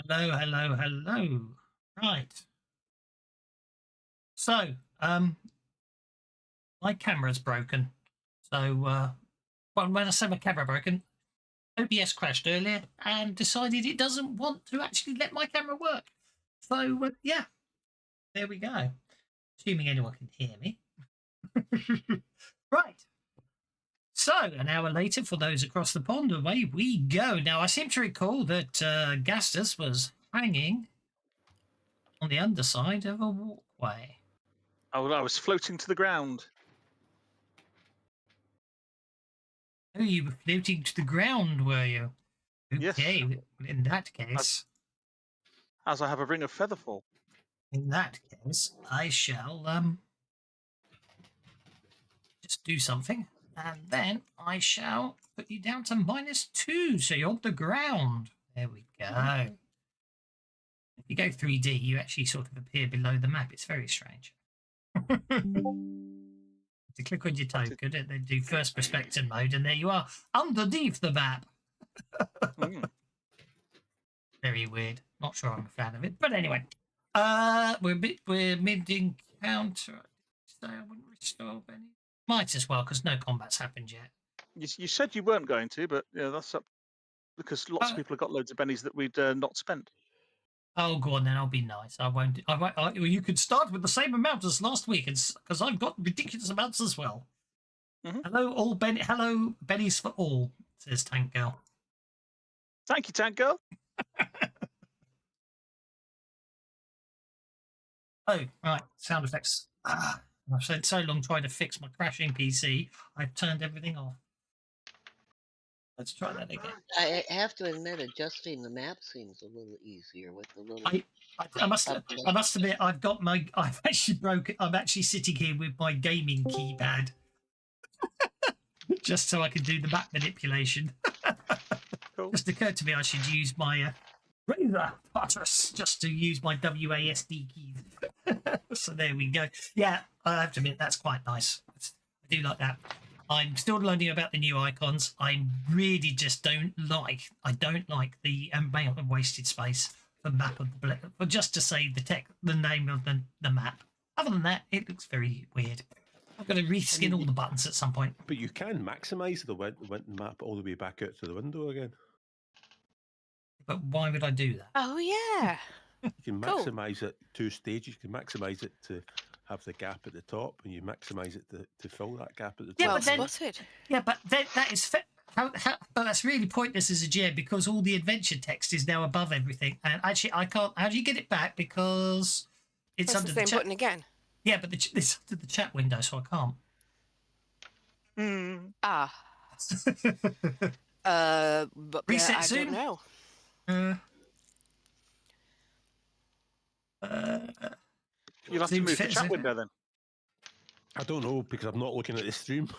Hello, hello, hello. Right. So, my camera's broken. So, well, when I say my camera broken, OBS crashed earlier and decided it doesn't want to actually let my camera work. So, yeah, there we go. Assuming anyone can hear me. Right. So, an hour later, for those across the pond, away we go. Now, I seem to recall that Gastus was hanging on the underside of a walkway. Oh, I was floating to the ground. Oh, you were floating to the ground, were you? Okay, Yes. in that case, As I have a ring of featherfall. I shall just do something, and then I shall put you down to -2, so you're on the ground. There we go. If you go 3D, you actually sort of appear below the map. It's very strange. To click on your token and then do first perspective mode, and there you are underneath the map. Very weird. Not sure I'm a fan of it, but anyway, we're mid encounter. So I wouldn't restore any. Might as well because no combat's happened yet. You said you weren't going to, but yeah, that's up because lots of people have got loads of bennies that we'd not spent. Oh, go on then. I'll be nice. I won't. You could start with the same amount as last week, because I've got ridiculous amounts as well. Hello, all Ben. Hello, bennies for all. Says Tank Girl. Thank you, Tank Girl. Oh, right. Sound effects. I've spent so long trying to fix my crashing PC, I've turned everything off. Let's try that again. I have to admit, adjusting the map seems a little easier with the little. I must admit, I've actually broken. I'm actually sitting here with my gaming keypad, just so I can do the map manipulation. Cool. Just occurred to me I should use my Razor Patron just to use my WASD keys. So there we go. Yeah, I have to admit that's quite nice. I do like that. I'm still learning about the new icons. I really just don't like. I don't like the amount of wasted space for map of the for just to say the name of the map. Other than that, it looks very weird. I've got to reskin all the buttons at some point. But you can maximise the map all the way back out to the window again. But why would I do that? Oh yeah. You can maximise it 2 stages. You can maximise it to have the gap at the top, and you maximise it to fill that gap at the top. Yeah, but then, yeah, but that is but that's really pointless as a GM because all the adventure text is now above everything, and actually I can't. How do you get it back? Because it's under the same button again. Yeah, but it's under the chat window, so I can't. But reset I soon. Don't know. You'll have to move the chat window then. I don't know because I'm not looking at the stream.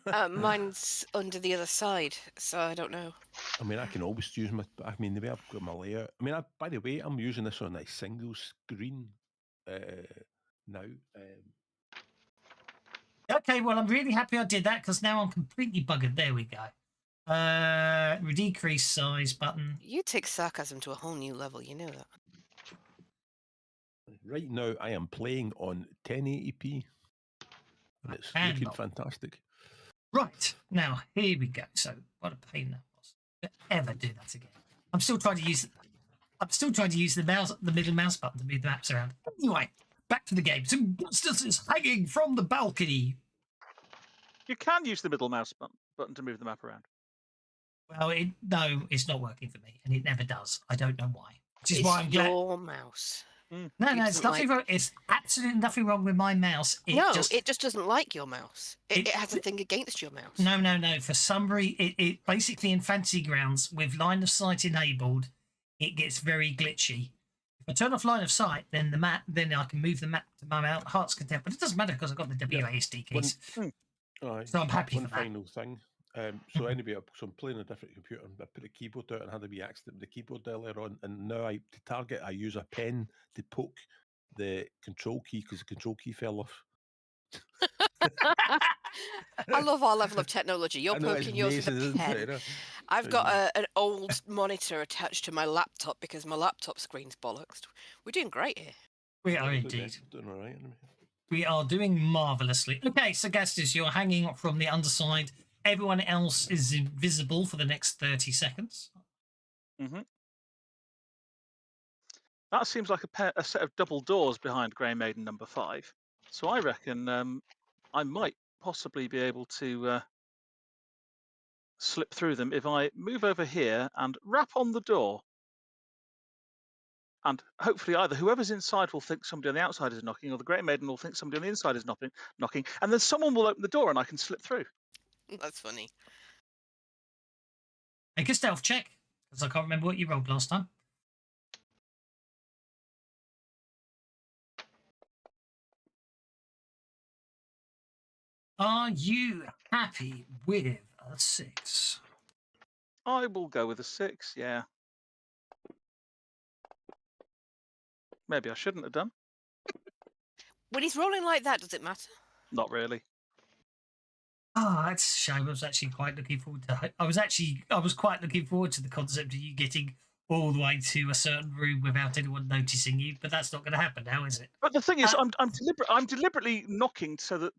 Mine's under the other side, so I don't know. I mean, I can always use my. I mean, the way I've got my layout. I mean, by the way, I'm using this on a single screen now. Okay, well, I'm really happy I did that because now I'm completely buggered. There we go. Decrease size button. You take sarcasm to a whole new level. You know that. Right now, I am playing on 1080p, and it's looking fantastic. Right, now, here we go. So, what a pain that was. Don't ever do that again. I'm still trying to use the middle mouse button to move the maps around. Anyway, back to the game. So, Gustus is hanging from the balcony. You can use the middle mouse button to move the map around. Well, no, it's not working for me, and it never does. I don't know why. Which is why I'm glad. Your mouse. No, it's nothing wrong. It's absolutely nothing wrong with my mouse. It just doesn't like your mouse. It has a thing against your mouse. No. For some reason, it basically in Fantasy Grounds with line of sight enabled, it gets very glitchy. If I turn off line of sight, then I can move the map to my heart's content. But it doesn't matter because I've got the WASD keys. So I'm happy for that. One final thing. So anyway, so I'm playing a different computer. I put the keyboard out and had a wee accident with the keyboard earlier on, and now to target, I use a pen to poke the control key because the control key fell off. I love our level of technology. You're I know, it's poking yours with amazing, a isn't pen. it, you know? I've got an old monitor attached to my laptop because my laptop screen's bollocksed. We're doing great here. We are Doing indeed. Doing all right. We are doing marvellously. Okay, so Gastus, you're hanging from the underside. Everyone else is invisible for the next 30 seconds. Mm-hmm. That seems like a set of double doors behind Grey Maiden number 5. So I reckon I might possibly be able to slip through them if I move over here and rap on the door. And hopefully either whoever's inside will think somebody on the outside is knocking, or the Grey Maiden will think somebody on the inside is knocking, and then someone will open the door and I can slip through. That's funny. Make a stealth check, because I can't remember what you rolled last time. Are you happy with a 6? I will go with a 6, yeah. Maybe I shouldn't have done. When he's rolling like that, does it matter? Not really. Ah, that's a shame. I was actually quite looking forward to. I was quite looking forward to the concept of you getting all the way to a certain room without anyone noticing you, but that's not going to happen now, is it? But the thing is, I'm deliberately knocking so that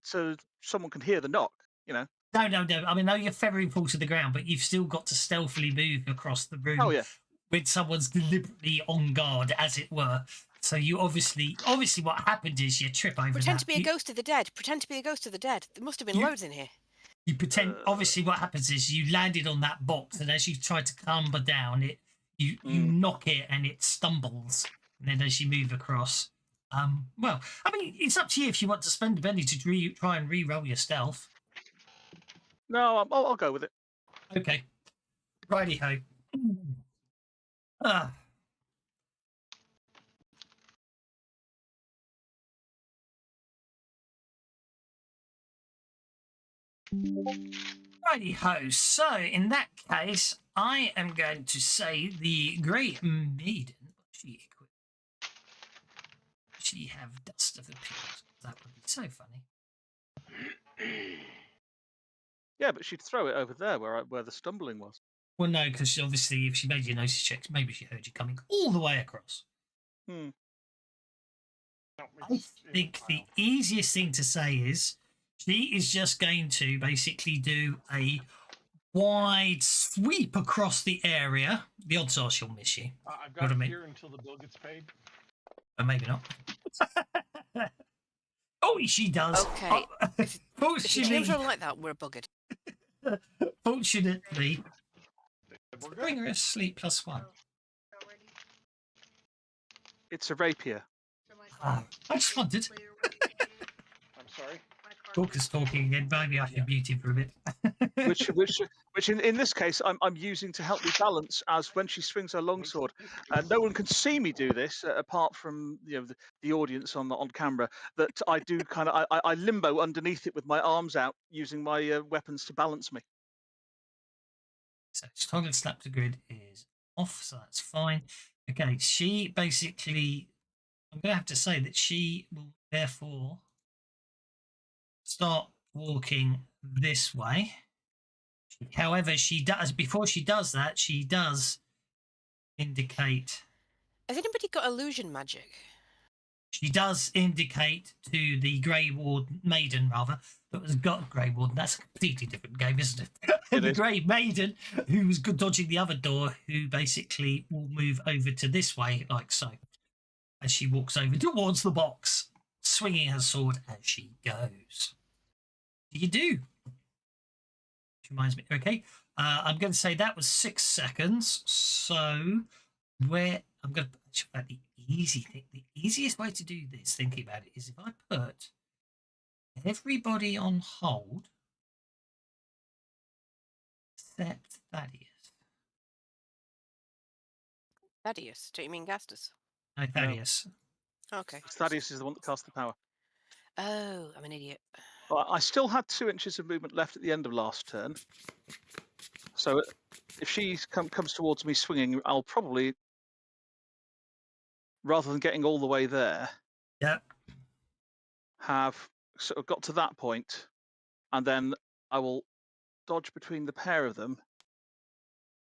someone can hear the knock. You know. No. I mean, no, you're feathering fall to the ground, but you've still got to stealthily move across the room. Oh yeah. When someone's deliberately on guard, as it were. So you obviously, what happened is you trip over. Pretend to be a ghost of the dead. Pretend to be a ghost of the dead. There must have been loads in here. You pretend. Obviously, what happens is you landed on that box, and as you try to clamber down, you knock it, and it stumbles. And then as you move across, well, I mean, it's up to you if you want to spend a penny to try and re-roll your stealth. No, I'll go with it. Okay, righty ho. Righty ho. So in that case, I am going to say the Great Maiden. She have dust of appearance. That would be so funny. Yeah, but she'd throw it over there where the stumbling was. Well, no, because obviously, if she made your notice checks, maybe she heard you coming all the way across. I think the easiest thing to say is she is just going to basically do a wide sweep across the area. The odds are she'll miss you. I've got it here until the bill gets paid. Or maybe not. Oh, she does. Okay. If she Fortunately, children like that, we're buggered. fortunately, bring her a sleep +1. It's a rapier. I just wondered. I'm sorry. Talker's talking again. Maybe I should mute him for a bit. which in this case I'm using to help me balance, as when she swings her longsword. No one can see me do this apart from the audience on camera. That I do kind of I limbo underneath it with my arms out, using my weapons to balance me. So toggle slap to grid is off, so that's fine. Okay, she basically, I'm going to have to say that she will therefore start walking this way. However, she does, before she does that, she does indicate. Has anybody got illusion magic? She does indicate to the Grey Maiden, rather, that was got Grey Warden. That's a completely different game, isn't it? The Grey Maiden, who was dodging the other door, who basically will move over to this way, like so, as she walks over towards the box, swinging her sword as she goes. Do you do? Which reminds me, okay, I'm going to say that was 6 seconds. So, where I'm going to put the easy thing, the easiest way to do this, thinking about it, is if I put everybody on hold except Thaddeus. Thaddeus? Don't you mean Gastus? No, Thaddeus. Okay. Thaddeus is the one that cast the power. Oh, I'm an idiot. Well, I still had 2 inches of movement left at the end of last turn. So if she comes towards me swinging, I'll probably, rather than getting all the way there, Yeah, have sort of got to that point, and then I will dodge between the pair of them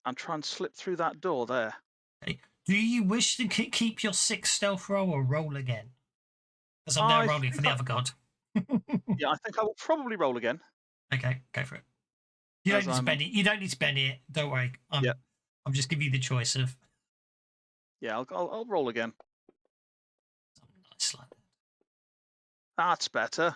and try and slip through that door there. Okay. Do you wish to keep your 6 stealth roll or roll again? Because I'm now I rolling for think the I- other god. Yeah, I think I will probably roll again. Okay, go for it. You As don't need to I'm- spend it. You don't need to spend it. Don't worry. I'm just giving you the choice of Yeah, I'll roll again. something nice like that. That's better.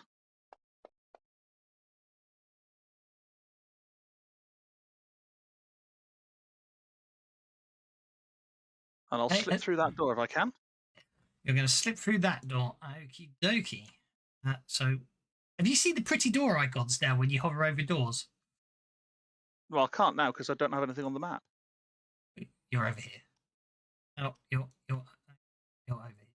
And I'll Hey, slip through that door if I can. You're going to slip through that door. Okie dokie. So, have you seen the pretty door icons now when you hover over doors? Well, I can't now because I don't have anything on the map. You're over here. Oh, you're over here.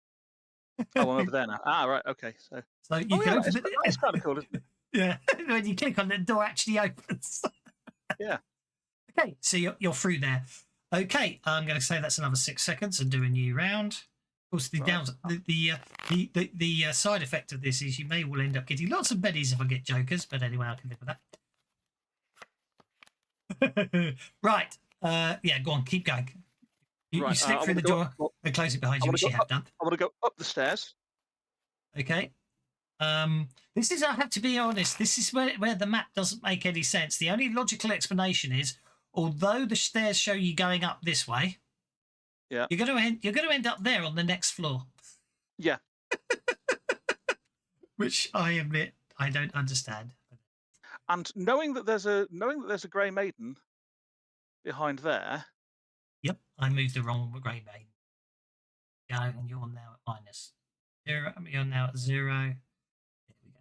Oh, I'm over there now. Ah, right. Okay. So. So you Oh, can yeah, open that's kind of cool, isn't it? Yeah, when you click on the door, actually opens. Yeah. Okay, so you're through there. Okay, I'm going to say that's another 6 seconds and do a new round. Of course, the Right. the side effect of this is you may well end up getting lots of beddies if I get jokers, but anyway, I can live with that. Right. Yeah, go on, keep going. You Right, slip I through the wanna go door up- and close it behind I you, wanna which go you have done. I want to go up the stairs. Okay. This is, I have to be honest, this is where the map doesn't make any sense. The only logical explanation is, although the stairs show you going up this way, Yeah. you're going to end up there on the next floor. Yeah. Which I admit I don't understand. And knowing that there's a grey maiden behind there. Yep, I moved the wrong grey main. Yeah, and you're now at -0. You're now at 0. There we go.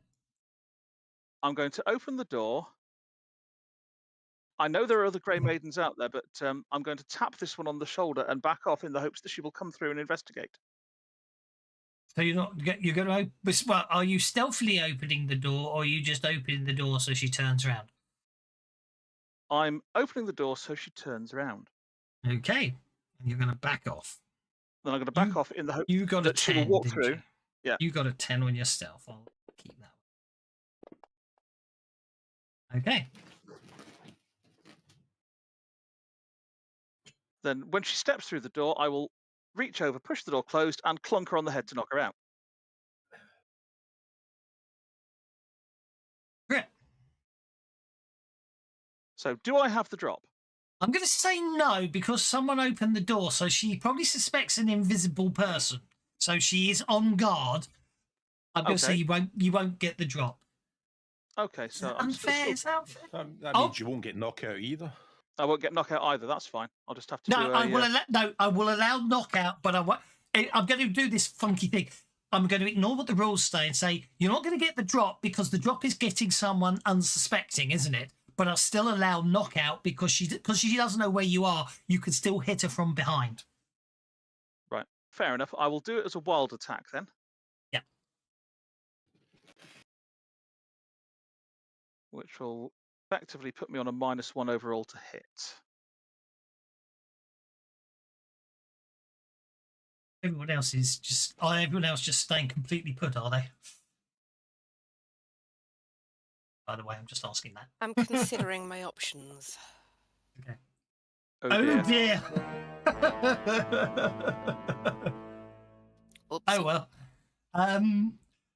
I'm going to open the door. I know there are other grey maidens out there, but I'm going to tap this one on the shoulder and back off in the hopes that she will come through and investigate. So you're going to open. Well, are you stealthily opening the door, or are you just opening the door so she turns around? I'm opening the door so she turns around. Okay, and you're going to back off. Then I'm going to back off in the hope You got a that 10, she will walk didn't through. you? Yeah. You got a 10 on your stealth. I'll keep that. Okay. Then when she steps through the door, I will reach over, push the door closed, and clunk her on the head to knock her out. Great. So do I have the drop? I'm going to say no because someone opened the door, so she probably suspects an invisible person. So she is on guard. I'm going to say you won't get the drop. Okay, Is so that I'm unfair? still, Is that unfair? That means you won't get knockout either. I won't get knockout either. That's fine. I'll just have to do No, I will allow knockout, but I'm going to do this funky thing. I'm going to ignore what the rules say and say you're not going to get the drop because the drop is getting someone unsuspecting, isn't it? But I'll still allow knockout because she doesn't know where you are. You can still hit her from behind. Right, fair enough. I will do it as a wild attack then. Yeah. Which will effectively put me on a -1 overall to hit. Everyone else just staying completely put, are they? By the way, I'm just asking that. I'm considering my options. Okay. Oh dear. Oops. Oh well.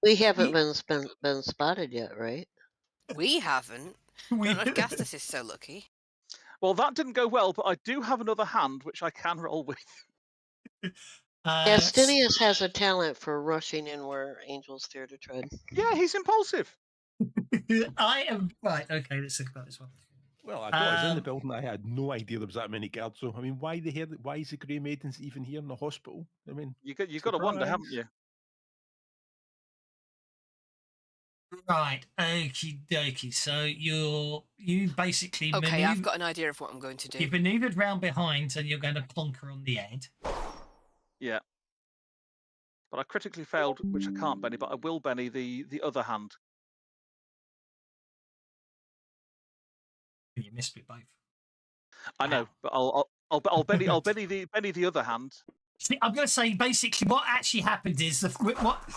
We haven't been spotted yet, right? We haven't. I don't know if Gastus is so lucky. Well, that didn't go well, but I do have another hand which I can roll with. Astinius has a talent for rushing in where angels fear to tread. Yeah, he's impulsive. I am right. Okay, let's think about this one. Well, I thought I was in the building. I had no idea there was that many guards. So, I mean, why is the Grey Maidens even here in the hospital? I mean, You've got to wonder, haven't you? Right. Okie dokie. So you basically Okay, I've got an idea of what I'm going to do. You've maneuvered round behind and you're going to plonk her on the head. Yeah. But I critically failed, which I can't Benny, but I will Benny the other hand. You missed me both. I know, but I'll Benny the other hand. I'm going to say basically what actually happened is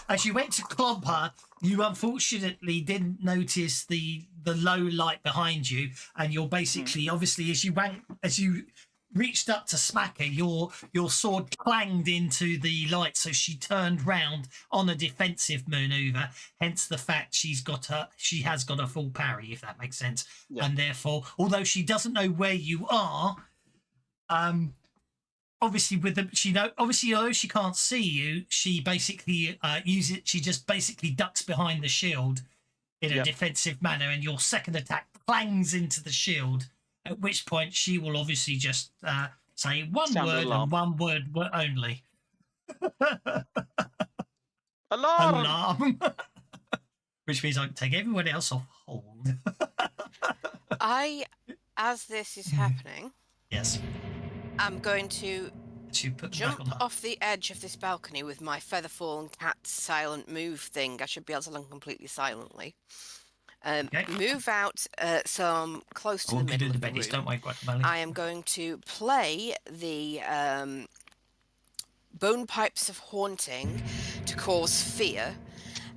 as you went to clomp her, you unfortunately didn't notice the low light behind you, and you're basically obviously as you reached up to smack her, your sword clanged into the light, so she turned round on a defensive maneuver. Hence the fact she has got a full parry, if that makes sense, and therefore, although she doesn't know where you are, obviously obviously although she can't see you, she basically she just basically ducks behind the shield in a defensive manner, and your second attack clangs into the shield, at which point she will obviously just say one word and one word only. Alarm! Alarm. Which means I can take everyone else off hold. As this is happening, Yes. I'm going to Put jump off the edge of this balcony with my feather fallen cat silent move thing. I should be able to land completely silently. Move out so I'm close to the middle of the room. Don't worry, Guacamole. I am going to play the bone pipes of haunting to cause fear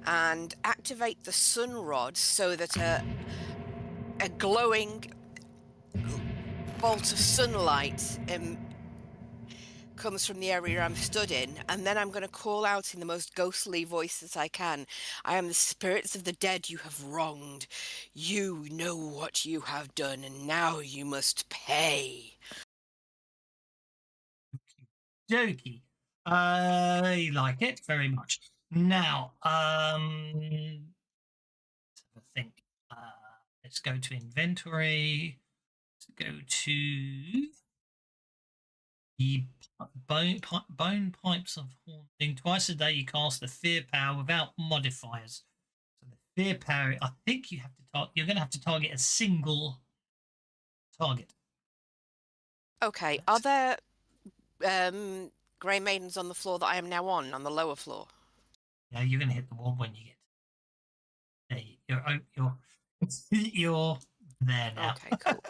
and activate the sun rod so that a glowing bolt of sunlight comes from the area I'm stood in, and then I'm going to call out in the most ghostly voice that I can. I am the spirits of the dead you have wronged. You know what you have done, and now you must pay. Dokey. I like it very much. Now, let's have a think. Let's go to inventory. Let's go to the bone pipes of haunting. Twice a day you cast the fear power without modifiers. So the fear power, I think you have to you're going to have to target a single target. Okay, are there grey maidens on the floor that I am now on the lower floor? Yeah, you're going to hit the wall when you get there. You're there now. Okay, cool.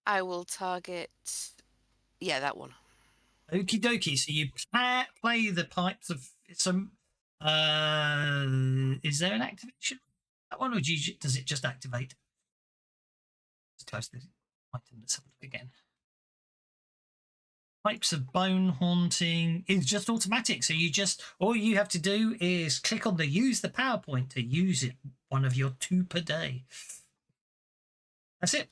I will target, that one. Okie dokie. So you play the pipes of some. Is there an activation? That one, or does it just activate? Let's close the item. Let's have a look again. Pipes of bone haunting is just automatic. So all you have to do is click on the use the PowerPoint to use it. One of your 2 per day. That's it.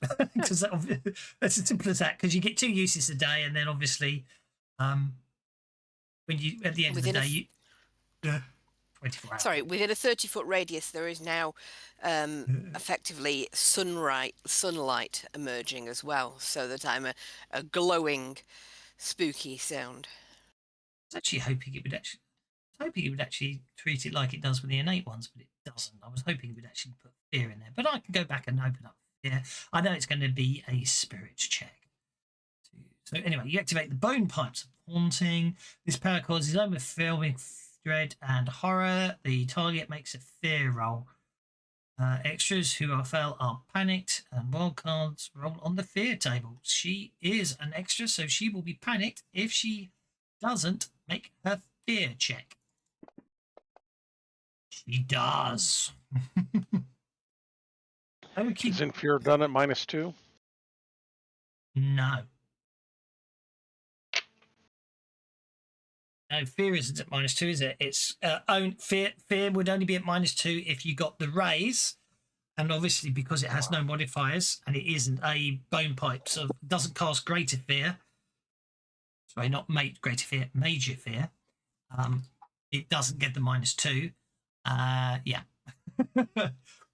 That's as simple as that. Because you get 2 uses a day, and then obviously, when you at the end of the day, 24 hours. Sorry, within a 30-foot radius, there is now effectively sunlight emerging as well, so that I'm a glowing, spooky sound. I was actually hoping it would actually treat it like it does with the innate ones, but it doesn't. I was hoping it would actually put fear in there, but I can go back and open up fear. I know it's going to be a spirit check. So anyway, you activate the bone pipes of haunting. This power causes overwhelming dread and horror. The target makes a fear roll. Extras who fail are panicked, and wildcards roll on the fear table. She is an extra, so she will be panicked if she doesn't make her fear check. She does. Okay. Isn't fear done at -2? No. No, fear isn't at -2, is it? It's fear would only be at -2 if you got the raise, and obviously because it has no modifiers and it isn't a bone pipe, so it doesn't cast greater fear. Sorry, not greater fear, major fear. It doesn't get the -2. Yeah.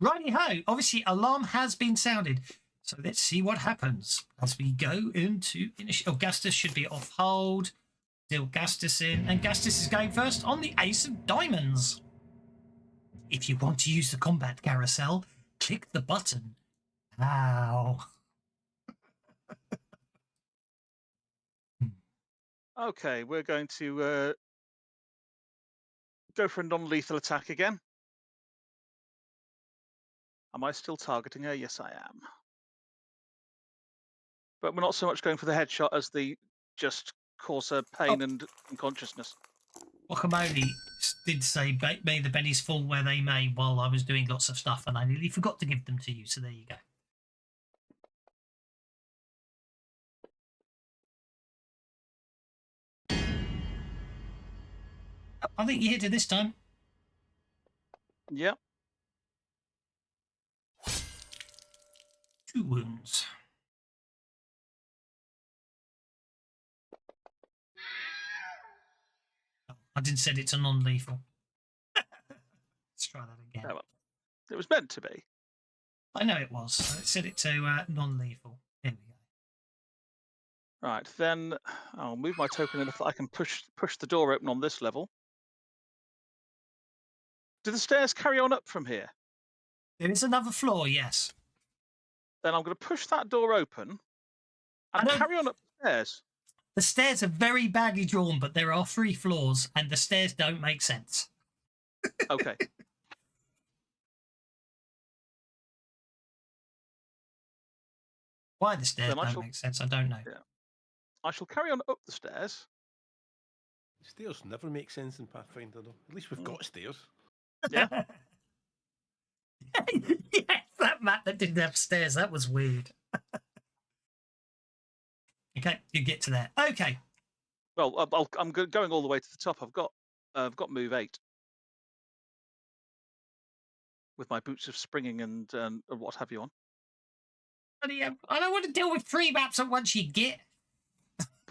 Righty ho. Obviously, alarm has been sounded. So let's see what happens as we go into initiative. Oh, Gastus should be off hold. Still Gastus in, and Gastus is going first on the Ace of Diamonds. If you want to use the combat carousel, click the button now. Okay, we're going to go for a non-lethal attack again. Am I still targeting her? Yes, I am. But we're not so much going for the headshot as the just cause her pain and unconsciousness. Guacamole did say, may the bennies fall where they may, while I was doing lots of stuff, and I nearly forgot to give them to you, so there you go. I think you hit it this time. Yep. 2 wounds. Oh, I didn't set it to non-lethal. Let's try that again. Oh, well, it was meant to be. I know it was. I set it to non-lethal. There we go. Right, then I'll move my token enough that I can push the door open on this level. Do the stairs carry on up from here? There is another floor, yes. Then I'm going to push that door open and carry on up the stairs. The stairs are very badly drawn, but there are 3 floors, and the stairs don't make sense. Okay. Why the stairs Then I don't shall- make sense, I don't know. Yeah. I shall carry on up the stairs. Stairs never make sense in Pathfinder, though. At least we've got stairs. Yeah. Yes, that map that didn't have stairs, that was weird. Okay, you get to there. Okay. Well, I'm going all the way to the top. I've got move 8 with my boots of springing and what have you on. I don't want to deal with 3 maps at once, you get.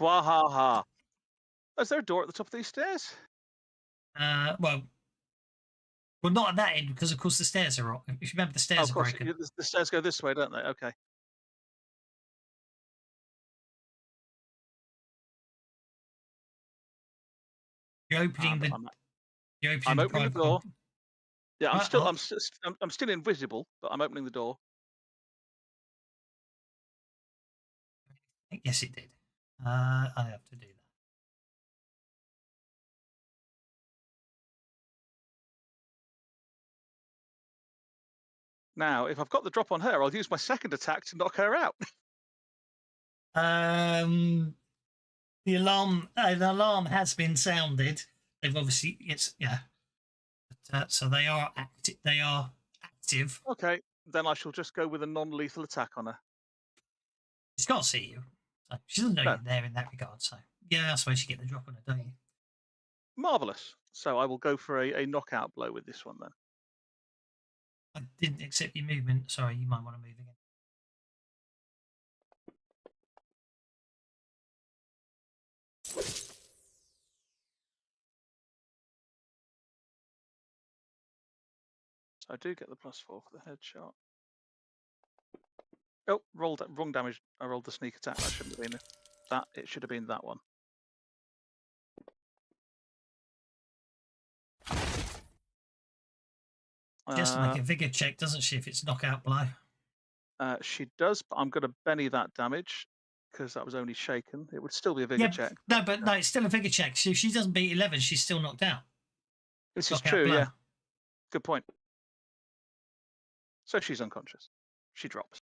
Bwahaha. Is there a door at the top of these stairs? Well, not at that end, because of course the stairs are. If you remember, the Oh, stairs of are course, broken. the stairs go this way, don't they? Okay. You're opening the. I'm You're opening I'm the opening the private door. Yeah, Right, oh. I'm still invisible, but I'm opening the door. Yes, it did. I have to do that. Now, if I've got the drop on her, I'll use my second attack to knock her out. The alarm. An alarm has been sounded. They've obviously. But, so they are active. They are active. Okay, then I shall just go with a non-lethal attack on her. She's got to see you. So she doesn't know No. you're there in that regard. So yeah, I suppose you get the drop on her, don't you? Marvelous. So I will go for a knockout blow with this one then. I didn't accept your movement. Sorry, you might want to move again. So I do get the +4 for the headshot. Oh, rolled wrong damage. I rolled the sneak attack. That shouldn't have been that. It should have been that one. She has to make a vigor check, doesn't she, if it's knockout blow? She does, but I'm going to Benny that damage because that was only shaken. It would still be a vigor check. No, but no, it's still a vigor check. So if she doesn't beat 11, she's still knocked out. This is Knockout true, blow. yeah. Good point. So she's unconscious. She drops.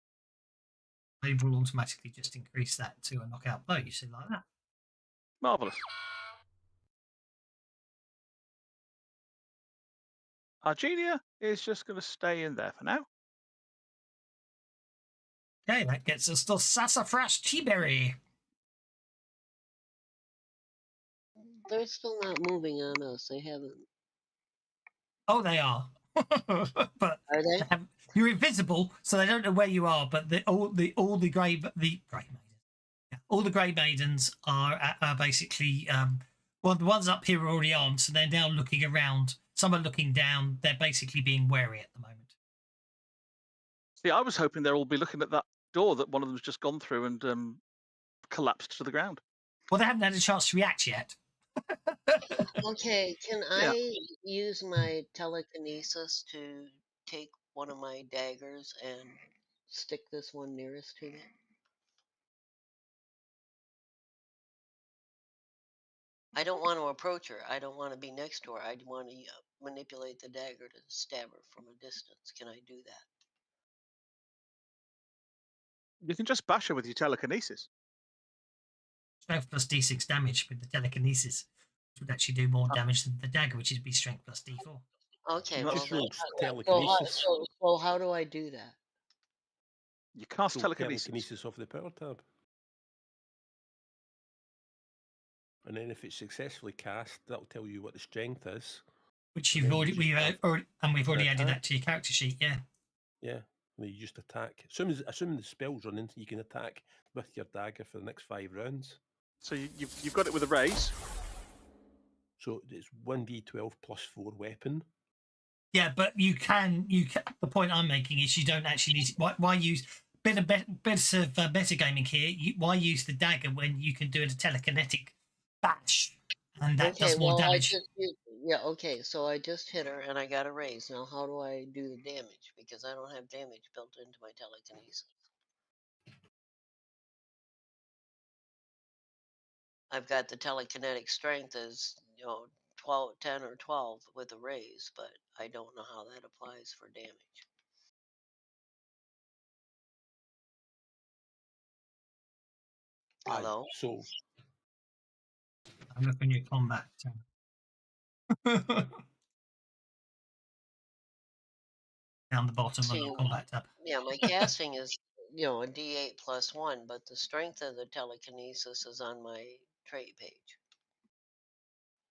They will automatically just increase that to a knockout blow, you see, like that. Marvellous. Argenia is just going to stay in there for now. Okay, that gets us to Sassafras Chiberry. They're still not moving on us. They haven't. Oh, they are. But Are they? you're invisible, so they don't know where you are. But all the grey maidens are basically well, the ones up here are already armed, so they're now looking around. Some are looking down. They're basically being wary at the moment. See, I was hoping they'll all be looking at that door that one of them's just gone through and collapsed to the ground. Well, they haven't had a chance to react yet. Okay, can Yeah. I use my telekinesis to take one of my daggers and stick this one nearest to me? I don't want to approach her. I don't want to be next to her. I want to manipulate the dagger to stab her from a distance. Can I do that? You can just bash her with your telekinesis. strength plus d6 damage with the telekinesis, which would actually do more damage than the dagger, which would be strength plus d4. Okay, Well, well, Just roll so, telekinesis. so how do I do that? You cast Roll telekinesis. off the power tab. And then if it's successfully cast, that'll tell you what the strength is. Which And you've then already, you just we've already added attack. that to your character sheet, yeah. Yeah. And then you just attack. Assuming the spell's running, you can attack with your dagger for the next 5 rounds. So you've got it with a raise. So it's 1d12 plus 4 weapon. Yeah, but you can. The point I'm making is you don't actually need. Why use bit of metagaming here? Why use the dagger when you can do a telekinetic bash, and that does more damage? Okay, so I just hit her and I got a raise. Now, how do I do the damage? Because I don't have damage built into my telekinesis. I've got the telekinetic strength as 12, 10 or 12 with a raise, but I don't know how that applies for damage. Hello? So I'm looking at your combat. Down the bottom of the combat tab. Yeah, my casting is a D8 plus 1, but the strength of the telekinesis is on my trait page.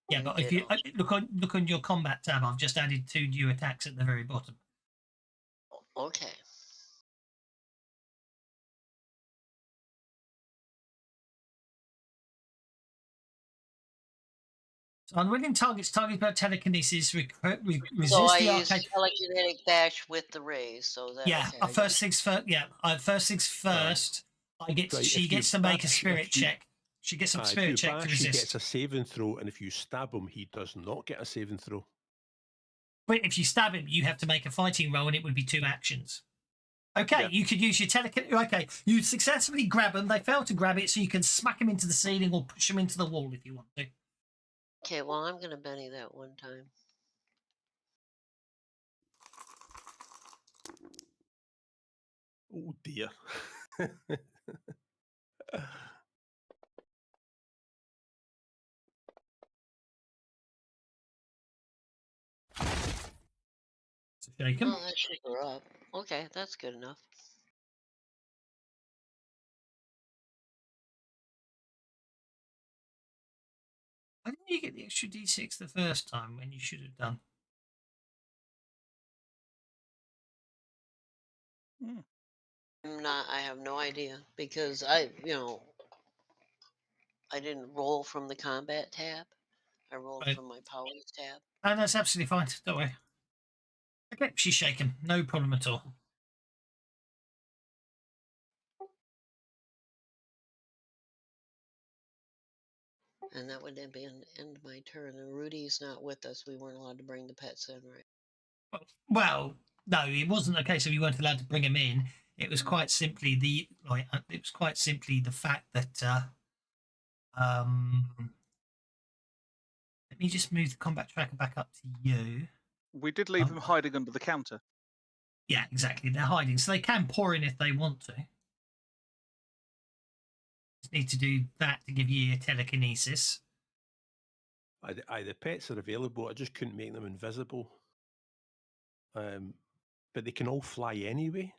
Yeah, but if you look on your combat tab, I've just added 2 new attacks at the very bottom. Okay. So unwilling targets by telekinesis resist So I the use arcade. telekinetic bash with the raise, so that Yeah, okay, first things first. Yeah, first things first. She gets to make a spirit check. She gets a spirit check to resist. He gets a saving throw, and if you stab him, he does not get a saving throw. But if you stab him, you have to make a fighting roll, and it would be 2 actions. Okay, yeah. You could use your telekinetic. Okay, you successfully grab them. They fail to grab it, so you can smack them into the ceiling or push them into the wall if you want to. Okay, well, I'm going to Benny that one time. Oh, dear. Shake him. Oh, that shook her up. Okay, that's good enough. Why didn't you get the extra d6 the first time when you should have done? I have no idea because I didn't roll from the combat tab. I rolled from my powers tab. Oh, that's absolutely fine. Don't worry. Okay, she's shaken. No problem at all. And that would then be an end of my turn. And Rudy's not with us. We weren't allowed to bring the pets in, right? Well, no, it wasn't a case of you weren't allowed to bring him in. It was quite simply the fact that let me just move the combat tracker back up to you. We did leave them hiding under the counter. Yeah, exactly. They're hiding, so they can pour in if they want to. Just need to do that to give you your telekinesis. The pets are available. I just couldn't make them invisible. But they can all fly anyway.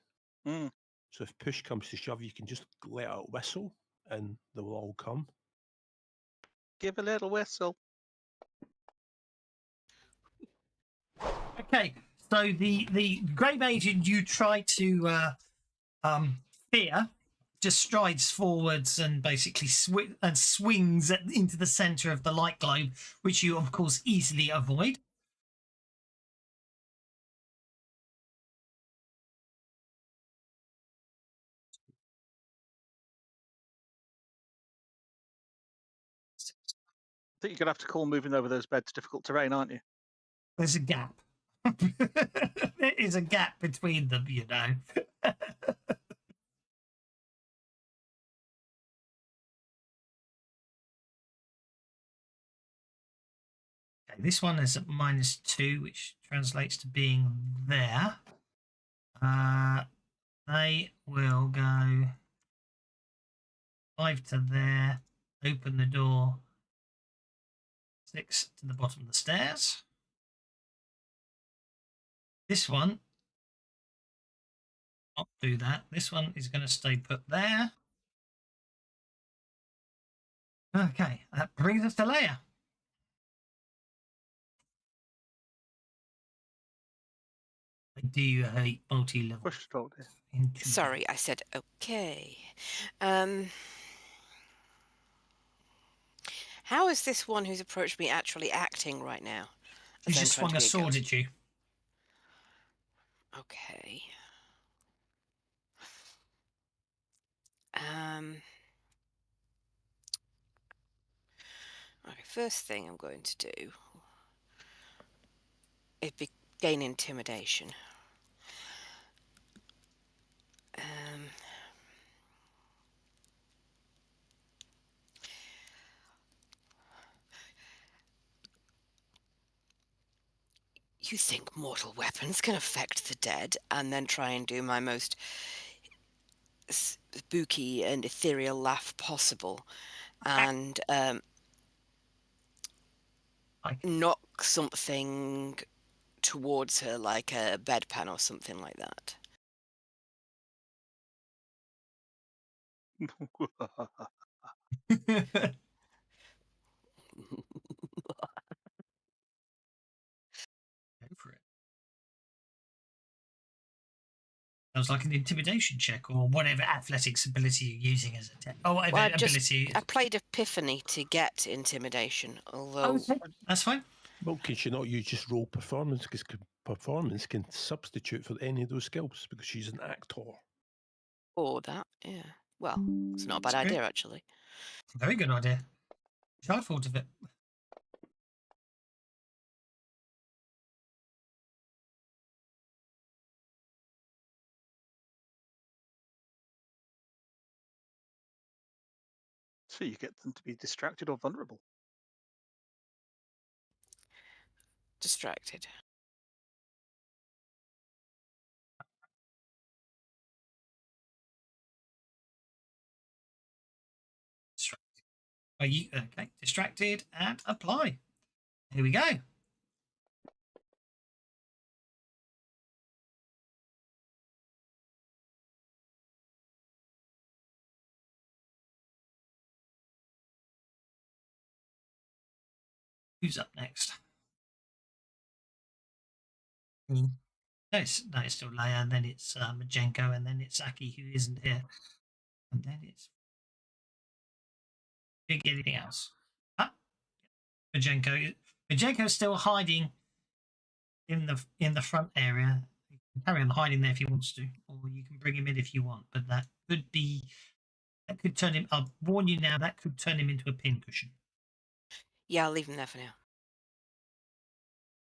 Mm. So if push comes to shove, you can just let out a whistle and they will all come. Give a little whistle. Okay, so the grey mage you try to fear just strides forwards and basically swings into the centre of the light globe, which you of course easily avoid. I think you're going to have to call moving over those beds difficult terrain, aren't you? There's a gap. There is a gap between them, you know. Okay, this one is at -2, which translates to being there. They will go 5 to there. open the door 6 to the bottom of the stairs. This one, not do that. This one is going to stay put there. Okay, that brings us to Leia. I do hate multi-level. Push to talk, dear. Sorry, I said okay. How is this one who's approached me actually acting right now? She As I'm just trying swung to a be sword ghost? at you. Okay. Okay, first thing I'm going to do is gain intimidation. You think mortal weapons can affect the dead, and then try and do my most spooky and ethereal laugh possible, and knock something towards her, like a bedpan or something like that. Go for it. Sounds like an intimidation check or whatever athletics ability you're using as a tech. Oh, whatever Well, ability. I played Epiphany to get intimidation, although... Okay, that's fine. Well, can she not use just roll performance? Because performance can substitute for any of those skills because she's an actor. Or that, yeah. Well, it's not a bad That's idea, good. actually. Very good idea. I'd thought of it. So you get them to be distracted or vulnerable. Distracted. Okay, distracted and apply. Here we go. Who's up next? No, it's still Leia, and then it's Majenko, and then it's Aki, who isn't here, and then it's anything else. Huh? Majenko's still hiding in the front area. You can carry on hiding there if he wants to, or you can bring him in if you want. But that could turn him. I'll warn you now. That could turn him into a pincushion. Yeah, I'll leave him there for now.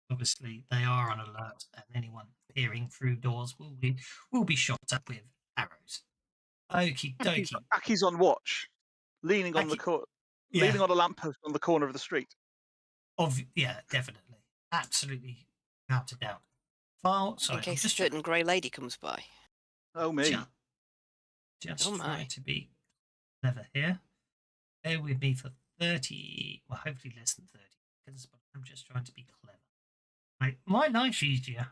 Obviously, they are on alert, and anyone peering through doors will be shot up with arrows. Okie dokie. Aki's on watch, leaning on leaning on a lamppost on the corner of the street. Yeah, definitely, absolutely, without a doubt. Sorry, In case I'm a certain grey lady comes by. Oh me! Just Oh, trying my. to be clever here. Bear with me for 30. Well, hopefully less than 30 seconds, but I'm just trying to be clever. My life's easier.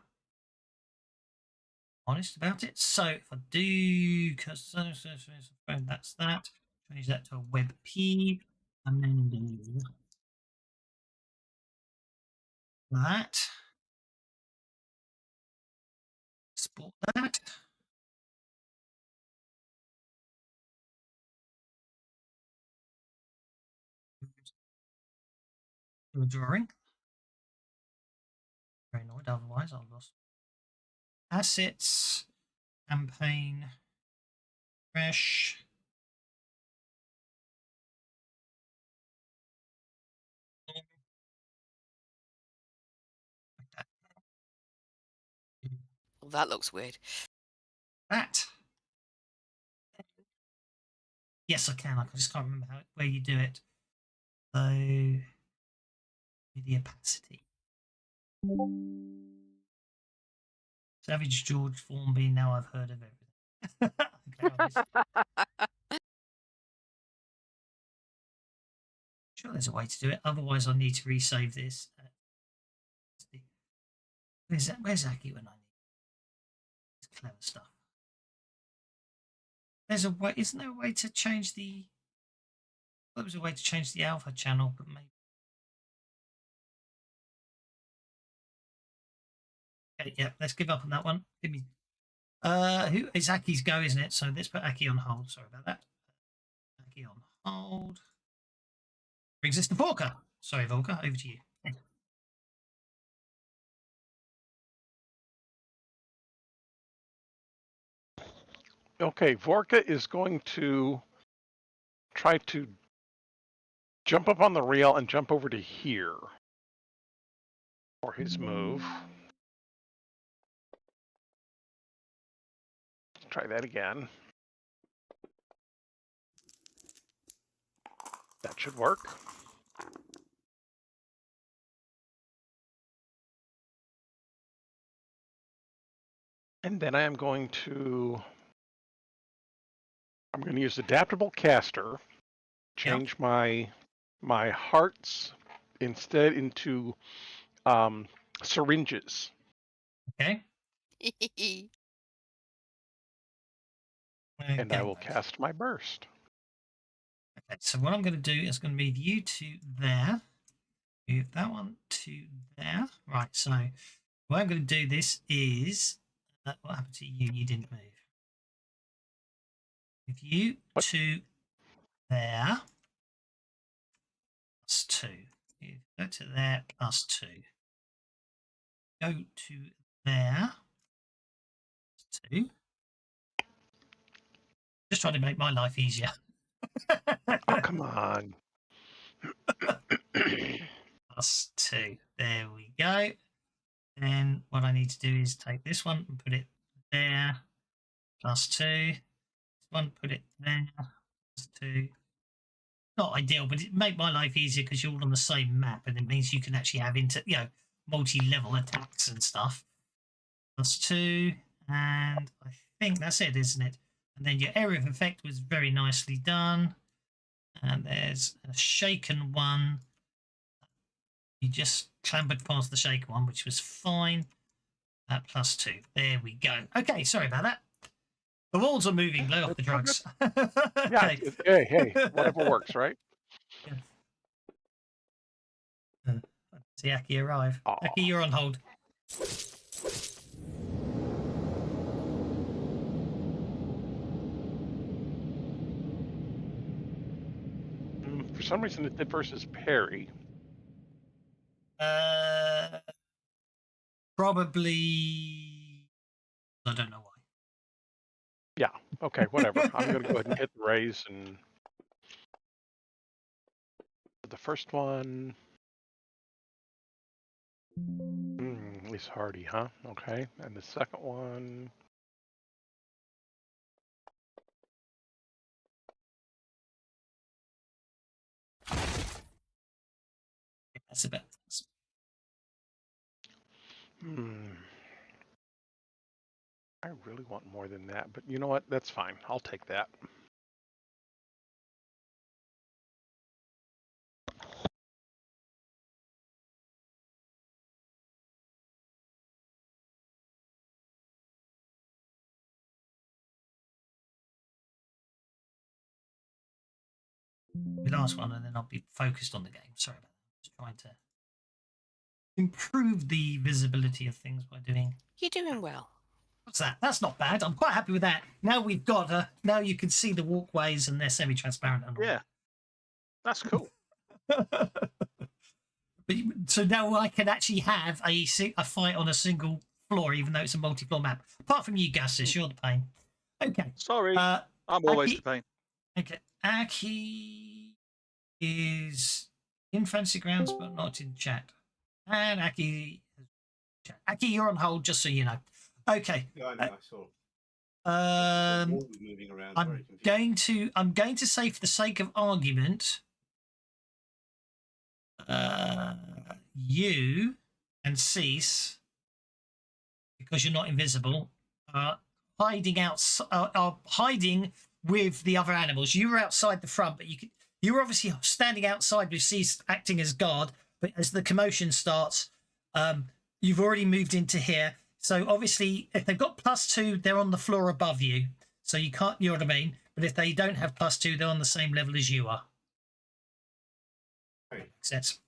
Honest about it. So if I do, because that's that. Change that to a web P, and then do that. Export that. Do a drawing. Very annoyed. Otherwise, I've lost assets, campaign, fresh. Well, that looks weird. That. Yes, I can. I just can't remember where you do it. So, the opacity. Savage George Formby. Now I've heard of everything. Okay, Sure, there's a way to do it. Otherwise, I need to resave this. Where's Aki when I need it? Clever stuff. There's a way. Isn't there a way to change the? There was a way to change the alpha channel, but maybe. Okay, yeah, let's give up on that one. Give me. Who it's Aki's go, isn't it? So let's put Aki on hold. Sorry about that. Aki on hold. Brings us to Volker. Sorry, Volker, over to you. Okay, Vorka is going to try to jump up on the rail and jump over to here for his move. Try that again. That should work. And then I'm going to use adaptable caster, change my hearts instead into syringes. Okay. And I will cast my burst. Okay, so what I'm going to do is going to move you to there. Move that one to there. Right, so what I'm going to do this is... what happened to you? You didn't move. Move you to there. +2. You go to there, +2. Go to there. +2. Just trying to make my life easier. Oh, come on. +2. There we go. Then what I need to do is take this one and put it there. +2. This one, put it there. +2. Not ideal, but it make my life easier because you're all on the same map, and it means you can actually have multi-level attacks and stuff. +2, and I think that's it, isn't it? And then your area of effect was very nicely done. And there's a shaken one. You just clambered past the shaken one, which was fine. At +2. There we go. Okay, sorry about that. The walls are moving. Blow off the drugs. Yeah. Hey, whatever works, right? Yeah. See Aki arrive. Aww. Aki, you're on hold. For some reason, it did versus parry. Probably. I don't know why. Yeah. Okay. Whatever. I'm going to go ahead and hit the raise and the first one. At least hardy, huh? Okay. And the second one. That's a bit. I really want more than that, but you know what? That's fine. I'll take that. The last one, and then I'll be focused on the game. Sorry about that. Just trying to improve the visibility of things by doing. You're doing well. What's that? That's not bad. I'm quite happy with that. Now we've got now you can see the walkways and they're semi-transparent and all. Yeah, that's cool. But so now I can actually have a fight on a single floor, even though it's a multi-floor map. Apart from you, Gassis, you're the pain. Okay. Sorry, I'm always Aki, the pain. Okay, Aki is in Fancy Grounds, but not in chat. And Aki, you're on hold, just so you know. Okay. Yeah, I know, I saw. Moving around, I'm going to say, for the sake of argument, you and Cease, because you're not invisible, are hiding with the other animals. You were outside the front, but You were obviously standing outside with Cease acting as guard, but as the commotion starts, you've already moved into here. So obviously, if they've got +2, they're on the floor above you. So you can't, you know what I mean? But if they don't have +2, they're on the same level as you are. Right. Makes sense.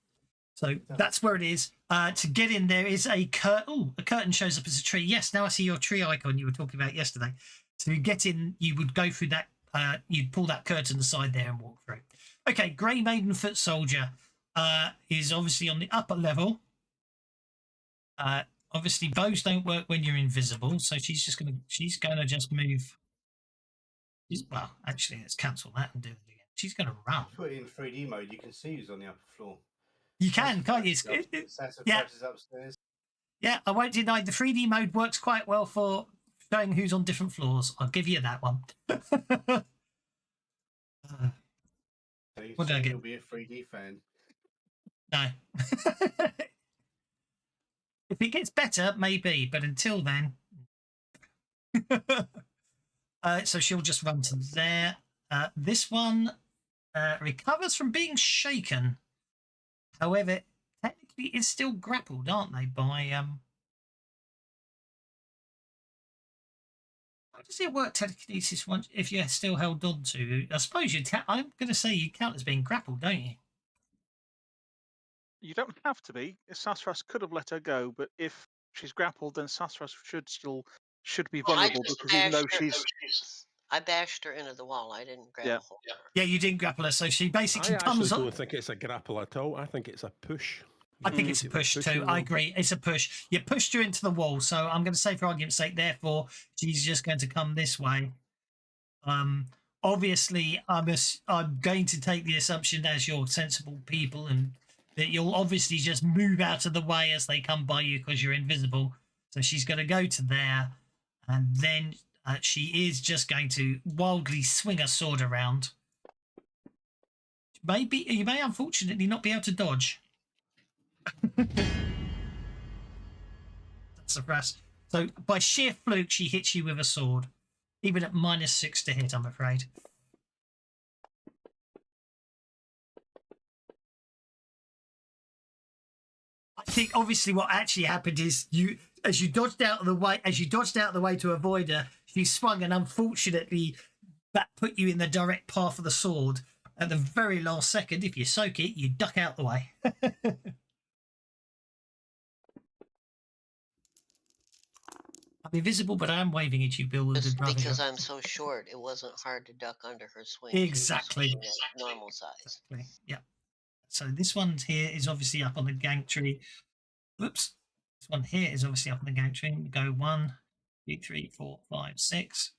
So that's where it is. To get in, there is a curtain. Oh, a curtain shows up as a tree. Yes, now I see your tree icon you were talking about yesterday. To get in, you would go through that. You'd pull that curtain aside there and walk through. Okay, Grey Maiden Foot Soldier is obviously on the upper level. Obviously, bows don't work when you're invisible, so she's gonna just move. Well, actually, let's cancel that and do it again. She's gonna run. Put it in 3D mode. You can see who's on the upper floor. You can, can't you? Yeah. Upstairs. Yeah, I won't deny the 3D mode works quite well for showing who's on different floors. I'll give you that one. So you What did I get? You'll be a 3D fan. No. If it gets better, maybe, but until then. So she'll just run to there. This one recovers from being shaken. However, technically is still grappled, aren't they? By how does it work? Telekinesis once if you're still held on to. I suppose you. I'm going to say you count as being grappled, don't you? You don't have to be. Sassras could have let her go, but if she's grappled, then Sassras should be vulnerable because even though I bashed her into the wall. I didn't grab a hold of her. Yeah, you didn't grapple her, so she basically I actually comes don't on. think it's a grapple at all. I think it's a push. I think it's a push too. I agree. It's a push. You pushed her into the wall, so I'm going to say, for argument's sake, therefore she's just going to come this way. Obviously, I'm going to take the assumption as you're sensible people, and that you'll obviously just move out of the way as they come by you because you're invisible. So she's going to go to there, and then she is just going to wildly swing her sword around. Maybe you may unfortunately not be able to dodge. That's the first. So by sheer fluke, she hits you with a sword, even at -6 to hit. I'm afraid. I think obviously what actually happened is as you dodged out of the way to avoid her, she swung, and unfortunately that put you in the direct path of the sword. At the very last second, if you soak it, you duck out the way. I'm invisible, but I am waving at you, Bill. Just because I'm so short, it wasn't hard to duck under her swing. Exactly. She was normal size. Exactly. Yeah. So this one here is obviously up on the gantry. Whoops. This one here is obviously up on the gantry. We go 1, 2, 3, 4, 5, 6.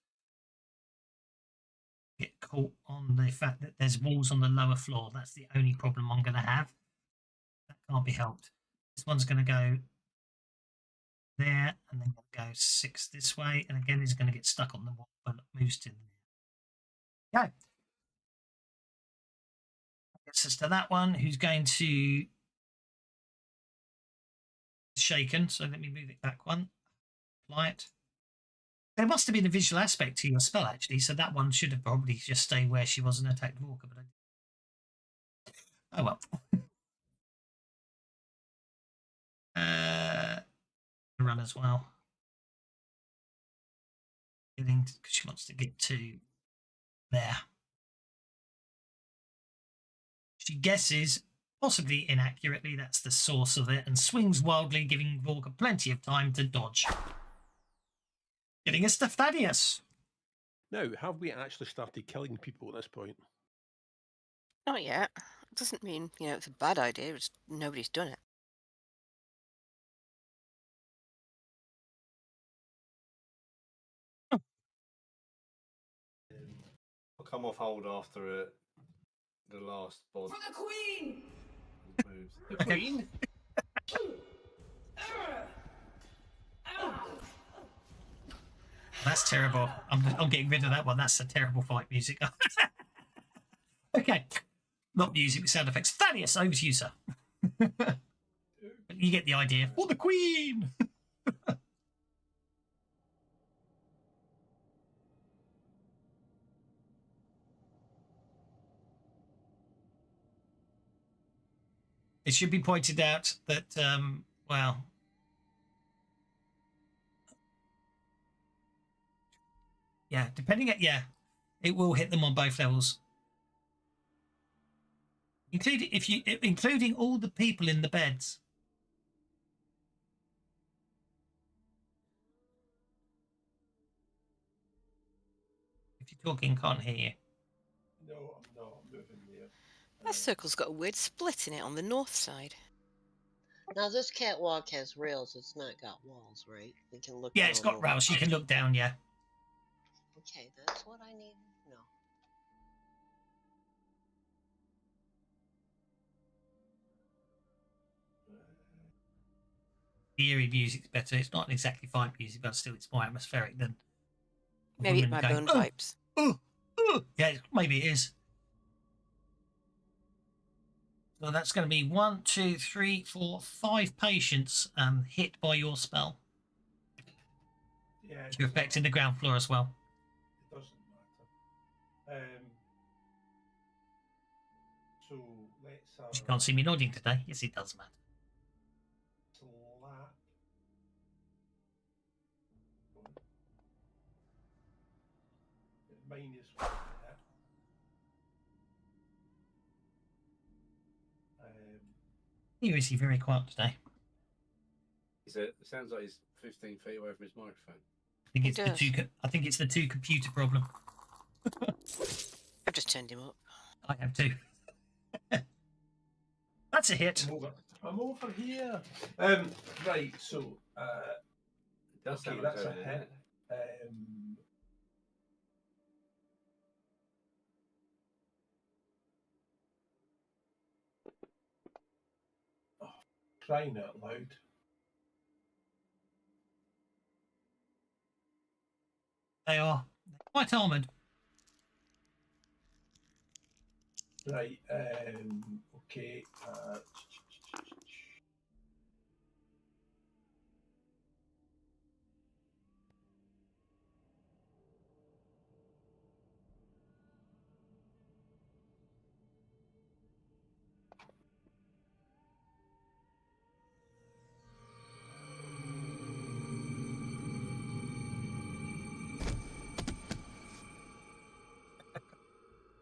Get caught on the fact that there's walls on the lower floor. That's the only problem I'm going to have. That can't be helped. This one's going to go there, and then go 6 this way, and again he's going to get stuck on the wall, but moves to there. Go. Gets us to that one, who's going to shaken. So let me move it back one. Apply it. There must have been a visual aspect to your spell actually, so that one should have probably just stayed where she was and attacked Walker. But oh well. Run as well. Getting because she wants to get to there. She guesses, possibly inaccurately, that's the source of it, and swings wildly, giving Walker plenty of time to dodge. Getting us to Thaddeus. Now, have we actually started killing people at this point? Not yet. It doesn't mean, it's a bad idea. It's nobody's done it. I'll come off hold after the last bod. For the Queen! Moves. The Queen? That's terrible. I'm getting rid of that one. That's a terrible fight music. Okay. Not music, but sound effects. Thaddeus, over to you, sir. You get the idea. For the Queen! It should be pointed out that, well, yeah, it will hit them on both levels, including all the people in the beds. If you're talking, can't hear you. No, I'm not. I'm moving there. That circle's got a weird split in it on the north side. Now this catwalk has rails. It's not got walls, right? We can look. Yeah, it's got over. rails. You can look down. Yeah. Okay, that's what I need. No. The eerie music's better. It's not exactly fight music, but still, it's more atmospheric than. Maybe it's women my going, bone pipes. Yeah, maybe it is. So that's going to be 1, 2, 3, 4, 5 patients hit by your spell. Yeah, You're affecting the ground floor as well. It doesn't matter. So let's have. You can't see me nodding today. Yes, it does matter. Slap. Mine is one hit. Here is he very quiet today. It sounds like he's 15 feet away from his microphone. I think it's the two computer problem. I've just turned him up. I have too. That's a hit. I'm over here. Right, so That's okay, that's a hit. Crying out loud. They are quite armoured. Right, okay.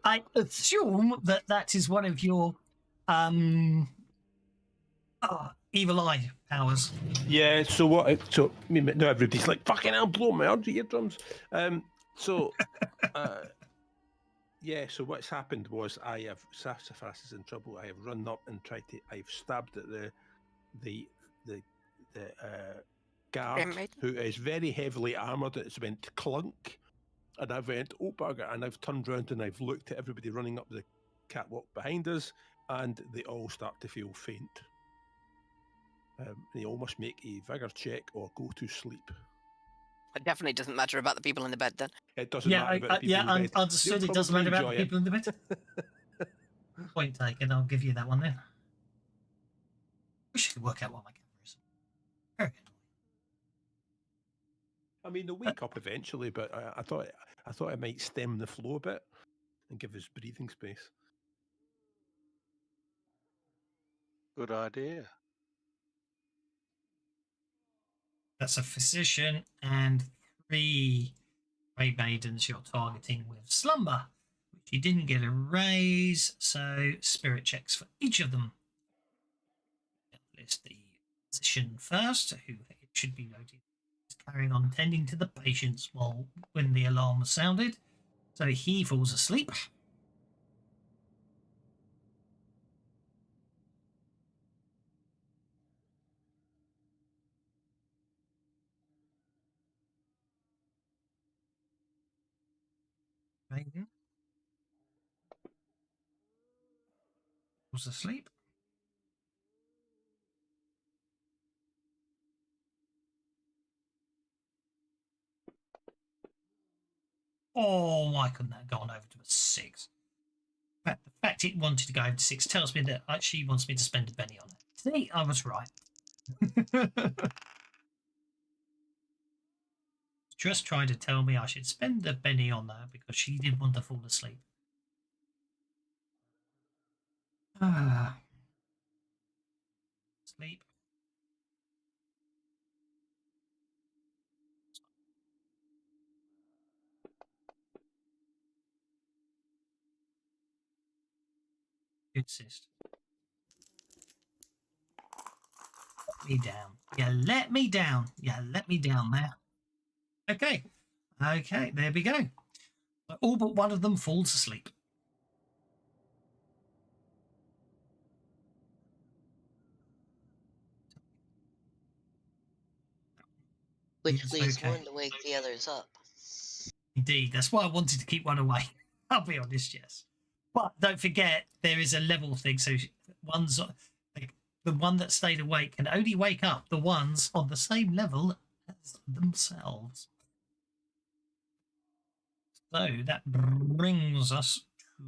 I assume that is one of your evil eye powers. Yeah, so what? So I mean, no, everybody's like, fucking hell, blow my eardrums. Yeah, so what's happened was Sassafras is in trouble. I have run up and I've stabbed at the guard who is very heavily armoured. It's went clunk, and I went, oh bugger, and I've turned round and I've looked at everybody running up the catwalk behind us, and they all start to feel faint. They almost make a vigour check or go to sleep. It definitely doesn't matter about the people in the bed then. It doesn't matter about the people in the bed. Understood. It doesn't matter about the people in the bed. Point taken. I'll give you that one then. Wish I could work out what my camera is. Very good. I mean, they'll wake up eventually, but I thought I might stem the flow a bit and give us breathing space. Good idea. That's a physician and 3 Grey Maidens you're targeting with slumber, which you didn't get a raise, so spirit checks for each of them. List the physician first, who it should be noted is carrying on tending to the patients when the alarm was sounded. So he falls asleep. Maiden falls asleep. Oh, why couldn't that have gone over to a 6? The fact it wanted to go over to 6 tells me that she wants me to spend a penny on it. See, I was right. Just trying to tell me I should spend a penny on that because she did want to fall asleep. Sleep. Good sister. Let me down. Yeah, let me down. Yeah, let me down there. Okay. Okay, there we go. All but one of them falls asleep. Which Yes, leaves okay. one to wake the others up. Indeed, that's why I wanted to keep one away. I'll be honest, yes. But don't forget, there is a level thing. So one's like the one that stayed awake can only wake up the ones on the same level as themselves. So that brings us to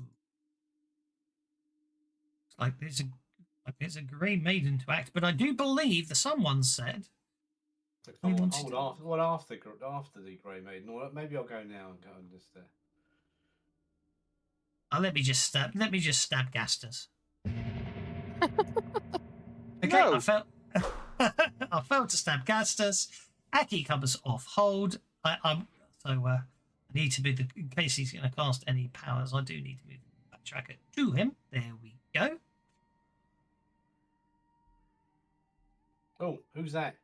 like there's a grey maiden to act, but I do believe that someone said. Hold after, well, after the Grey Maiden. Or maybe I'll go now and go and just there. Let me just stab Gastus. Okay, No. I felt I failed to stab Gastus. Aki comes off hold. I need to move in case he's going to cast any powers. I do need to move that tracker to him. There we go. Oh, who's that?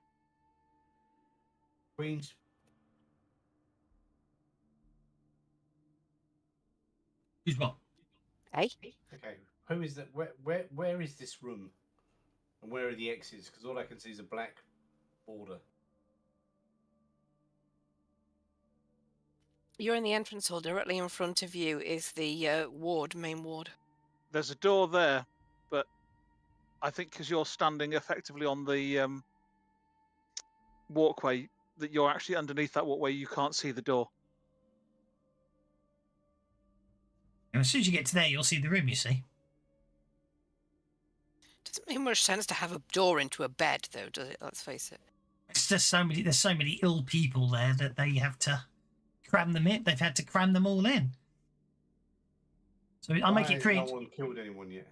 Queen's. Who's what? Hey? Okay, who is that? Where is this room? And where are the exits? Because all I can see is a black border. You're in the entrance hall. Directly in front of you is the main ward. There's a door there, but I think because you're standing effectively on the walkway, that you're actually underneath that walkway, you can't see the door. As soon as you get to there, you'll see the room. You see. Doesn't make much sense to have a door into a bed, though, does it? Let's face it. It's just so many. There's so many ill people there that they have to cram them in. They've had to cram them all in. So I'll make it pretty. No one killed anyone yet.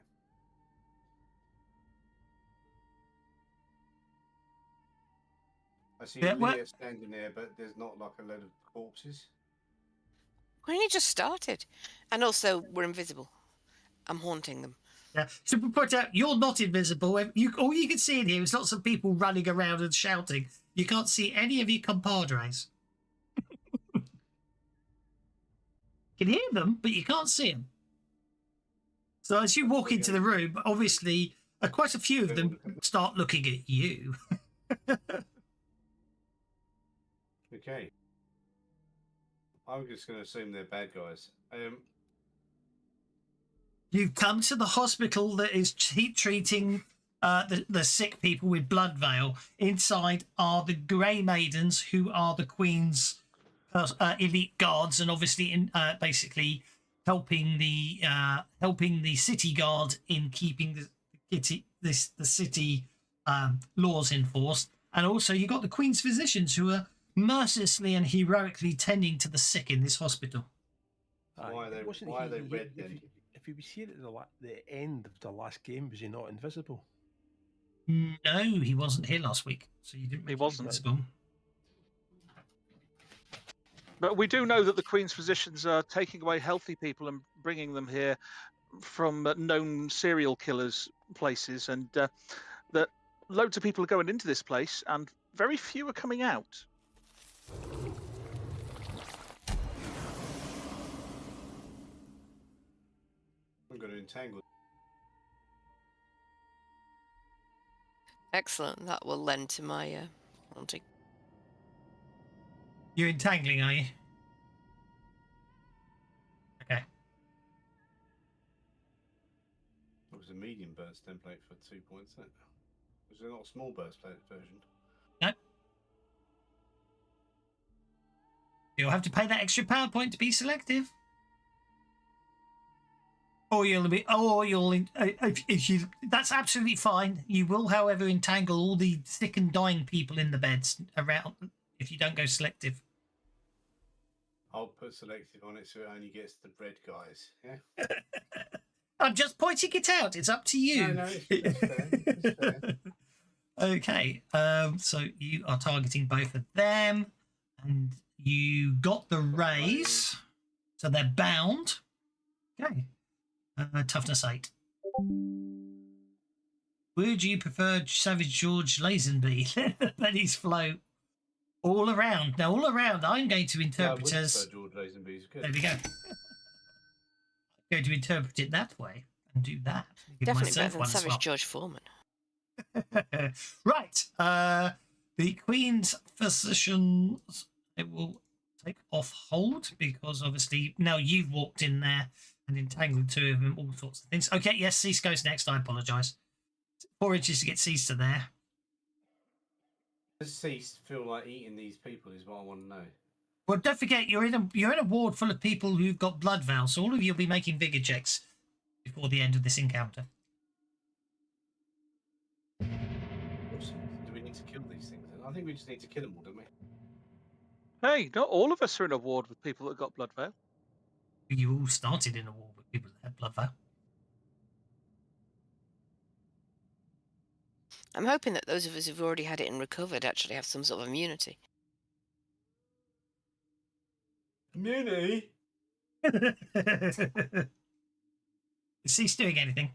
I see Leah standing there, but there's not like a load of corpses. We only just started. And also, we're invisible. I'm haunting them. Yeah. So we point out, you're not invisible. All you can see in here is lots of people running around and shouting. You can't see any of your compadres. You can hear them, but you can't see them. So as you walk into the room, obviously, quite a few of them start looking at you. Okay. I'm just going to assume they're bad guys. You've come to the hospital that is treating the sick people with blood veil. Inside are the Grey Maidens, who are the Queen's elite guards, and obviously basically helping the city guard in keeping the city laws enforced. And also you got the Queen's physicians, who are mercilessly and heroically tending to the sick in this hospital. Why are they red then? If he was here at the end of the last game, was he not invisible? No, he wasn't here last week, so you didn't. He wasn't invisible. But we do know that the Queen's physicians are taking away healthy people and bringing them here from known serial killers' places, and that loads of people are going into this place, and very few are coming out. I'm going to entangle. Excellent. That will lend to my haunting. You're entangling, are you? Okay. It was a medium burst template for 2 points. Was there not a small burst version? No. You'll have to pay that extra power point to be selective. Or if you, that's absolutely fine. You will, however, entangle all the sick and dying people in the beds around if you don't go selective. I'll put selective on it so it only gets the red guys. Yeah. I'm just pointing it out. It's up to you. No, it's fair. It's fair. Okay, so you are targeting both of them, and you got the raise, so they're bound. Okay, toughness 8. Would you prefer Savage George Lazenby? Let the pennies float all around. Now, all around, I'm going to Yeah, I interpret would as. prefer George Lazenby's. Good. There we go. I'm going to interpret it that way and do that. Give Definitely myself better than one as Savage well. George Foreman. Right. The Queen's physicians, it will take off hold because obviously now you've walked in there and entangled two of them, all sorts of things. Okay, yes, Cease goes next. I apologise. 4 inches to get Cease to there. Does Cease feel like eating these people is what I want to know. Well, don't forget you're in a ward full of people who've got blood vows, so all of you will be making vigor checks before the end of this encounter. Do we need to kill these things then? I think we just need to kill them all, don't we? Hey, not all of us are in a ward with people that got blood veil. You all started in a war with people that had blood vow. I'm hoping that those of us who've already had it and recovered actually have some sort of immunity. Immunity? Is Cease doing anything?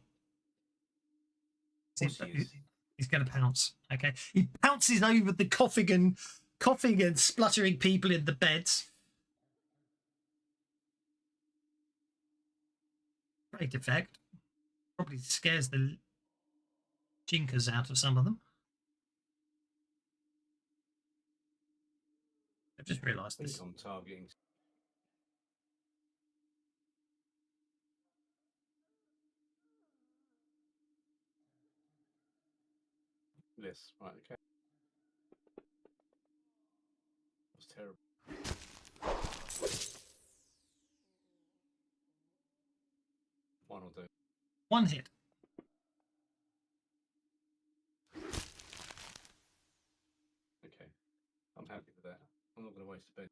Of course he is. He's going to pounce. Okay, he pounces over the coughing and spluttering people in the beds. Great effect. Probably scares the jinkers out of some of them. I've just realised I think this. I'm targeting. Yes, right, okay. That was terrible. One will do. 1 hit. Okay. I'm happy with that. I'm not going to waste a bed.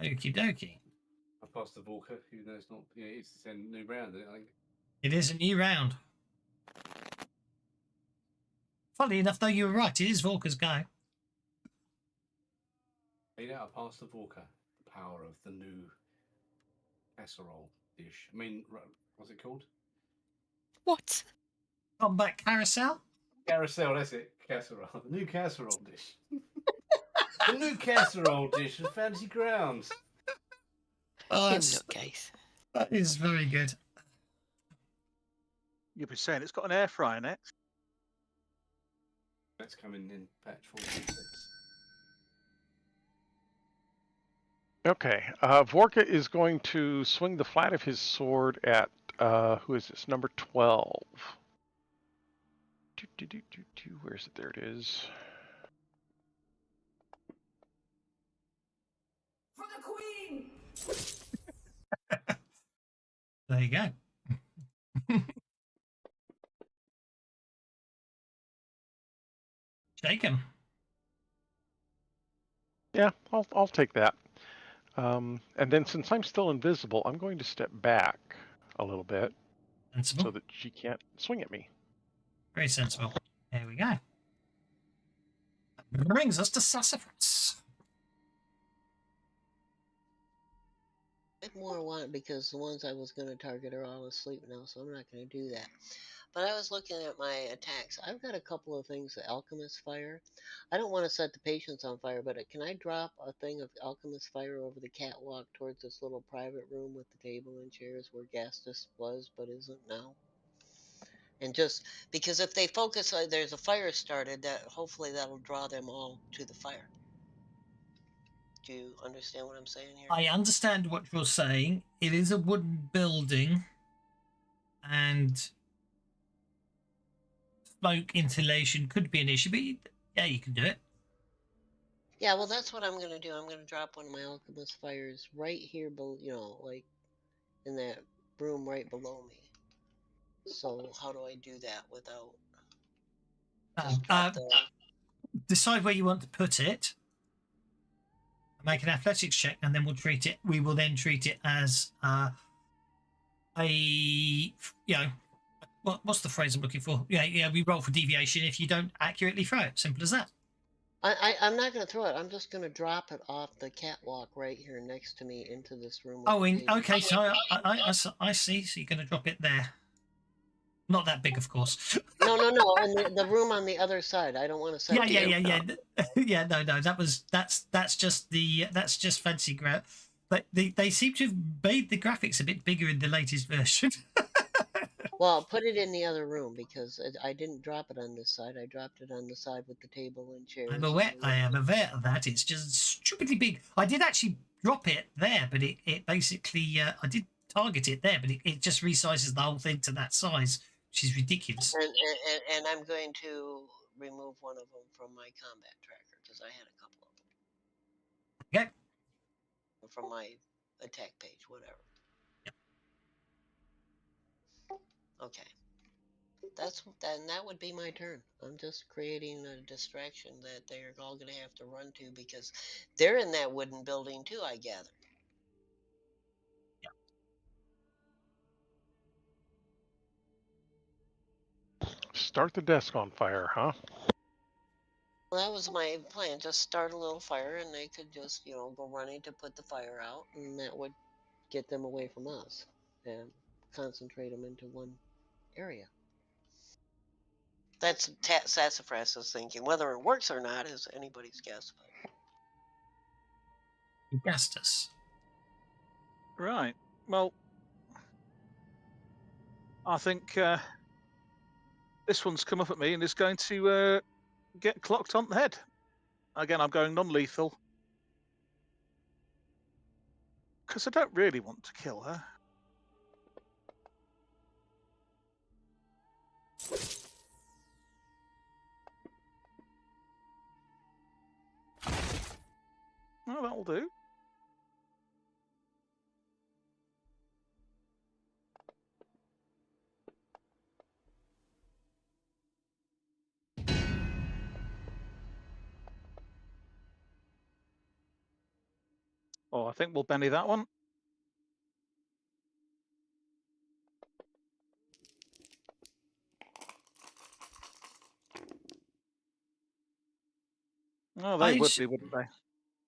Okie dokie. I passed the Walker, even though it's not. Yeah, it's a new round, I think. It is a new round. Funny enough, though, you were right. It is Volker's go. Yeah, I passed the Walker. The power of the new casserole dish. I mean, what's it called? What? Combat carousel. Carousel, that's it. Casserole. The new casserole dish. The new casserole dish of Fantasy Grounds. Oh, You nutcase. that is very good. You'll be saying it's got an air fryer in it. That's coming in patch 46. Okay, Vorka is going to swing the flat of his sword at, who is this, number 12. Where is it? There it is. For the Queen! There you go. Shake him. Yeah, I'll take that. And then since I'm still invisible, I'm going to step back a little bit Sensible. so that she can't swing at me. Very sensible. There we go. That brings us to Sassafras. I more want because the ones I was going to target are all asleep now, so I'm not going to do that. But I was looking at my attacks. I've got a couple of things that Alchemist Fire. I don't want to set the patients on fire, but can I drop a thing of Alchemist Fire over the catwalk towards this little private room with the table and chairs where Gastus was but isn't now? And just because if they focus, there's a fire started, that hopefully that'll draw them all to the fire. Do you understand what I'm saying here? I understand what you're saying. It is a wooden building, and smoke insulation could be an issue, but yeah, you can do it. Yeah, well, that's what I'm going to do. I'm going to drop one of my Alchemist Fires right here, like in that room right below me. So how do I do that without just drop the... Decide where you want to put it. Make an athletics check, and then we'll treat it. We will then treat it as what's the phrase I'm looking for? Yeah, we roll for deviation if you don't accurately throw it. Simple as that. I'm not going to throw it. I'm just going to drop it off the catwalk right here next to me into this room. With Oh, the table. okay. So I see. So you're going to drop it there. Not that big, of course. No. And the room on the other side. I don't want to set. Yeah. Yeah. No. That's just fancy But they seem to have made the graphics a bit bigger in the latest version. Well, put it in the other room because I didn't drop it on this side. I dropped it on the side with the table and chairs. I am aware of that. It's just stupidly big. I did actually drop it there, but it basically I did target it there, but it just resizes the whole thing to that size, which is ridiculous. And I'm going to remove one of them from my combat tracker because I had a couple of them. Okay. From my attack page, whatever. Yep. Okay. That would be my turn. I'm just creating a distraction that they're all going to have to run to because they're in that wooden building too, I gather. Start the desk on fire, huh? Well, that was my plan. Just start a little fire, and they could just, go running to put the fire out, and that would get them away from us and concentrate them into one area. That's Sassafras is thinking. Whether it works or not is anybody's guess. You gassed us. Right. Well, I think this one's come up at me and is going to get clocked on the head. Again, I'm going non-lethal because I don't really want to kill her. Well, that'll do. Oh, I think we'll Benny that one. Oh, they would be, wouldn't they?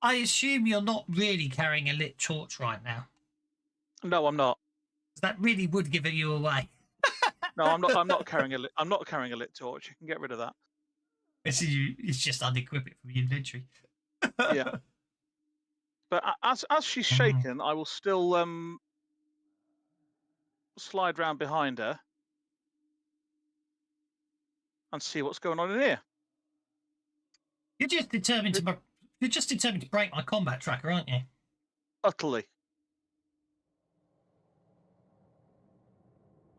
I assume you're not really carrying a lit torch right now. No, I'm not. That really would give you away. No, I'm not. I'm not carrying a. I'm not carrying a lit torch. You can get rid of that. It's just unequip it from the inventory. Yeah. But as she's shaken, I will still slide round behind her and see what's going on in here. You're just determined to break my combat tracker, aren't you? Utterly.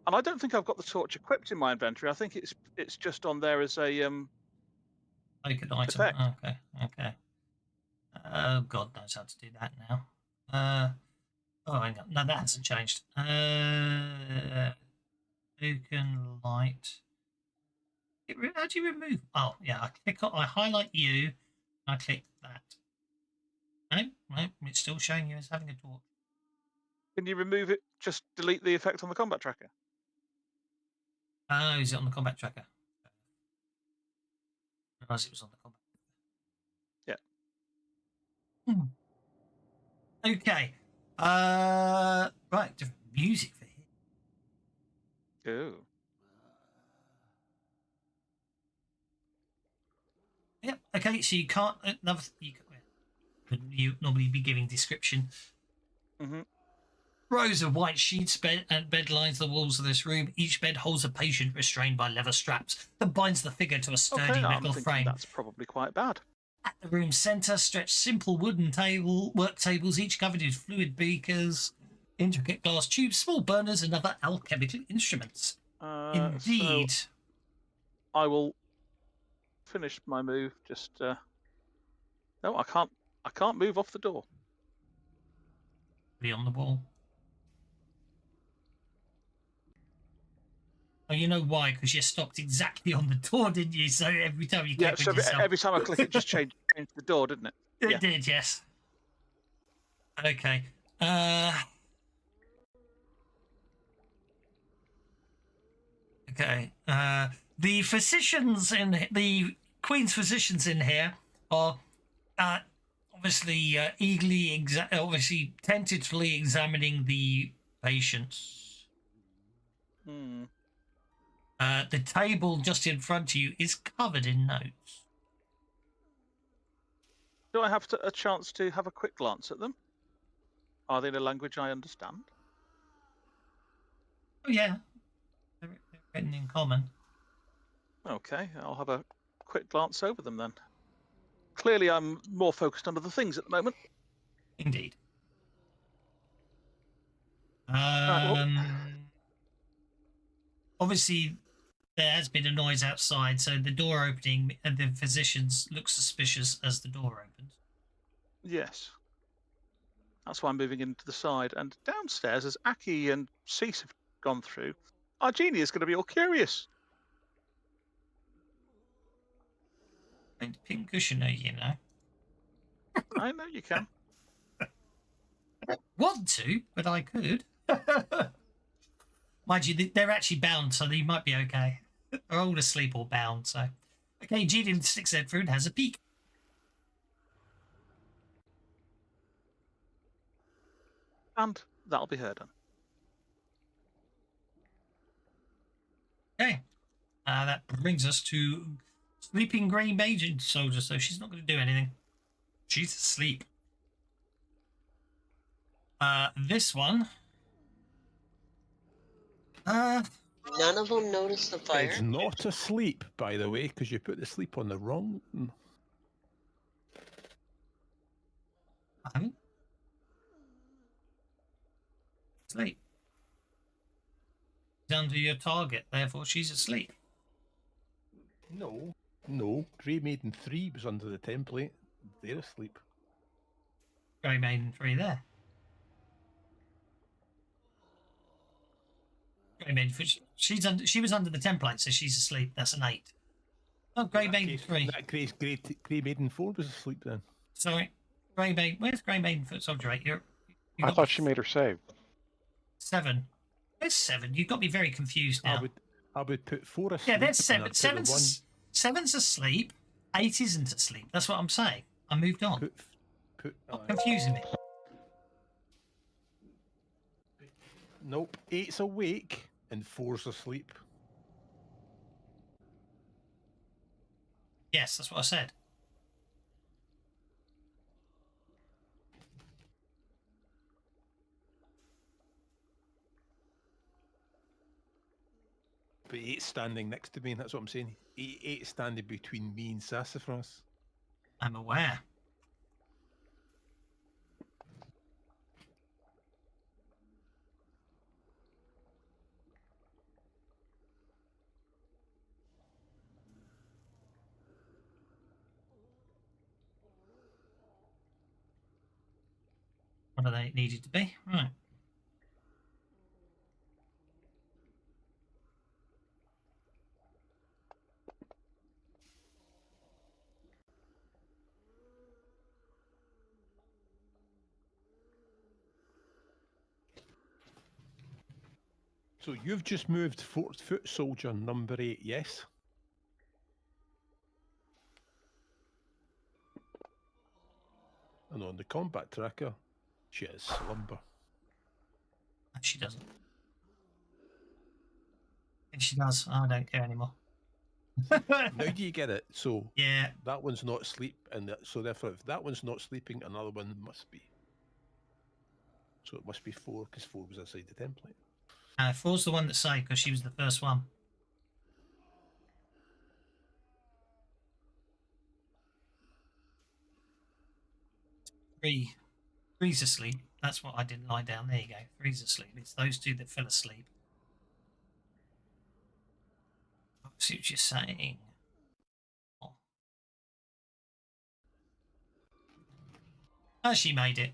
And I don't think I've got the torch equipped in my inventory. I think it's just on there as a Take an item. effect. Okay. Oh, God knows how to do that now. Hang on. No, that hasn't changed. Token light. How do you remove? Oh, yeah. I highlight you. I click that. No, it's still showing you as having a torch. Can you remove it? Just delete the effect on the combat tracker. Oh, is it on the combat tracker? I realised it was on the combat. Yeah. Okay. Right. Different music for here. Ooh. Yep. Okay. So you can't. You normally be giving description. Mm-hmm. Rows of white sheets bed lines the walls of this room. Each bed holds a patient restrained by leather straps that binds the figure to a sturdy metal frame. That's probably quite bad. At the room's centre stretch simple wooden work tables, each covered with fluid beakers, intricate glass tubes, small burners, and other alchemical instruments. Indeed. So I will finish my move. Just no, I can't. I can't move off the door. Be on the wall. Oh, you know why? Because you stopped exactly on the door, didn't you? So every time you click so every time I click it, just changed the door, didn't it? It did, yes. Okay. Okay. The physicians in the Queen's physicians in here are obviously eagerly, obviously tentatively examining the patients. Hmm. The table just in front of you is covered in notes. Do I have a chance to have a quick glance at them? Are they in a language I understand? Oh yeah, they're written in common. Okay, I'll have a quick glance over them then. Clearly, I'm more focused on other things at the moment. Indeed. Right, well, Obviously, there has been a noise outside, so the door opening and the physicians look suspicious as the door opens. yes. That's why I'm moving into the side. And downstairs, as Aki and Cease have gone through, our genie is going to be all curious. And pink cushion, you know. I know you can. Want to, but I could. Mind you, they're actually bound, so they might be okay. They're all asleep or bound, so. Okay, Julian sticks their head through and has a peek. And that'll be her done. Okay. That brings us to Sleeping Grey Maiden Soldier, so she's not going to do anything. She's asleep. This one. None of them noticed the fire. It's not asleep, by the way, because you put the sleep on the wrong. I haven't. Sleep. She's under your target, therefore she's asleep. No. Grey Maiden 3 was under the template. They're asleep. Grey Maiden 3 there. Grey Maiden 3. She was under the template, so she's asleep. That's an 8. Oh, Grey Maiden 3. That Grey Maiden 4 was asleep then. Sorry. Grey Maiden. Where's Grey Maiden Foot Soldier 8? I thought she made her save. 7. Where's 7? You got me very confused now. I would put 4 asleep. Yeah, there's 7. And Seven's asleep. 8 isn't asleep. That's what I'm saying. I moved on. Stop confusing me. Nope. 8's awake and 4's asleep. Yes, that's what I said. But 8's standing next to me, that's what I'm saying. 8's standing between me and Sassafras. I'm aware. What do they needed to be? Right. So you've just moved foot soldier number 8, yes? And on the combat tracker, she has slumber. She doesn't. If she does, I don't care anymore. Now do you get it? So Yeah. that one's not asleep, and so therefore if that one's not sleeping, another one must be. So it must be 4, because 4 was outside the template. 4's the one that's safe because she was the first one. Three's asleep. That's what I didn't lie down. There you go. 3's asleep. It's those two that fell asleep. I see what you're saying. Oh, she made it.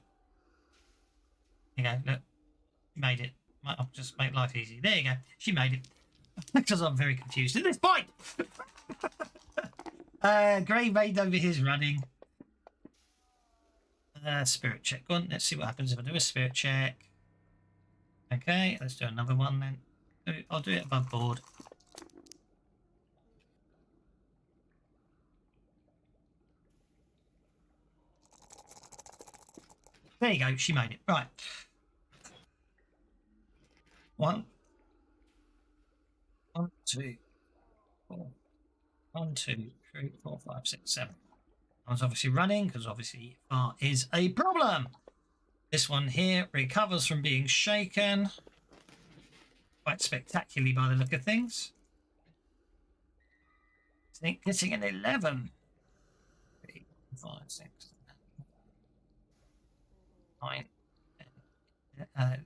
You go, look. Made it. I'll just make life easy. There you go. She made it. Because I'm very confused at this point. Grey Maid over here is running. Spirit check. Go on, let's see what happens if I do a spirit check. Okay, let's do another one then. I'll do it above board. There you go. She made it. Right. 1, 2, 4. 1, 2, 3, 4, 5, 6, 7. I was obviously running because obviously fire is a problem. This one here recovers from being shaken quite spectacularly by the look of things. I think getting an 11. 3, 5, 6, 9, 10,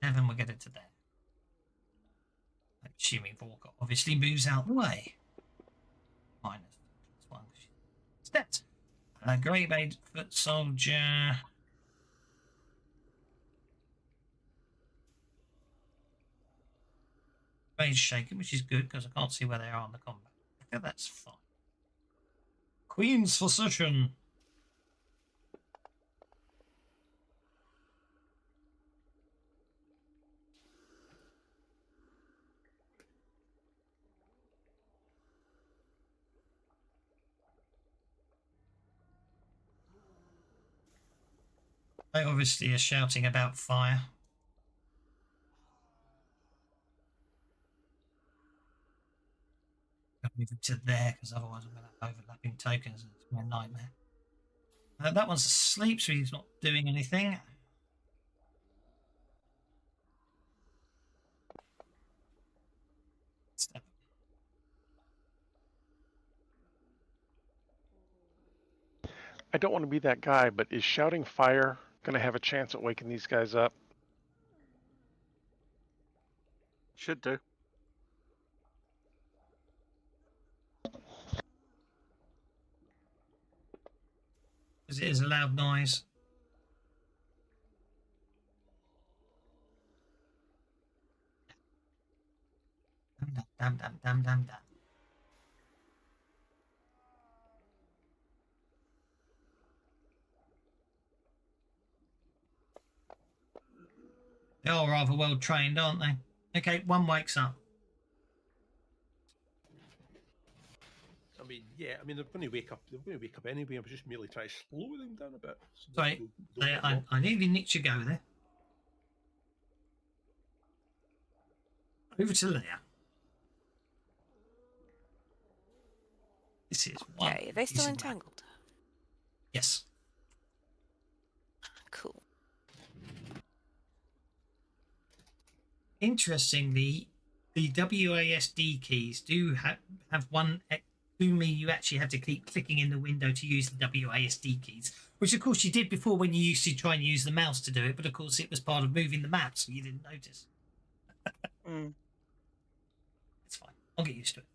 11 will get it to there. Assuming Vorka obviously moves out the way. Minus +1. Steps. Grey made foot soldier. Range shaken, which is good because I can't see where they are on the combat. Okay, that's fine. Queen's Physician. They obviously are shouting about fire. I'll move it to there because otherwise I'm going to have overlapping tokens and it's a nightmare. That one's asleep, so he's not doing anything. Step. I don't want to be that guy, but is shouting fire going to have a chance at waking these guys up? Should do. Because it is a loud noise. Dam. They're all rather well trained, aren't they? Okay, one wakes up. I mean, yeah. I mean, they're going to wake up. They're going to wake up anyway. I was just merely trying to slow them down a bit. So Sorry, I nearly nicked your go there. Over to Leia. This is one. Okay, are they still entangled? Yes. Cool. Interestingly, the WASD keys do have one. Do mean you actually have to keep clicking in the window to use the WASD keys, which of course you did before when you used to try and use the mouse to do it, but of course it was part of moving the map, so you didn't notice. It's fine. I'll get used to it.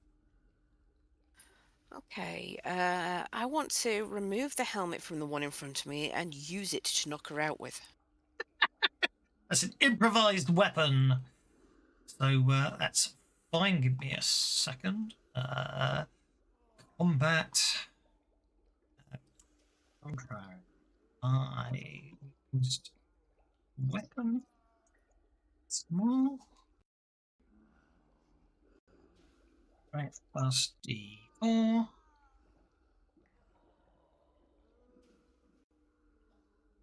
Okay, I want to remove the helmet from the one in front of me and use it to knock her out with. That's an improvised weapon. So that's fine. Give me a second. Combat. Okay. I used weapon. Small. Right, plus D4. There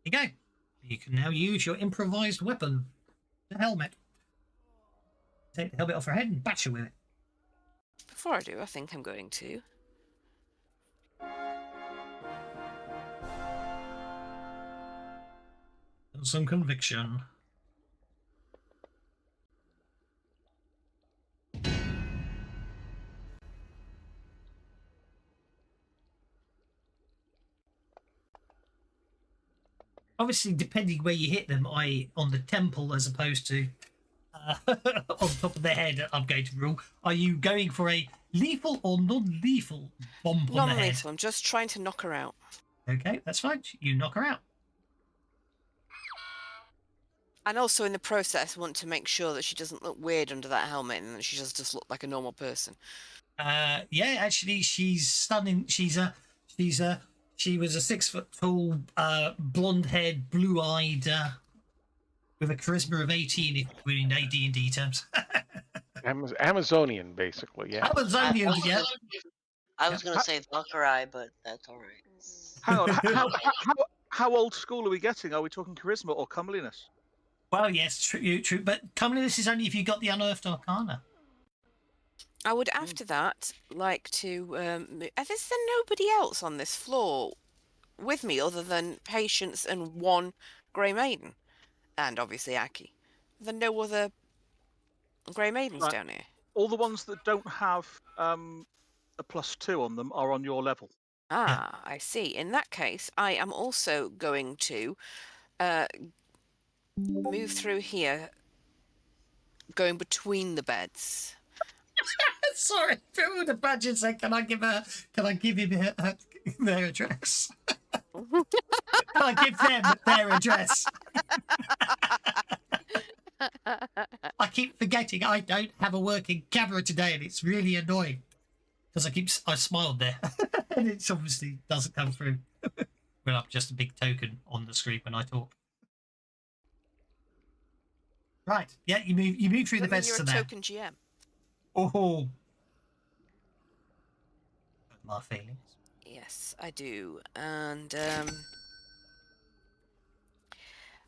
you go. You can now use your improvised weapon, the helmet. Take the helmet off her head and bash her with it. Before I do, I think I'm going to. And some conviction. Obviously, depending where you hit them, on the temple as opposed to on top of the head, I'm going to rule. Are you going for a lethal or non-lethal bomb on the head? Non-lethal. I'm just trying to knock her out. Okay, that's fine. You knock her out. And also in the process, want to make sure that she doesn't look weird under that helmet and that she just look like a normal person. Yeah, actually, she's stunning. She was a 6 foot tall, blonde-haired, blue-eyed, with a charisma of 18 if we're in AD&D terms. Amazonian, basically, yeah. Amazonian, yeah. I was going to say Valkyrie, but that's all right. Hang on. How old school are we getting? Are we talking charisma or comeliness? Well, yes, true. But comeliness is only if you got the unearthed arcana. I would, after that, like to. Is there nobody else on this floor with me other than Patience and one Grey Maiden? And obviously Aki. There are no other Grey Maidens Right. down here. All the ones that don't have a +2 on them are on your level. Ah, I see. In that case, I am also going to move through here, going between the beds. Sorry, who would imagine saying, "Can I give him their address? Can I give them their address?" I keep forgetting I don't have a working camera today, and it's really annoying because I smiled there, and it obviously doesn't come through. Well, I'm just a big token on the screen when I talk. Right, yeah, you move through the Does that mean beds you're to a there. token GM? Oh, my feelings. Yes, I do. And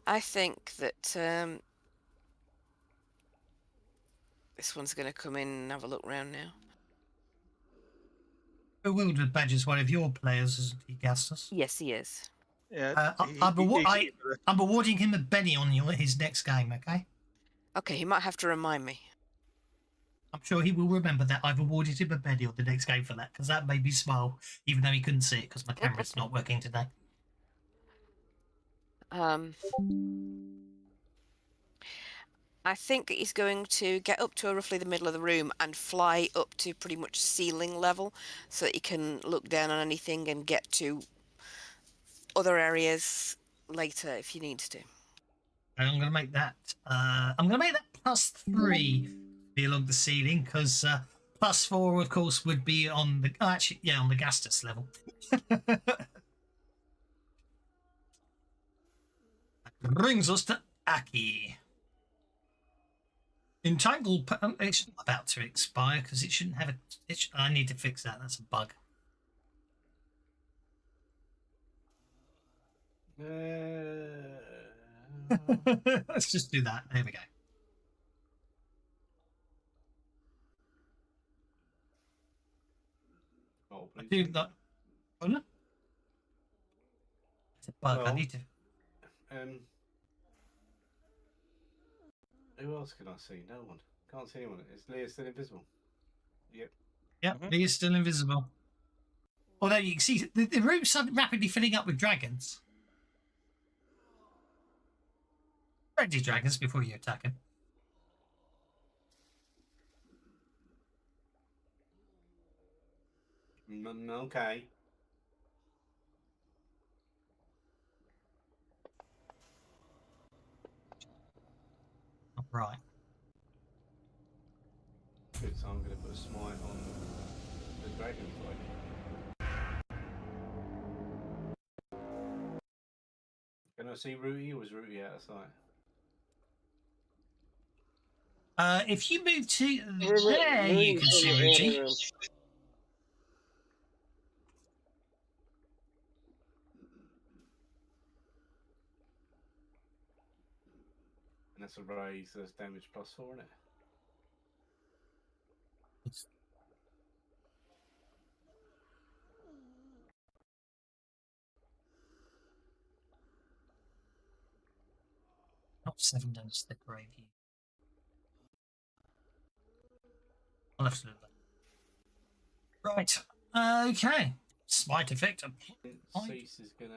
I think that this one's going to come in and have a look round now. Bewildered Badger's one of your players, isn't he, Gastus? Yes, he is. Yeah. I'm awarding him a Benny on his next game, okay? Okay, he might have to remind me. I'm sure he will remember that. I've awarded him a Benny on the next game for that, because that made me smile, even though he couldn't see it because my camera's not working today. I think that he's going to get up to roughly the middle of the room and fly up to pretty much ceiling level so that he can look down on anything and get to other areas later if he needs to. And I'm going to make that. I'm going to make that +3 be along the ceiling, because +4, of course, would be on the on the Gastus level. That brings us to Aki. Entangled. It's about to expire because it shouldn't have a. I need to fix that. That's a bug. Let's just do that. There we go. Oh, I do that. Oh, no. It's a bug. I Well, need to. Who else can I see? No one. Can't see anyone. Is Leah still invisible? Yep. Yep, he is still invisible. Although you can see the room's rapidly filling up with dragons. Ready dragons before you attack him. Okay. Right. Good, so I'm going to put a smite on the dragonfly. Can I see Rooty, or is Rooty out of sight? If you move to there, you can see Ruchi. And that's a raise, that's damage +4, isn't it? It's not 7 damage to the grave here. I'll have to do that. Right. Okay. Smite effect. Cease is going to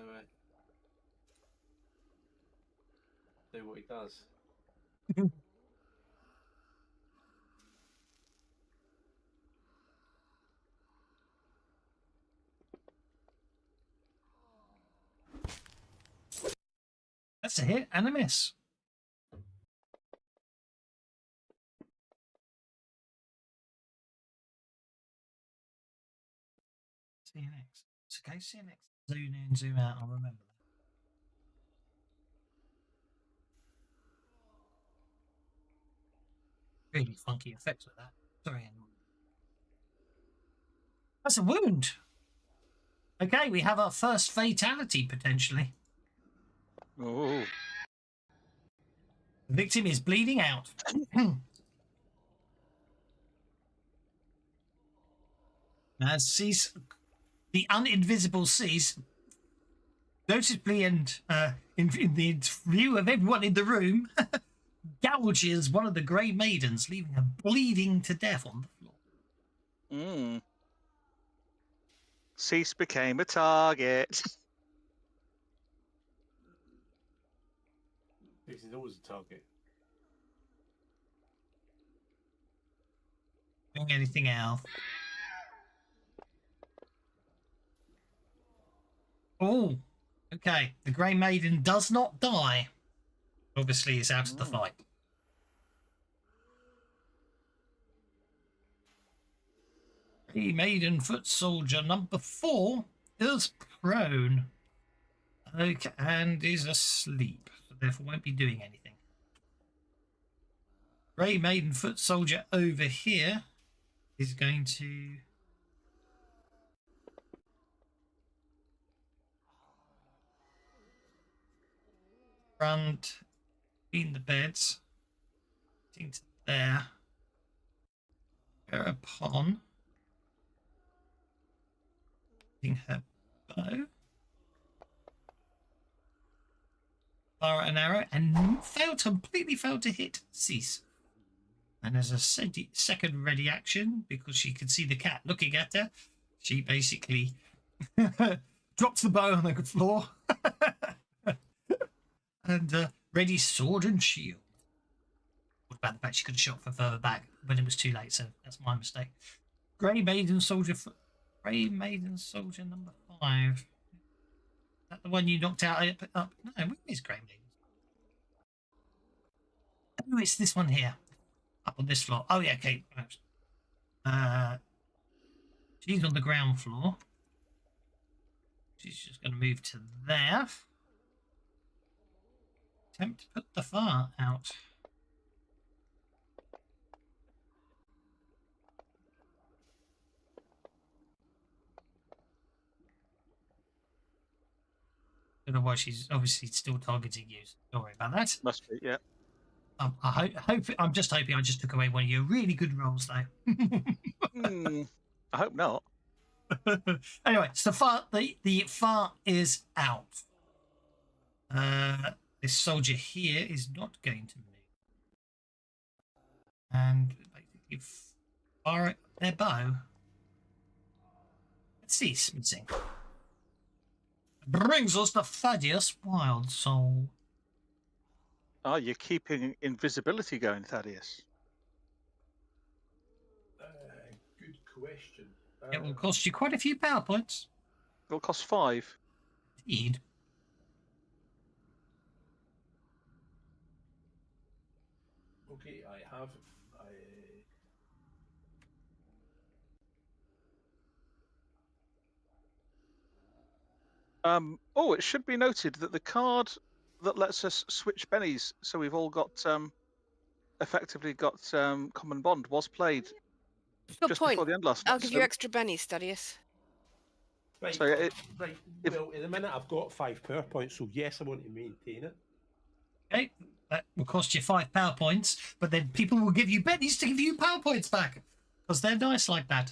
do what he does. That's a hit and a miss. CNX. It's okay, CNX. Zoom in, zoom out. I'll remember that. Really funky effects with that. Sorry. That's a wound. Okay, we have our first fatality potentially. Oh. The victim is bleeding out. As sees the uninvisible sees noticeably and in the view of everyone in the room, gouges one of the Grey Maidens, leaving her bleeding to death on the floor. Cease became a target. This is always a target. Doing anything else? Oh, okay. The Grey Maiden does not die. Obviously, is out of the fight. Grey Maiden foot soldier number 4 is prone. Okay, and is asleep, so therefore won't be doing anything. Grey Maiden foot soldier over here is going to run between the beds, getting to there, whereupon using her bow, fire an arrow, and completely failed to hit Cease. And as a second ready action, because she could see the cat looking at her, she basically drops the bow on the floor and ready sword and shield. What about the fact she could have shot for further back when it was too late? So that's my mistake. Grey Maiden soldier number 5. Is that the one you knocked out? Up? No, where is Grey Maiden? Oh, it's this one here. Up on this floor. Oh, yeah, okay. She's on the ground floor. She's just going to move to there. Attempt to put the fire out. Don't know why she's obviously still targeting you. So don't worry about that. Must be, yeah. I hope. I'm just hoping I just took away one of your really good rolls, though. I hope not. Anyway, so the fire is out. This soldier here is not going to move, and basically fire their bow. Let's see, missing. Brings us to Thaddeus Wild Soul. Oh, you're keeping invisibility going, Thaddeus. Good question. It will cost you quite a few power points. It'll cost 5. Indeed. Okay, I have. Oh, it should be noted that the card that lets us switch bennies, so we've all got effectively got common bond, was played Good just point. before the end last I'll month. give you extra bennies, Thaddeus. Right, So right. Well, in a minute, I've got 5 power points, so yes, I want to maintain it. Okay, that will cost you 5 power points, but then people will give you bennies to give you power points back because they're nice like that.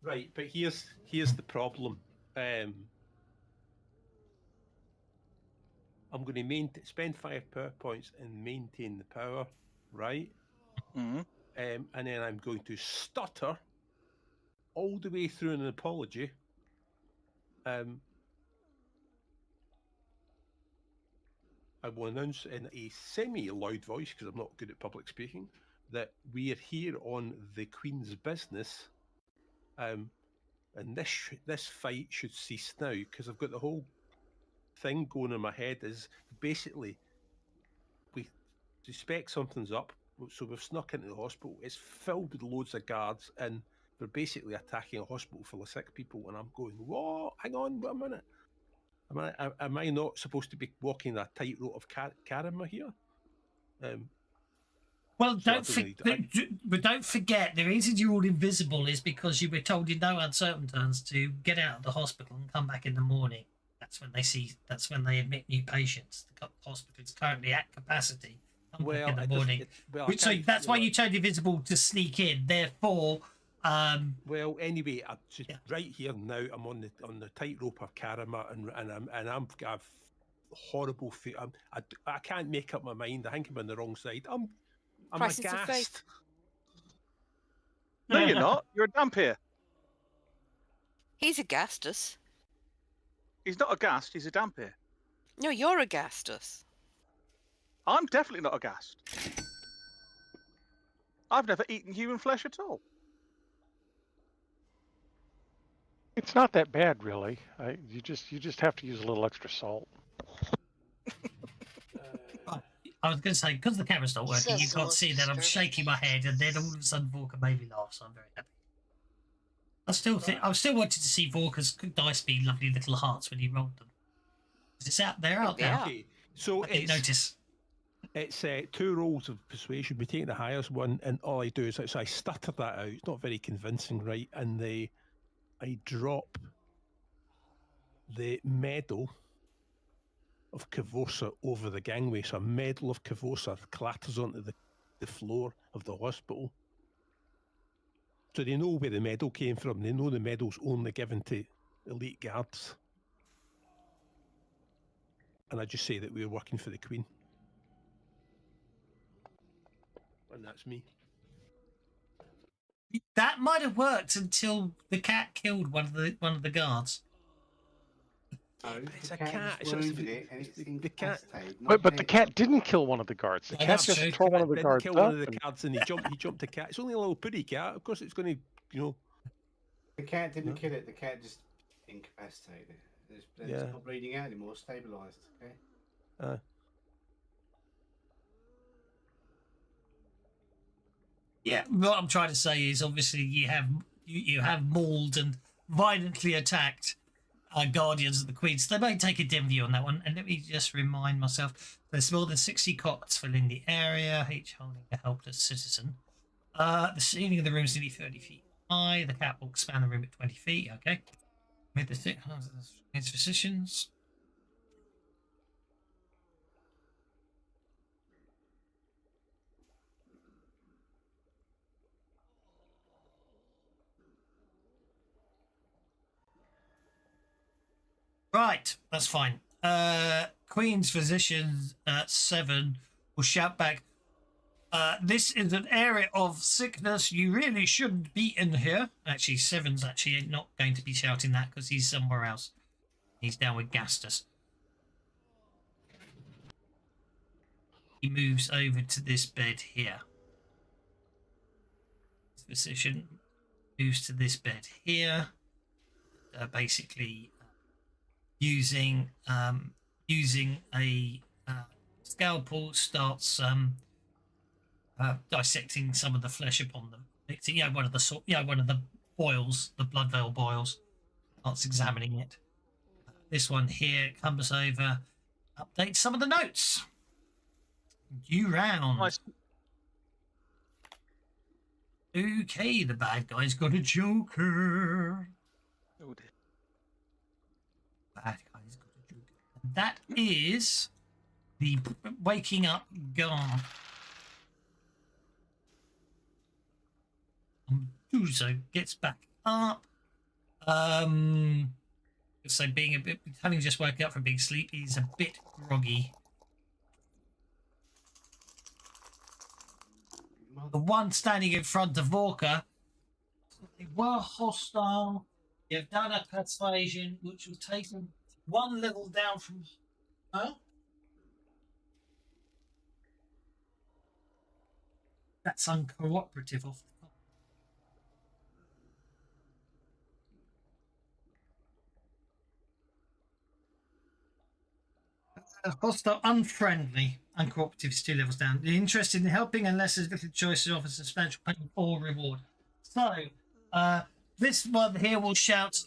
Right, but here's the problem. I'm going to spend 5 power points and maintain the power, right? Mm-hmm. And then I'm going to stutter all the way through an apology. I will announce in a semi-loud voice, because I'm not good at public speaking, that we are here on the Queen's business, and this fight should cease now, because I've got the whole thing going in my head is basically we suspect something's up, so we've snuck into the hospital. It's filled with loads of guards, and they're basically attacking a hospital full of sick people, and I'm going, whoa, hang on, wait a minute. Am I not supposed to be walking a tightrope of karma here? Well, So don't forget, the reason you're all invisible is because you were told in no uncertain terms to get out of the hospital and come back in the morning. That's when they admit new patients. The hospital is currently at capacity. Well, In the it doesn't- morning. well, I So can't- that's why well, you turned invisible to sneak in. Therefore, Well, anyway, I'm just Yeah. right here now. I'm on the tightrope of Karama, and I'm got a horrible feel. I can't make up my mind. I think I'm on the wrong side. I'm Crisis of faith. aghast. No, you're not. You're a Dampier. He's Augustus. He's not aghast. He's a Dampier. No, you're Augustus. I'm definitely not aghast. I've never eaten human flesh at all. It's not that bad, really. You just have to use a little extra salt. I was going to say, because the camera's not working, Says you the can't most see that I'm disturbing shaking my head, and then all of a sudden Vorka made me laugh, so I'm very happy. I still wanted to see Vorka's dice be lovely little hearts when he rolled them. 'Cause it's out there, out there. Yeah. Okay, so I didn't notice. it's 2 rolls of persuasion. We take the highest one, and all I do is so I stutter that out. It's not very convincing, right? And I drop the medal of Kavosa over the gangway. So a medal of Kavosa clatters onto the floor of the hospital. So they know where the medal came from. They know the medal's only given to elite guards. And I just say that we're working for the Queen. And that's me. That might have worked until the cat killed one of the guards. No, It's the a cat. just It's wounded it and it's the cat. incapacitated, not But the dead. cat didn't kill one of the guards. The Yeah, cat that's just true. tore one of the Didn't guards kill up. one of the and- guards, and he jumped the cat. It's only a little putty cat. Of course, it's going to, The cat didn't No. kill it. The cat just incapacitated it. It's Yeah. not bleeding out anymore. Stabilised. Okay. Yeah, what I'm trying to say is obviously you have mauled and violently attacked guardians of the Queen. So they may take a dim view on that one. And let me just remind myself: there's more than 60 cots filling the area, each holding a helpless citizen. The ceiling of the room is nearly 30 feet high. The cat will expand the room at 20 feet. Okay. With the its physicians. Right, that's fine. Queen's physicians at 7 will shout back, this is an area of sickness. You really shouldn't be in here. Actually, 7's actually not going to be shouting that because he's somewhere else. He's down with Gastus. He moves over to this bed here. This physician moves to this bed here. Basically using a scalpel, starts dissecting some of the flesh upon them. One of the boils, the blood veil boils. Starts examining it. This one here comes over, updates some of the notes. New round. Nice. Okay, the bad guy's got a joker. Oh dear. Bad guy's got a joker. And that is the waking up guard. Uzo gets back up. So having just woken up from being sleepy, he's a bit groggy. The one standing in front of Vorka, they were hostile. You've done a persuasion, which will take them 1 level down from her. That's uncooperative off the top. Hostile, unfriendly, uncooperative is 2 levels down. You're interested in helping unless there's little choice to offer substantial payment or reward. So, this one here will shout,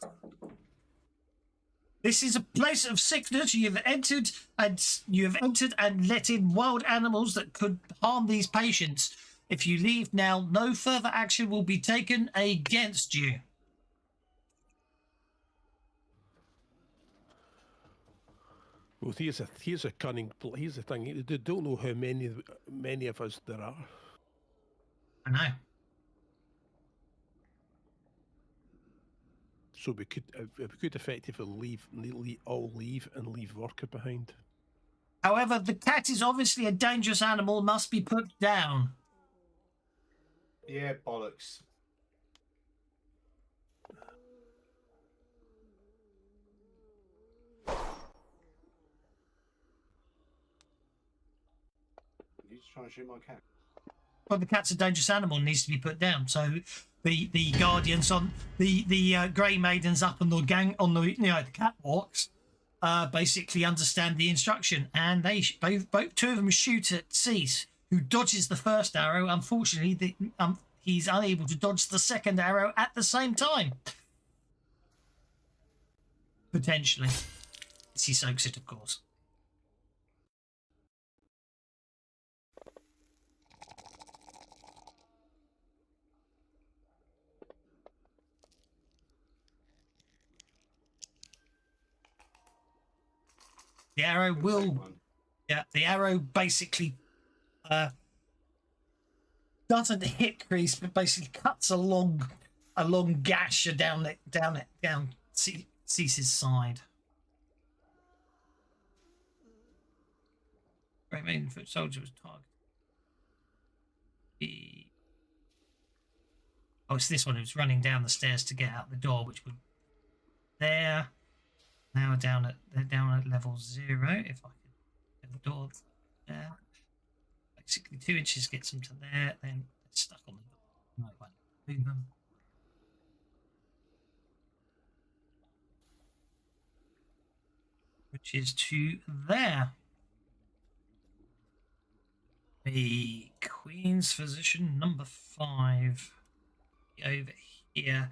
this is a place of sickness. You have entered and let in wild animals that could harm these patients. If you leave now, no further action will be taken against you. Well, here's a cunning. Here's the thing. They don't know how many of us there are. I know. So we could effectively all leave and leave Vorka behind. However, the cat is obviously a dangerous animal, must be put down. Yeah, bollocks. You just trying to shoot my cat? Well, the cat's a dangerous animal and needs to be put down. So the guardians on the grey maidens up on the the catwalks basically understand the instruction, and they both two of them shoot at Cease, who dodges the first arrow. Unfortunately, he's unable to dodge the second arrow at the same time. Potentially, he soaks it, of course. The arrow will, yeah, the arrow basically doesn't hit Crease, but basically cuts a long gash down Cease's side. Great maiden foot soldier was targeted. Oh, it's this one who's running down the stairs to get out the door, which would there. Now they're down at level 0. If I could get the door there, basically 2 inches gets them to there. Then it's stuck on the door. No, I won't move them. Which is to there. The Queen's Physician number 5 over here.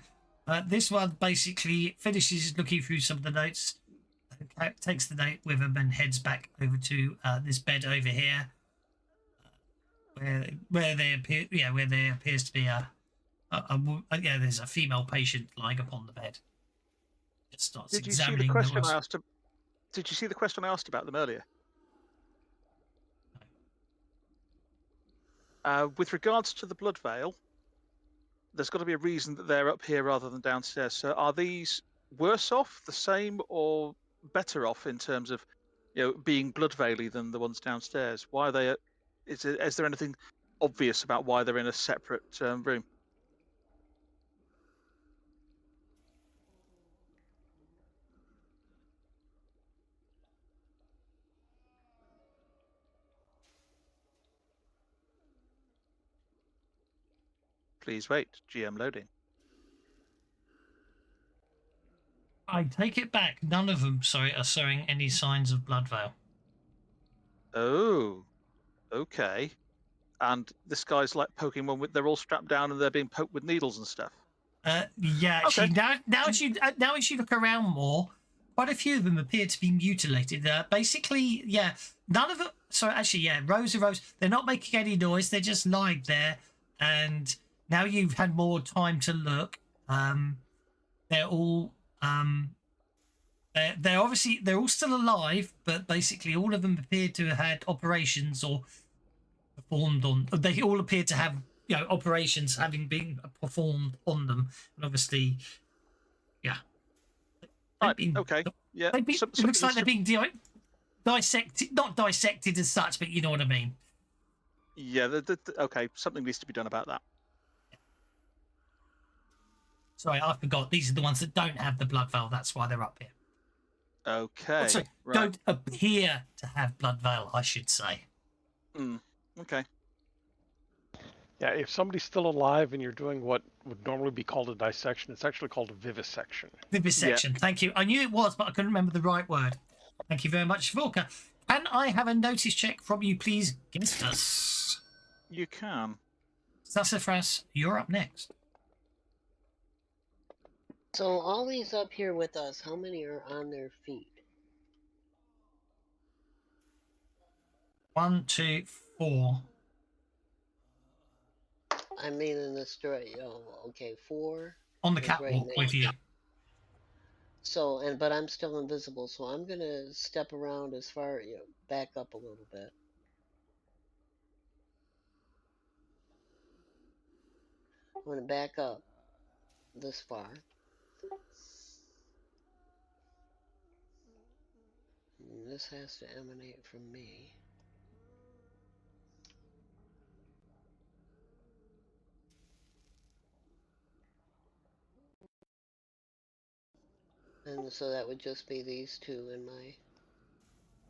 This one basically finishes looking through some of the notes, takes the note with him and heads back over to this bed over here, where there appears to be there's a female patient lying upon the bed. Just starts examining Did you see the question I asked about them earlier? With regards to the blood veil, there's got to be a reason that they're up here rather than downstairs. So are these worse off, the same, or better off in terms of, being blood veily than the ones downstairs? Why are they? Is there anything obvious about why they're in a separate room? Please wait. GM loading. I take it back. None of them, are showing any signs of blood veil. Oh, okay. And this guy's like poking one with. They're all strapped down and they're being poked with needles and stuff. Yeah. Okay. Now as you look around more, quite a few of them appear to be mutilated. Basically, yeah. None of them. So actually, yeah. Rows of rows. They're not making any noise. They're just lying there. And now you've had more time to look. They're all. They're all still alive, but basically all of them appear to have had operations or performed on. They all appear to have operations having been performed on them, and obviously, yeah. Okay. Yeah. It looks like they're being dissected, not dissected as such, but you know what I mean. Yeah. Okay. Something needs to be done about that. Sorry, I forgot. These are the ones that don't have the blood veil. That's why they're up here. Okay. Sorry, right. don't appear to have blood veil, I should say. Okay. Yeah, if somebody's still alive and you're doing what would normally be called a dissection, it's actually called a vivisection. Vivisection. Yeah. Thank you. I knew it was, but I couldn't remember the right word. Thank you very much, Volker. Can I have a notice check from you, please, Gistus? You can. Sassafras, you're up next. So all these up here with us, how many are on their feet? 1, 2, 4. I mean in the story. Oh, okay, 4. On the catwalk with you. So, but I'm still invisible, so I'm gonna step around as far, back up a little bit. I'm gonna back up this far. And this has to emanate from me. And so that would just be these two in my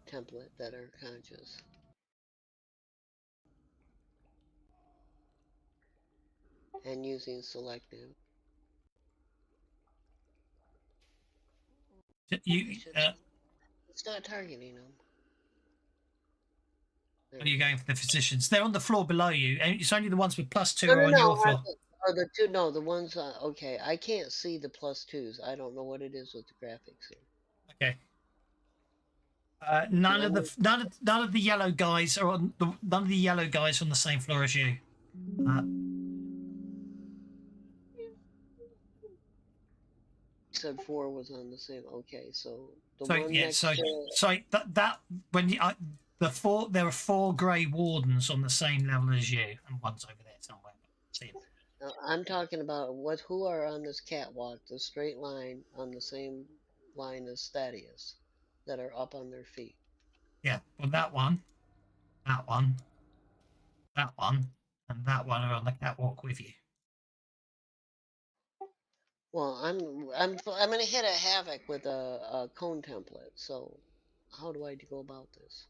template that are conscious. And using selective. You, It's not targeting them. are you going for the physicians? They're on the floor below you. And it's only the ones with +2 No, are on your floor. The two, no, the ones, okay, I can't see the +2s. I don't know what it is with the graphics here. Okay. None of the yellow guys are on none of the yellow guys are on the same floor as you. You said 4 was on the same. Okay, so the So one yeah, next so to that when you there are 4 grey wardens on the same level as you, and one's over there somewhere. See him. I'm talking about who are on this catwalk, the straight line on the same line as Thaddeus, that are up on their feet. Yeah, well that one, and that one are on the catwalk with you. Well, I'm gonna hit a havoc with a cone template. So, how do I go about this?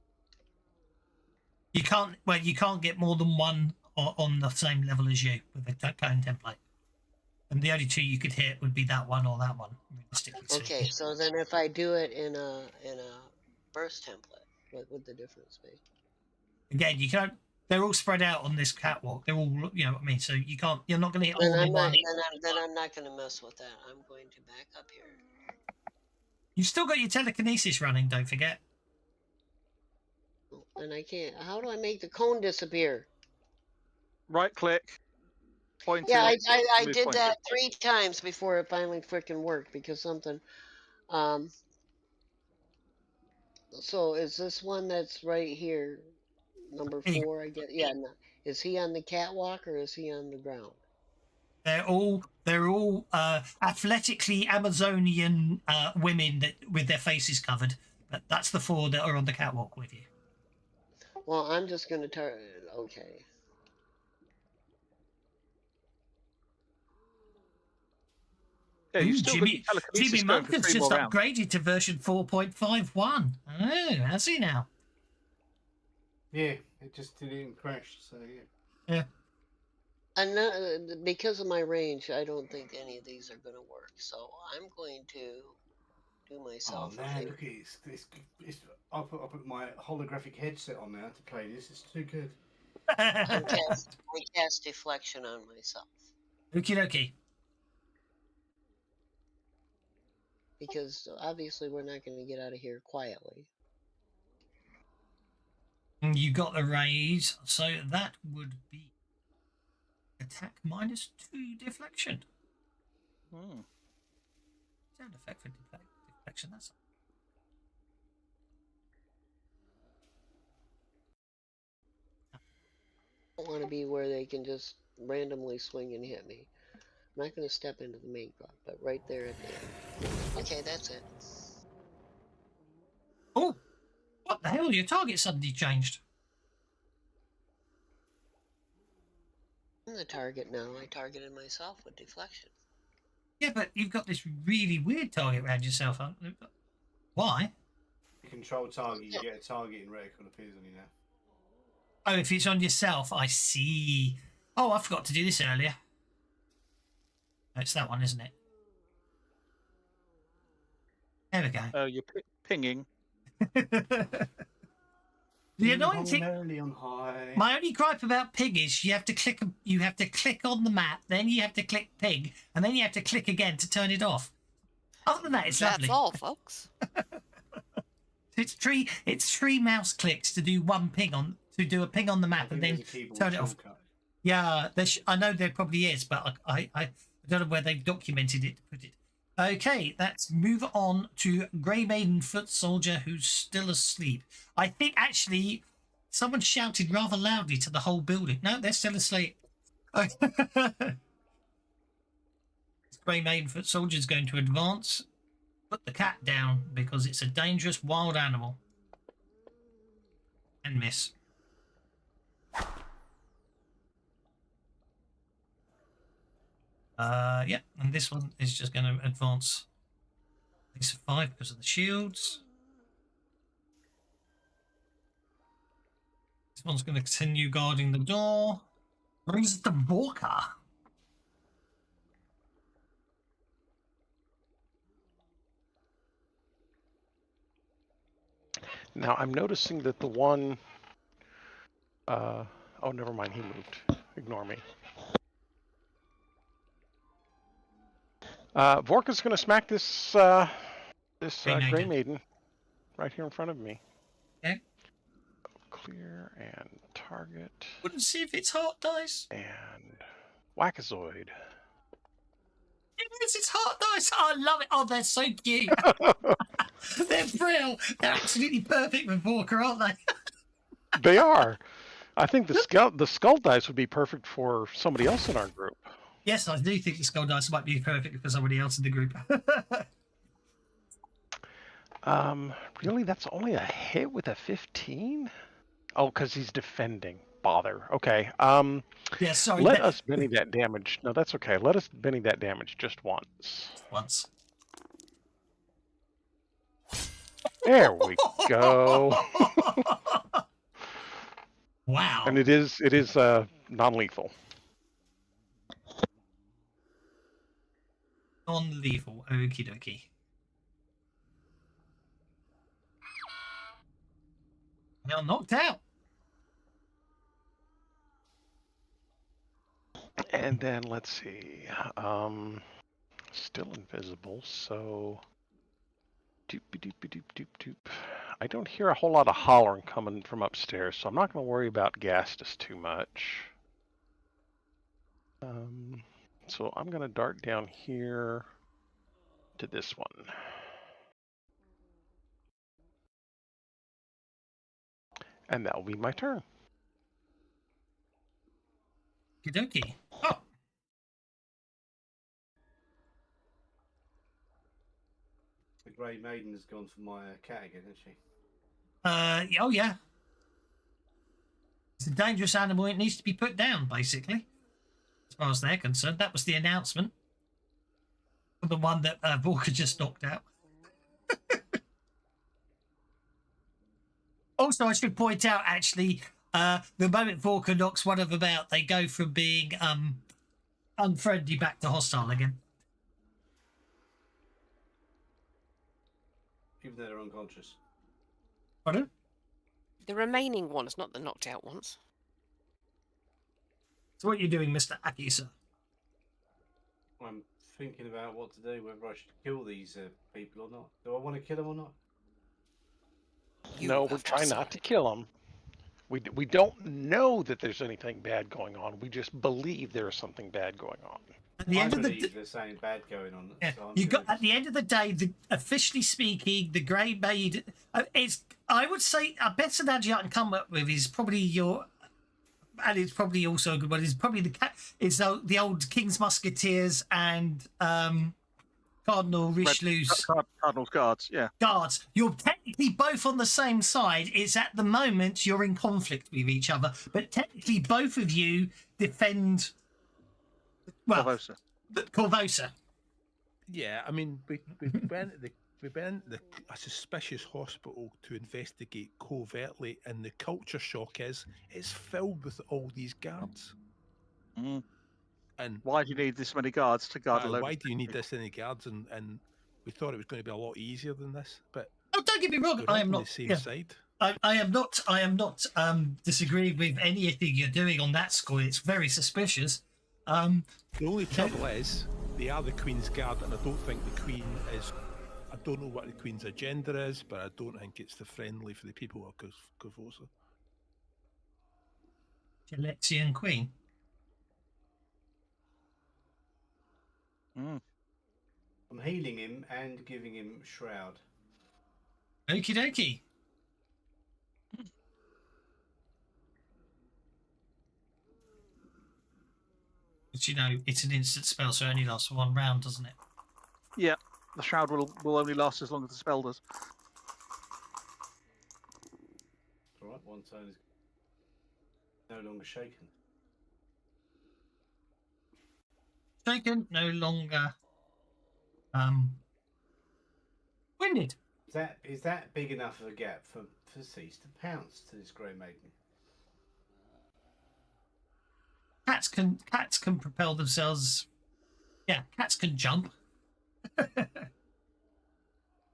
You can't get more than one on the same level as you with the cone template. And the only 2 you could hit would be that one or that one, realistically speaking. Okay, so then if I do it in a burst template, what would the difference be? Again, you can't. They're all spread out on this catwalk. They're all, you know what I mean. So you can't. You're not going to hit all Then in one. then I'm not going to mess with that. I'm going to back up here. You've still got your telekinesis running. Don't forget. And I can't. How do I make the cone disappear? Right click. Point Yeah, it, I move did pointer. that 3 times before it finally freaking worked because something. So is this one that's right here, number 4? I guess. Yeah. No. Is he on the catwalk or is he on the ground? They're all athletically Amazonian women that with their faces covered. But that's the 4 that are on the catwalk with you. Well, I'm just gonna target. Okay. Yeah, you've Ooh, still got your telekinesis Jimmy going for Munkin's 3 just more rounds. upgraded to version 4.51. Oh, has he now? Yeah, it just didn't crash. So Yeah. And because of my range, I don't think any of these are gonna work. So I'm going to do myself. Oh man, look at it! I put my holographic headset on now to play this. It's too good. I cast deflection on myself. Okie dokie. Because obviously we're not going to get out of here quietly. You got the raise, so that would be attack -2 deflection. Hmm. Sound effect for deflection. That's I don't want to be where they can just randomly swing and hit me. I'm not going to step into the main block, but right there at the end. Okay, that's it. oh, what the hell? Your target suddenly changed. I'm the target now. I targeted myself with deflection. Yeah, but you've got this really weird target around yourself. Why? You control target, you get a targeting reticle appears on you now. Oh, if it's on yourself, I see. Oh, I forgot to do this earlier. Oh, it's that one, isn't it? There we go. Oh, you're pinging. The annoying thing. On high. My only gripe about pig is you have to click. You have to click on the map, then you have to click pig, and then you have to click again to turn it off. Other than that, it's lovely. That's all, folks. It's 3 mouse clicks to do one ping on a ping on the map and then turn it off. Yeah, I know there probably is, but I don't know where they've documented it to put it. Okay, let's move on to Grey Maiden Foot Soldier, who's still asleep. I think actually someone shouted rather loudly to the whole building. No, they're still asleep. Grey Maiden Foot Soldier is going to advance. Put the cat down because it's a dangerous wild animal. And miss. Yeah, and this one is just going to advance. They survive because of the shields. This one's going to continue guarding the door. Brings the Walker. Now I'm noticing that the one. Oh, never mind. He moved. Ignore me. Vorka's going to smack this Grey Maiden right here in front of me. Okay. Clear and target. Wouldn't see if it's heart dice. And Whackazoid. It is, it's heart dice. Oh, I love it. Oh, they're so cute. They're brilliant. They're absolutely perfect with Walker, aren't they? They are. I think the skull dice would be perfect for somebody else in our group. Yes, I do think the skull dice might be perfect for somebody else in the group. Really, that's only a hit with a 15? Oh, because he's defending. Bother. Okay. Yeah, sorry. Let us Benny that damage. No, that's okay. Let us Benny that damage just once. Once. There we go. Wow. And it is non-lethal. Non-lethal. Okie dokie. Now knocked out. And then let's see. Still invisible, so doop doop doop doop doop. I don't hear a whole lot of hollering coming from upstairs, so I'm not going to worry about Gastus too much. So I'm going to dart down here to this one. And that will be my turn. Okie dokie. Oh. The Grey Maiden has gone for my cat again, hasn't she? Oh yeah. It's a dangerous animal. It needs to be put down, basically. As far as they're concerned, that was the announcement. The one that Walker just knocked out. Also, I should point out, actually, the moment Walker knocks one of them out, they go from being unfriendly back to hostile again. Even though they're unconscious. Pardon? The remaining ones, not the knocked out ones. So what are you doing, Mr. Akisa? I'm thinking about what to do, whether I should kill these people or not. Do I want to kill them or not? No, we're trying not to kill them. We don't know that there's anything bad going on. We just believe there is something bad going on. At the end of the there's something bad going on. yeah, So you got at the end of the day, officially speaking, the Grey Maid. It's I would say a better analogy I can come up with is probably your, and it's probably also a good one. Is probably the old King's Musketeers and Cardinal Richelieu's Cardinal's guards. Yeah. guards. You're technically both on the same side. It's at the moment you're in conflict with each other, but technically both of you defend. Well, Corvosa. Corvosa. Yeah, I mean, we went to a suspicious hospital to investigate covertly, and the culture shock is it's filled with all these guards. Mm. And Why do you need this many guards to guard a load? why do you need this many guards? And we thought it was going to be a lot easier than this, but Oh, don't get me wrong. we're I all am on not the same yeah. side. I am not disagreeing with anything you're doing on that score. It's very suspicious. The only trouble is they are the Queen's Guard, and I don't think the Queen is. I don't know what the Queen's agenda is, but I don't think it's the friendly for the people of Corvosa. Alexian Queen. Mm. I'm healing him and giving him shroud. Okie dokie. But you know, it's an instant spell, so it only lasts for 1 round, doesn't it? Yeah, the shroud will only last as long as the spell does. All right, one turn is no longer shaken. Shaken, no longer winded. Is that big enough of a gap for Cease to pounce to this Grey Maiden? Cats can propel themselves. Yeah, cats can jump.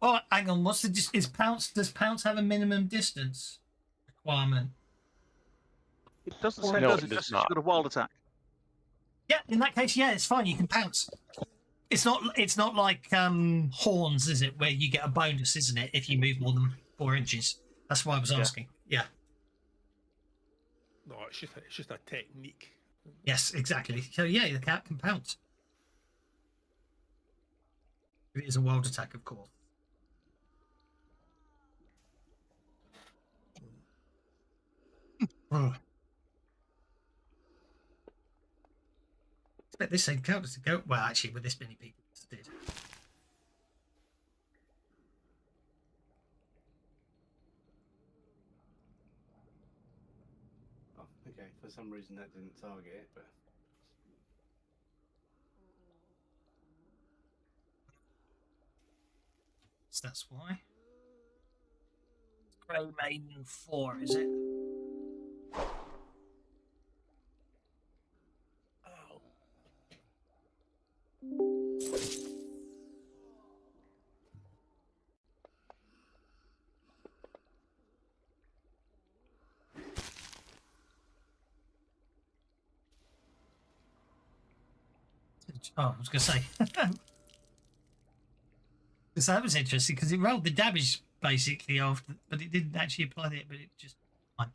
Oh, hang on. What's the is Pounce? Does Pounce have a minimum distance requirement? It doesn't say No, it does. it It does just says not. you've got a wild attack. Yeah, in that case, yeah, it's fine. You can pounce. It's not like horns, is it? Where you get a bonus, isn't it? If you move more than 4 inches. That's why I was asking. Yeah. No, it's just a technique. Yes, exactly. So yeah, the cat can pounce. It is a wild attack, of course. Oh. Expect this same counter to go. Well, actually, with this many people, it did. Oh, okay. For some reason that didn't target it, but So that's why. Grey Maiden 4, is it? Oh. Oh, I was going to say. Because that was interesting, because it rolled the damage basically after, but it didn't actually apply it, but it just. Fine.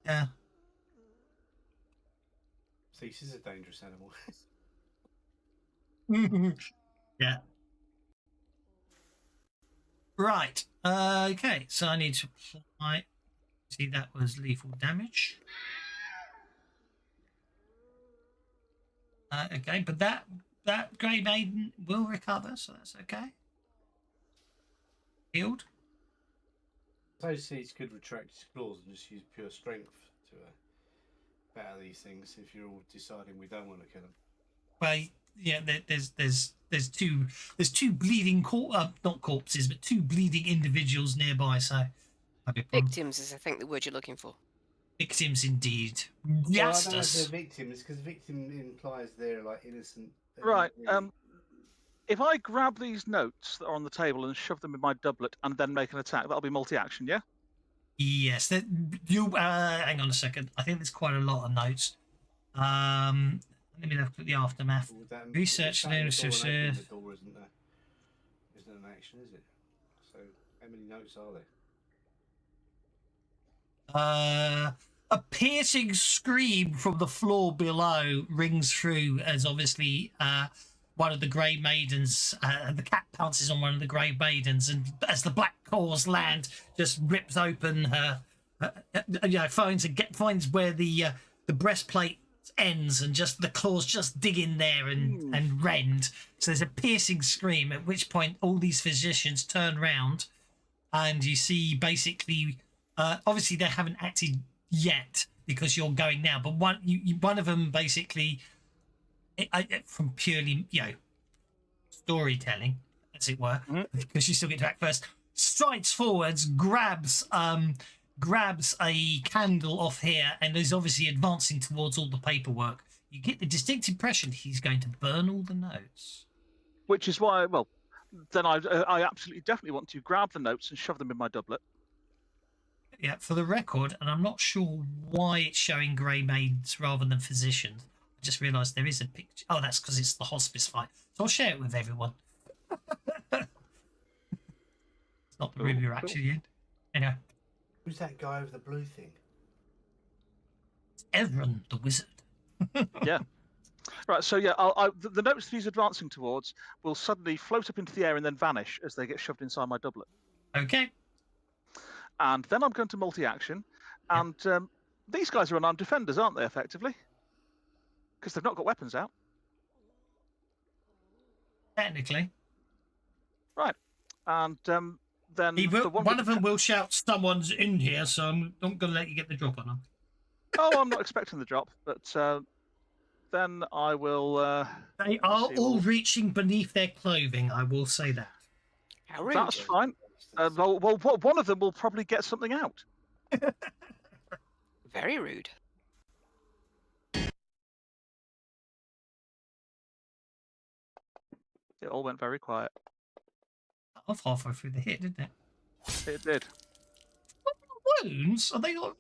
Yeah. Cease is a dangerous animal. Yeah. Right. Okay. So I need to apply. See, that was lethal damage. Okay, but that Grey Maiden will recover, so that's okay. Healed. So Cease could retract his claws and just use pure strength to battle these things if you're all deciding we don't want to kill them. Well, yeah. There's two bleeding not corpses, but 2 bleeding individuals nearby. So might be a problem. Victims is, I think, the word you're looking for. Victims indeed. Well, I don't know if Justice. they're victims because victim implies they're like innocent. They're Right. not really- If I grab these notes that are on the table and shove them in my doublet and then make an attack, that'll be multi-action, yeah? Yes. You hang on a second. I think there's quite a lot of notes. Let me look at the aftermath. Would that- Research shutting and the door and research, opening the door isn't an action, is it? So how many notes are there? A piercing scream from the floor below rings through as obviously one of the Grey Maidens, the cat pounces on one of the Grey Maidens, and as the black claws land, just rips open her, finds where the breastplate ends, and just the claws just dig in there and rend. So there's a piercing scream, at which point all these physicians turn round, and you see basically, obviously they haven't acted yet because you're going now, but one of them basically, from purely storytelling, as it were, because you still get to act first, strides forwards, grabs a candle off here, and is obviously advancing towards all the paperwork. You get the distinct impression he's going to burn all the notes. Which is why, well, then I absolutely definitely want to grab the notes and shove them in my doublet. Yeah, for the record, and I'm not sure why it's showing Grey Maids rather than physicians. I just realised there is a picture. Oh, that's because it's the hospice fight. So I'll share it with everyone. It's not the room you're actually in. Anyway, Who's that guy with the blue thing? it's Evron, the wizard. Yeah. Right, so yeah, the notes that he's advancing towards will suddenly float up into the air and then vanish as they get shoved inside my doublet. Okay. And then I'm going to multi-action, and these guys are unarmed defenders, aren't they, effectively? Because they've not got weapons out. Technically. Right. And then the one of them will shout, "Someone's in here," so I'm not going to let you get the drop on them. Oh, I'm not expecting the drop, but then I will... They are all reaching beneath their clothing, I will say that. How rude. That's fine. Well, one of them will probably get something out. Very rude. It all went very quiet. Off halfway through the hit, didn't it? It did. Wounds? Are they got...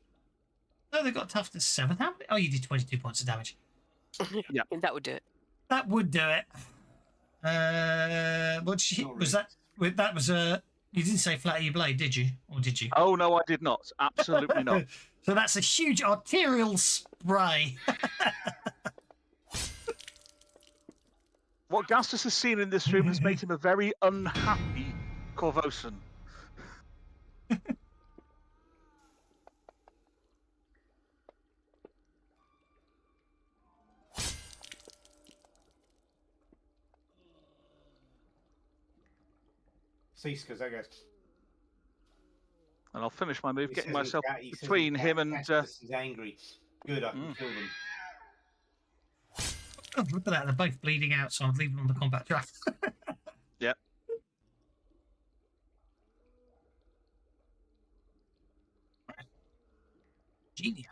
No, they got toughness 7. How many? Oh, you did 22 points of damage. Yeah. That would do it. That would do it. What was that? That was a... You didn't say flat of your blade, did you? Or did you? Oh, no, I did not. Absolutely not. So that's a huge arterial spray. What Gastus has seen in this room has made him a very unhappy Corvosan. Cease, because I guess. And I'll finish my move, He getting says myself he says between him and... He's angry. Good, I can kill them. Oh, look at that, they're both bleeding out, so I'm leaving them on the combat track. Yeah. Genius.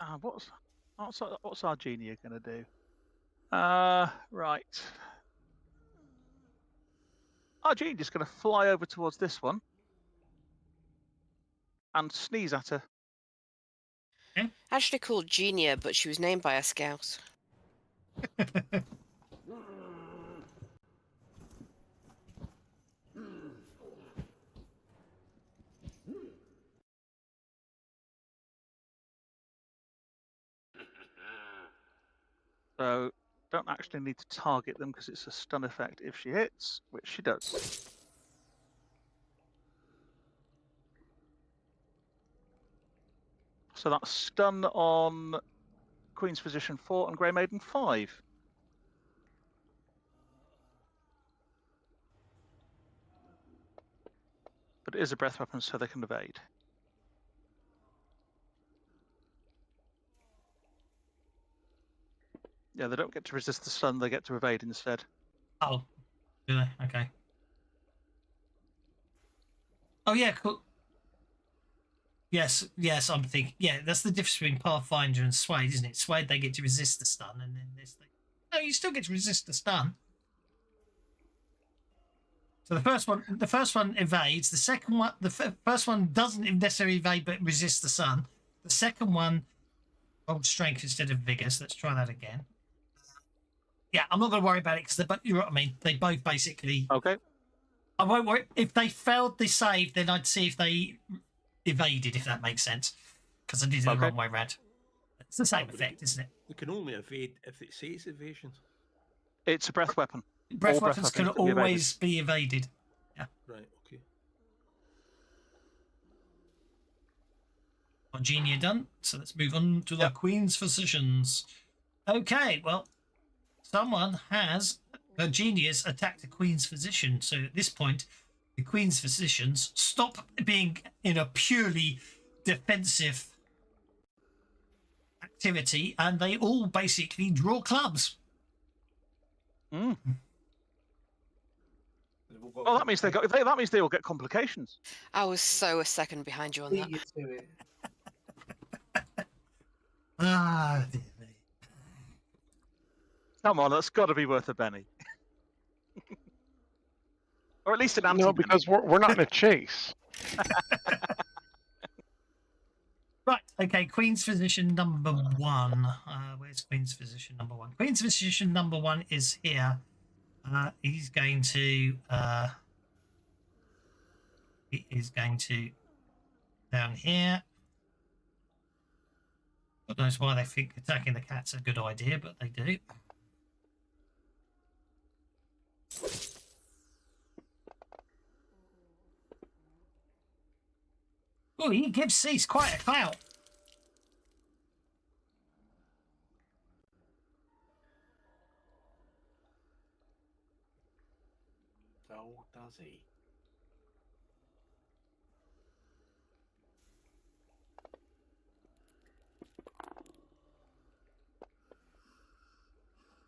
What's our genie going to do? Right. Our genie is going to fly over towards this one and sneeze at her. Actually called Genia, but she was named by a scout. So don't actually need to target them because it's a stun effect if she hits, which she does. So that's stun on Queen's Physician 4 and Grey Maiden 5. But it is a breath weapon, so they can evade. Yeah, they don't get to resist the stun, they get to evade instead. Oh, do they? Okay. Oh, yeah, cool. Yes, I'm thinking. Yeah, that's the difference between Pathfinder and Swade, isn't it? Swade, they get to resist the stun, and then this thing. No, you still get to resist the stun. So the first one evades. The second one, first one doesn't necessarily evade but resists the stun. The second one holds strength instead of vigor. So let's try that again. Yeah, I'm not going to worry about it because you know what I mean. They both basically. Okay. I won't worry if they failed the save. Then I'd see if they evaded, if that makes sense, because I did it the wrong way round. It's the same effect, isn't it? We can only evade if it says evasion. It's a breath weapon. Breath weapons can always be evaded. Yeah. Right, okay. Our genie done. So let's move on to the Queen's Physicians. Okay, well, someone has a genius attacked the Queen's Physician. So at this point, the Queen's Physicians stop being in a purely defensive activity, and they all basically draw clubs. Mm. Well, that means that means they all get complications. I was so a second behind you on that. Ah, dear me. Come on, that's got to be worth a penny. Or at least an anti. No, because we're not in a chase. Right, okay, Queen's Physician number 1. Where's Queen's Physician number 1? Queen's Physician number 1 is here. He's going to down here. God knows why they think attacking the cat's a good idea, but they do. Oh, he gives Cease quite a clout. Oh, does he?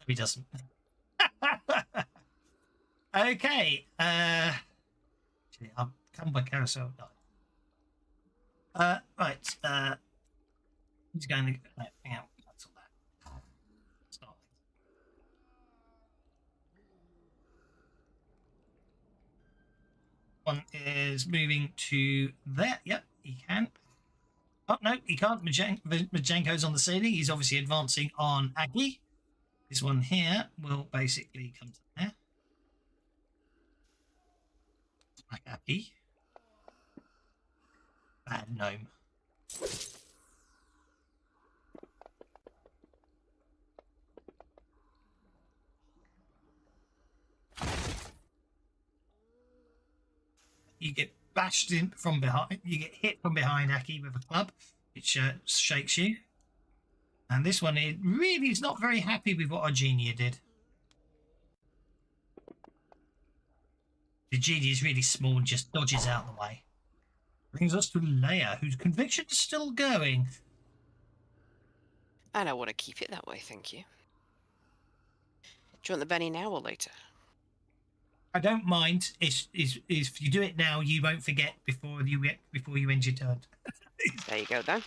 No, he doesn't. Okay. Actually, I'll come by carousel. Right. He's going to. No, hang out. Cancel that. It's not. One is moving to there. Yep, he can. Oh, no, he can't. Majenko's on the ceiling. He's obviously advancing on Aggie. This one here will basically come to there. Like Aggie. Bad gnome. You get bashed in from behind. You get hit from behind, Aki, with a club, which shakes you. And this one, it really is not very happy with what our genie did. The genie is really small and just dodges out of the way. Brings us to Leia, whose conviction is still going. And I want to keep it that way, thank you. Do you want the Benny now or later? I don't mind. If you do it now, you won't forget before you end your turn. There you go, then.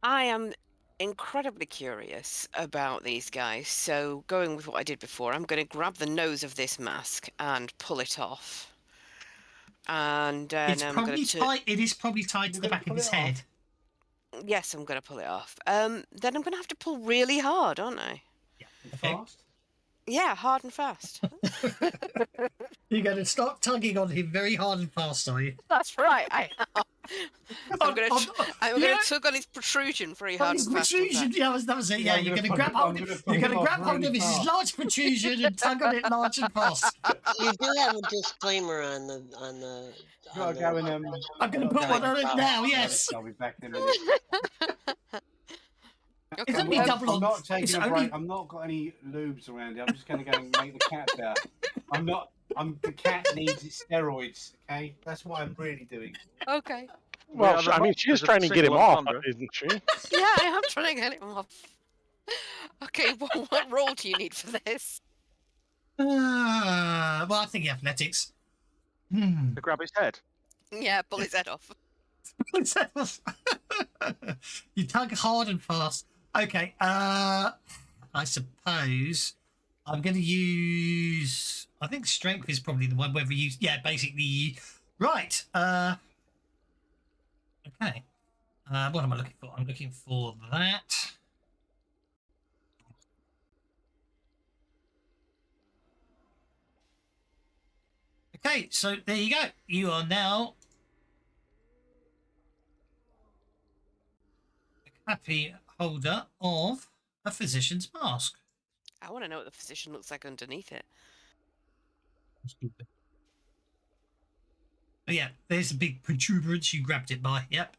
I am incredibly curious about these guys, so going with what I did before, I'm going to grab the nose of this mask and pull it off. And It's I'm probably going to... tied. It is probably tied to You're the gonna back of pull his it off? head. Yes, I'm going to pull it off. Then I'm going to have to pull really hard, aren't I? Yeah. Fast? Yeah, hard and fast. You're going to start tugging on him very hard and fast, are you? That's right, I am. I'm going to yeah. tug on his protrusion very On hard his and fast. protrusion, yeah, that was it. Yeah, I'm you're going to gonna grab pull- hold. I'm You're gonna pull going to it off grab hold really of his fast. large protrusion and tug on it large and fast. You do have a disclaimer on the Gotta go and, I'm going to gotta put go one and on it start. now. Yes. I'll be back in a minute. It's Okay, only I'm, double I'm on. not taking It's a only. break. I'm not got any lubes around here. I'm just going to go and make the cat better. The cat needs its steroids. Okay, that's what I'm really doing. Okay. Well, are the I mean, she is monsters of trying to get him single off, entendre. isn't she? Yeah, I am trying to get him off. Okay, what role do you need for this? Well, I think athletics. Hmm. To grab his head. Yeah, pull his head off. You tug hard and fast. Okay. I suppose I'm going to use. I think strength is probably the one. Whether you, yeah, basically, right. Okay. What am I looking for? I'm looking for that. Okay, so there you go. You are now a happy holder of a physician's mask. I want to know what the physician looks like underneath it. Oh, yeah, there's a big protuberance you grabbed it by. Yep.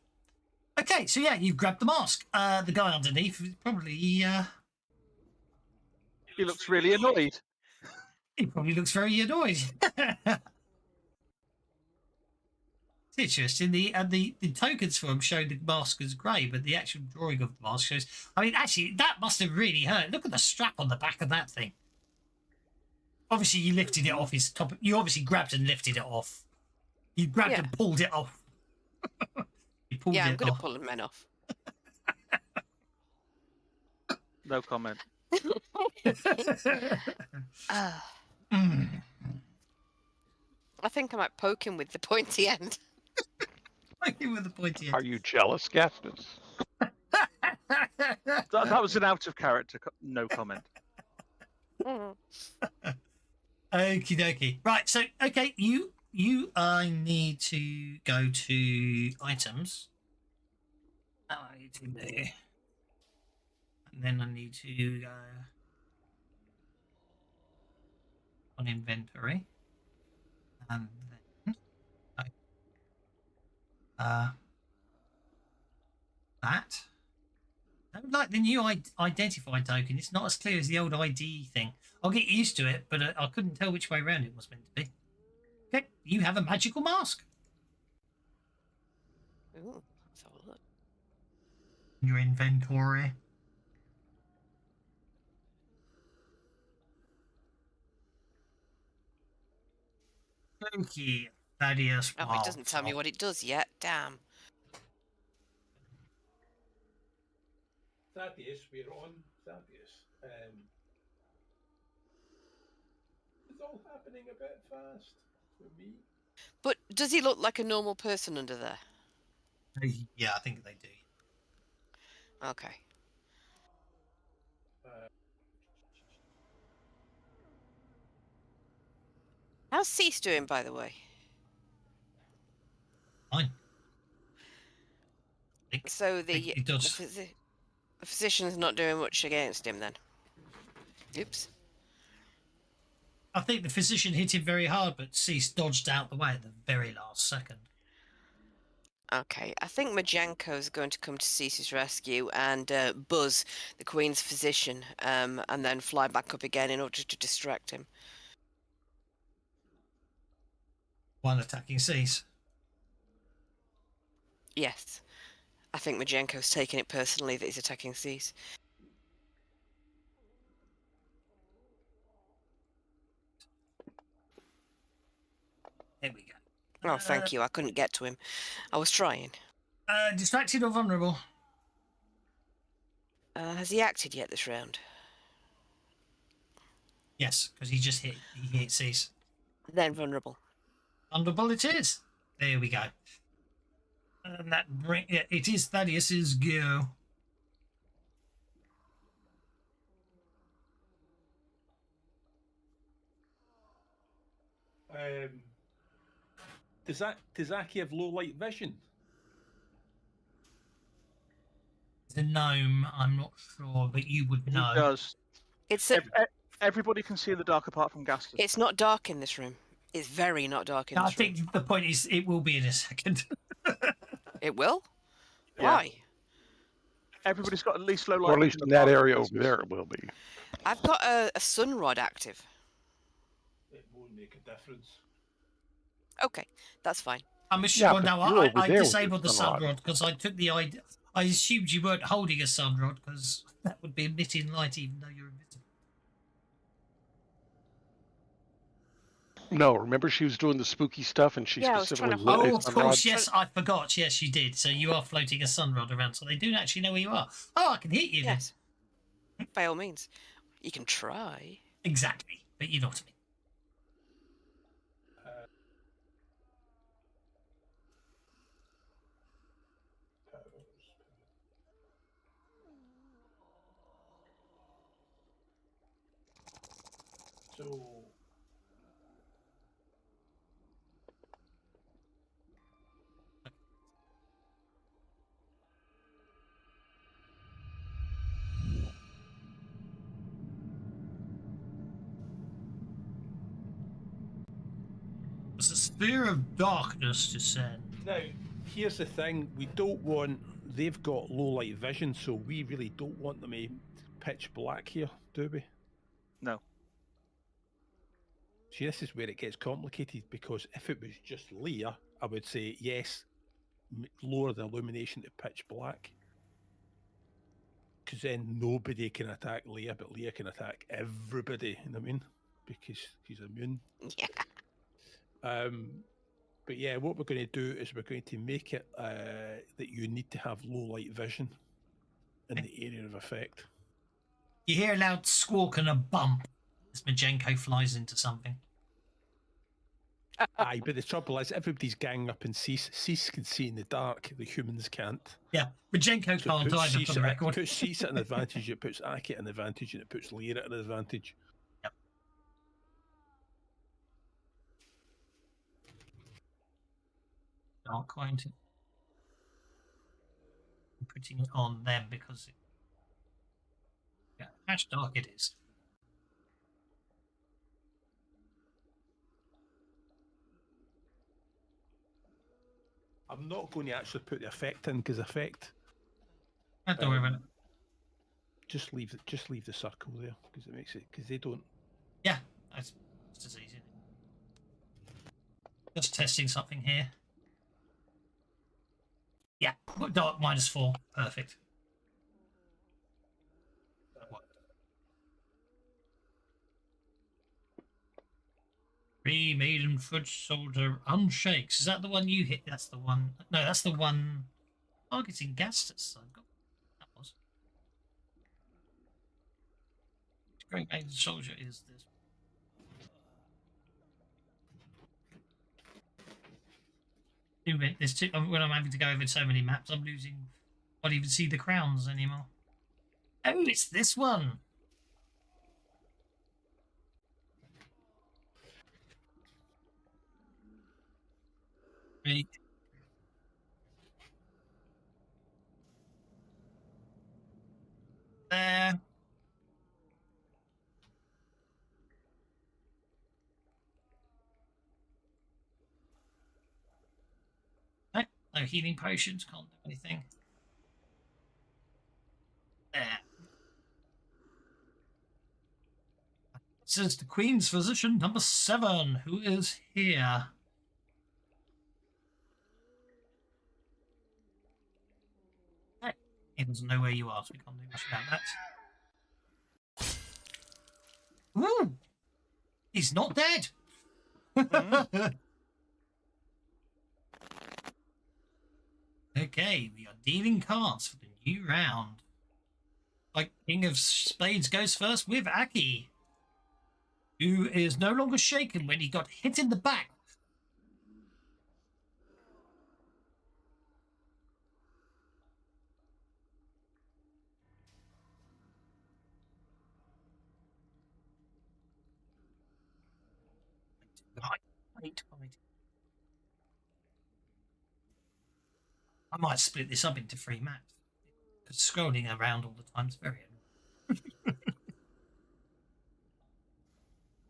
Okay, so yeah, you've grabbed the mask. The guy underneath is probably He looks really annoyed. he probably looks very annoyed. It's interesting. The tokens for him show the mask as grey, but the actual drawing of the mask shows. I mean, actually, that must have really hurt. Look at the strap on the back of that thing. Obviously, you lifted it off his top. You obviously grabbed and lifted it off. You grabbed and pulled it off. You pulled Yeah, I'm it good at off. pulling men off. No comment. Mm. I think I might poke him with the pointy end. Thank you with the pointy Are end. you jealous, Gaston? That was an out of character. No comment. Mhm. Okie dokie. Right, so okay, I need to go to items. I need to there. And then I need to go on inventory. And then That. I don't like the new identify token. It's not as clear as the old ID thing. I'll get used to it, but I couldn't tell which way around it was meant to be. Okay, you have a magical mask. Ooh, let's have a look. Your inventory. Thank you, Thaddeus. Oh, it doesn't tell me what it does yet. Damn. Thaddeus, we're on Thaddeus. It's all happening a bit fast for me. But does he look like a normal person under there? Yeah, I think they do. Okay. How's Cease doing, by the way? Fine. So the It does. the physician's not doing much against him then. Oops. I think the physician hit him very hard, but Cease dodged out the way at the very last second. Okay, I think Majenko's going to come to Cease's rescue and buzz the Queen's physician, and then fly back up again in order to distract him. One attacking Cease. Yes. I think Majenko's taken it personally that he's attacking Cease. There we go. Oh, thank you. I couldn't get to him. I was trying. Distracted or vulnerable? Has he acted yet this round? Yes, because he hit Cease. Then vulnerable. Vulnerable it is. There we go. And it is Thaddeus's go. Does Aki have low light vision? The gnome, I'm not sure, but you would know. He does. It's Everybody can see in the dark apart from Gaston. It's not dark in this room. It's very not dark in I this room. think the point is it will be in a second. It will? Yeah. Why? Everybody's got at least low light. Or at least vision in that apart from area over Gaston. there it will be. I've got a sun rod active. It won't make a difference. Okay, that's fine. I'm Yeah, sure. but No, you're over I there with disabled the your sun rod. sunrod because I took the idea. I assumed you weren't holding a sunrod because that would be emitting light even though you're invisible. No, remember she was doing the spooky stuff and she Yeah, I was trying specifically to lit hold Oh, a of sun course, rod? yes, I forgot. Yes, you did. So you are floating a sunrod around, so they do actually know where you are. Oh, I can hit you then. Yes. By all means. You can try. Exactly, but you know what I mean. So It's a sphere of darkness descend. now, here's the thing: we don't want. They've got low light vision, so we really don't want them pitch black here, do we? No. See, this is where it gets complicated because if it was just Leah, I would say yes, lower the illumination to pitch black. Because then nobody can attack Leah, but Leah can attack everybody, you know what I mean? Because she's immune. Yeah. But yeah, what we're going to do is we're going to make it that you need to have low light vision in the area of effect. You hear a loud squawk and a bump as Majenko flies into something. Aye, but the trouble is everybody's ganging up and Cease can see in the dark, the humans can't. Yeah, Majenko So can't either, for the record. It puts Cease at an advantage, it puts Aki at an advantage, and it puts Leah at an advantage. Yep. Not going to. I'm putting it on them because yeah, hash dark it is. I'm not going to actually put the effect in because effect. Don't worry about it. Just leave the circle there because it makes it because they don't. Yeah, that's just as easy. Just testing something here. Yeah, dark -4. Perfect. Free maiden foot soldier unshakes. Is that the one you hit? That's the one. No, that's the one targeting Gastus. I've got that was. Great maiden soldier is this. There's two. When I'm having to go over so many maps, I'm losing. I don't even see the crowns anymore. Oh, it's this one. Right. There. No healing potions. Can't do anything. There. This is the Queen's physician number 7, who is here. Okay. He doesn't know where you are, so we can't do much about that. Ooh! He's not dead! Okay, we are dealing cards for the new round. Like King of Spades goes first with Aki, who is no longer shaken when he got hit in the back. Wait. I might split this up into 3 maps. Because scrolling around all the time is very annoying.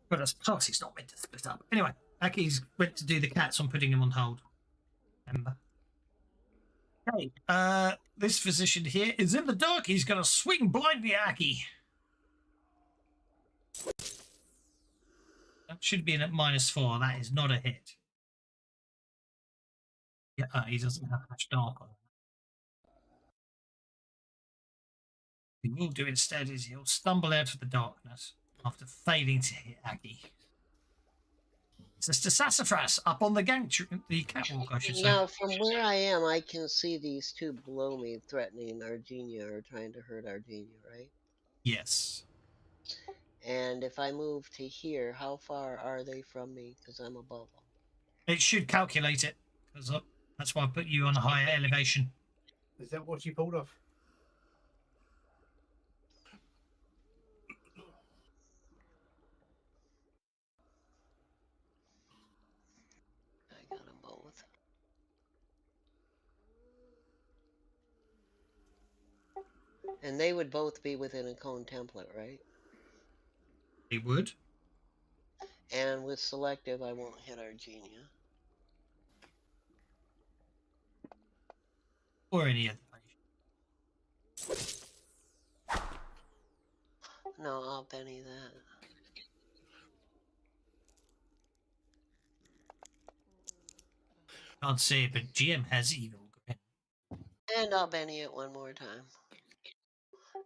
But as plus, it's not meant to split up. Anyway, Aki's went to do the cats. I'm putting him on hold. Remember. Okay, this physician here is in the dark. He's going to swing blindly at Aki. That should be in at -4. That is not a hit. Yeah, he doesn't have much dark on him. What he will do instead is he'll stumble out of the darkness after failing to hit Aki. Sister Sassafras up on the the catwalk, I should say. Now, from where I am, I can see these two below me threatening Argenia or trying to hurt Argenia, right? Yes. And if I move to here, how far are they from me? Because I'm above them. It should calculate it. Because that's why I put you on a higher elevation. Is that what you pulled off? I got them both. And they would both be within a cone template, right? They would. And with selective, I won't hit Argenia. Or any other patient. No, I'll Benny that. Can't see it, but GM has evil. And I'll Benny it one more time.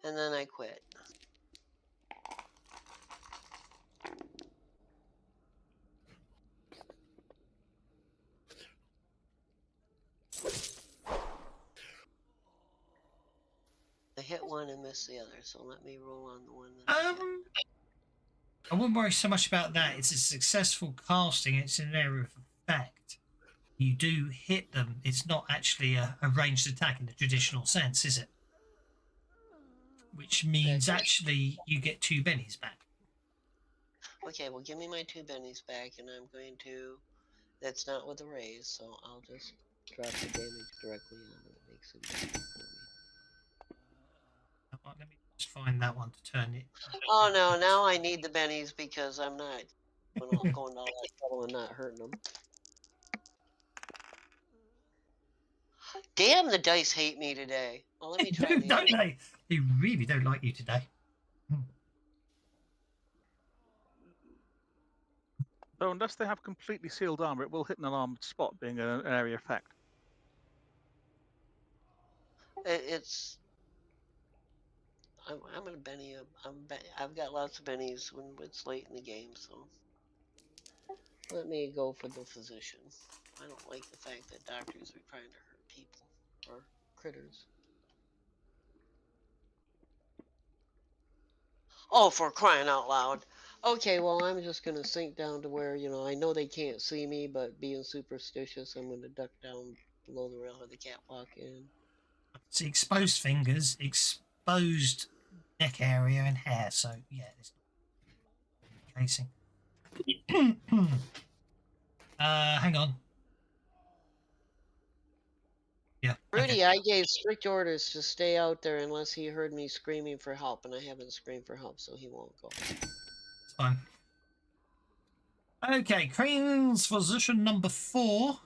And then I quit. I hit one and missed the other, so let me roll on the one that I wouldn't worry so much about that. It's a successful casting. It's an area of effect. You do hit them. It's not actually a ranged attack in the traditional sense, is it? Which means actually you get 2 bennies back. Okay, well, give me my 2 bennies back, and I'm going to... That's not with a raise, so I'll just drop the damage directly on it. It makes it easy for me. Let me just find that one to turn it. Oh, no, now I need the bennies because I'm not going to all that trouble and not hurting them. Damn, the dice hate me today. Well, let me try Don't the they? They really don't like you today. So unless they have completely sealed armor, it will hit an alarmed spot, being an area effect. It's. I'm gonna Benny. I've got lots of bennies when it's late in the game, so let me go for the physician. I don't like the fact that doctors are trying to hurt people or critters. Oh, for crying out loud! Okay, well I'm just gonna sink down to where I know they can't see me, but being superstitious, I'm gonna duck down below the rail of the catwalk and. See, exposed fingers, exposed neck area, and hair. So yeah, it's not casing. Hang on. Yeah. Rudy, Okay. I gave strict orders to stay out there unless he heard me screaming for help, and I haven't screamed for help, so he won't go. It's fine. Okay, Crane's physician number 4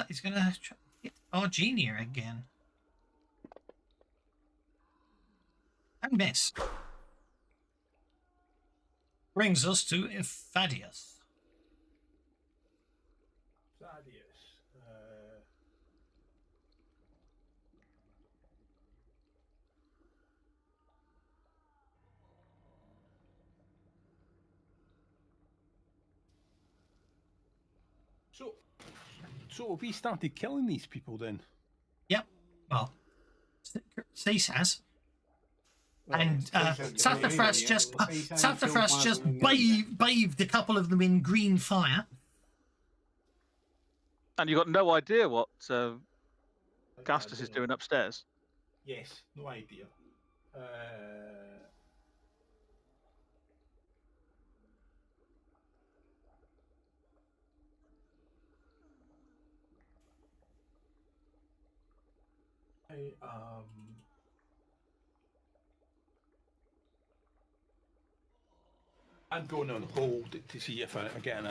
is going to hit Argenia again. And miss. Brings us to Ifadius. Thaddeus. So have we started killing these people then? Yep. Well, Cease has. And Sassafras just bathed a couple of them in green fire. And you've got no idea what Gastus is doing upstairs. Yes, no idea. I'm going on hold to see if I get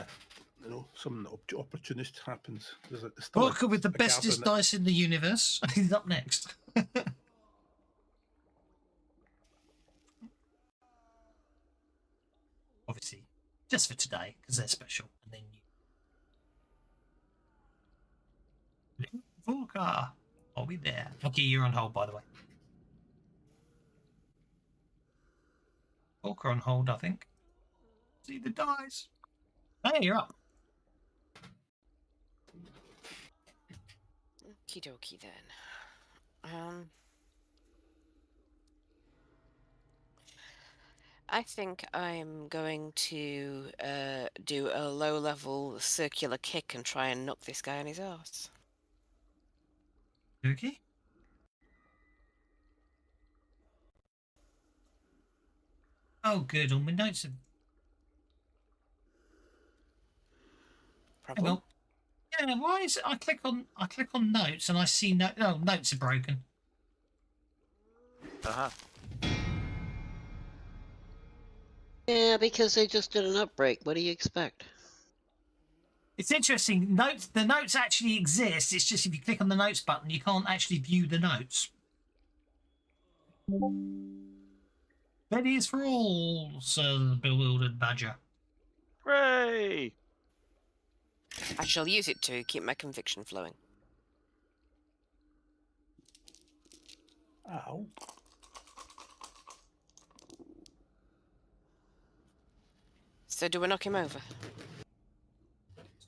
some opportunist happens. There's Walker with the bestest dice in the universe. He's up next. Obviously, just for today, because they're special. And then you. Volker, I'll be there. Okay, you're on hold, by the way. Volker on hold, I think. See the dice. Hey, you're up. Okie dokie then. I think I'm going to do a low-level circular kick and try and knock this guy on his arse. Okay. Oh, good. All my notes are. Problem? Hang on. Yeah, why is it? I click on notes and I see notes are broken. Uh-huh. Yeah, because they just did an upbreak. What do you expect? It's interesting. The notes actually exist. It's just if you click on the notes button, you can't actually view the notes. Betty is for all, says the bewildered badger. Hooray! I shall use it to keep my conviction flowing. Ow. So do we knock him over?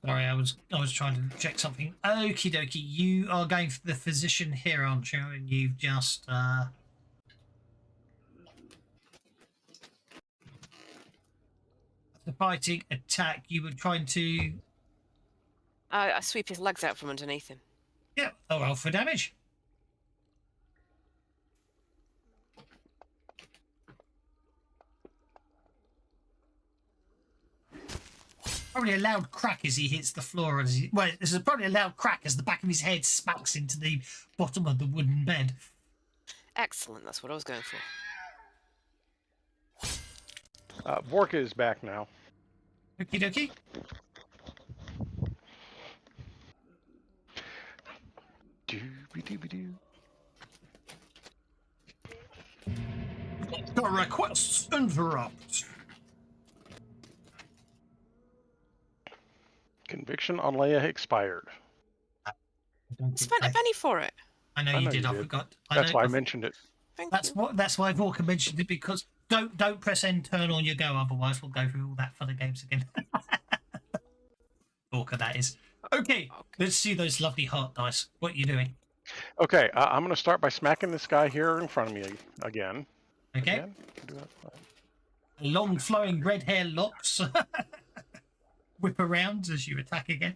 Sorry, I was trying to check something. Okie dokie, you are going for the physician here, aren't you? And you've just the fighting attack. You were trying to. I sweep his legs out from underneath him. Yeah. Oh, roll for damage. Probably a loud crack as he hits the floor. Well, there's probably a loud crack as the back of his head smacks into the bottom of the wooden bed. Excellent, that's what I was going for. Vorka is back now. Okie dokie. Do Doobie-doobie-doo. The requests interrupt. Conviction on Leia expired. I don't think Spent a penny for it. I know I you know did. you I did. forgot. That's why I I mentioned it. Thank That's you. what. That's why Vorka mentioned it, because don't press end turn on your go, otherwise we'll go through all that fun and games again. Vorka, that is. Okay, let's see those lovely heart dice. What are you doing? Okay, I'm going to start by smacking this guy here in front of me again. Okay. Again? Do that. Long flowing red hair locks whip around as you attack again.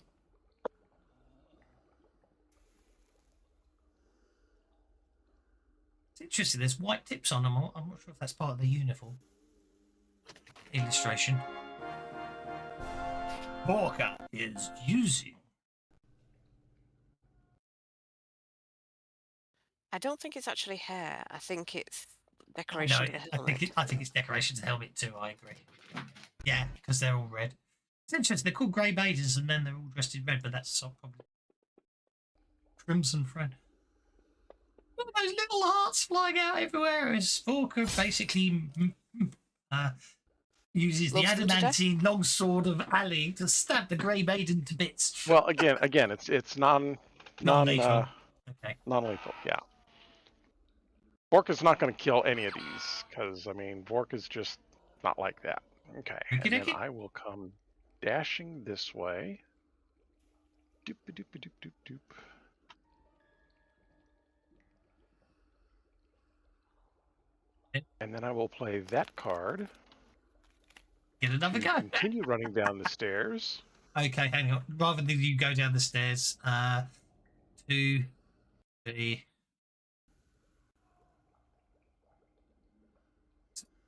It's interesting. There's white tips on them. I'm not sure if that's part of the uniform illustration. Vorka is using. I don't think it's actually hair. I think it's No, decoration of the helmet. I think it's decorations helmet too. I agree. Yeah, because they're all red. It's interesting. They're called grey maidens, and then they're all dressed in red, but that's probably crimson thread. Look at those little hearts flying out everywhere. As Vorka basically uses the Loves them to death. adamantine longsword of Ali to stab the grey maiden to bits. Well, again, it's Non-lethal. Okay. non-lethal. Yeah. Vorka's not going to kill any of these because I mean Vorka's just not like that. Okay, and then Okey-dokey. I will come dashing this way. Doop doop doop doop doop. And then I will play that card. Get another to go. Continue running down the stairs. Okay, hang on. Rather than you go down the stairs, 2, 3.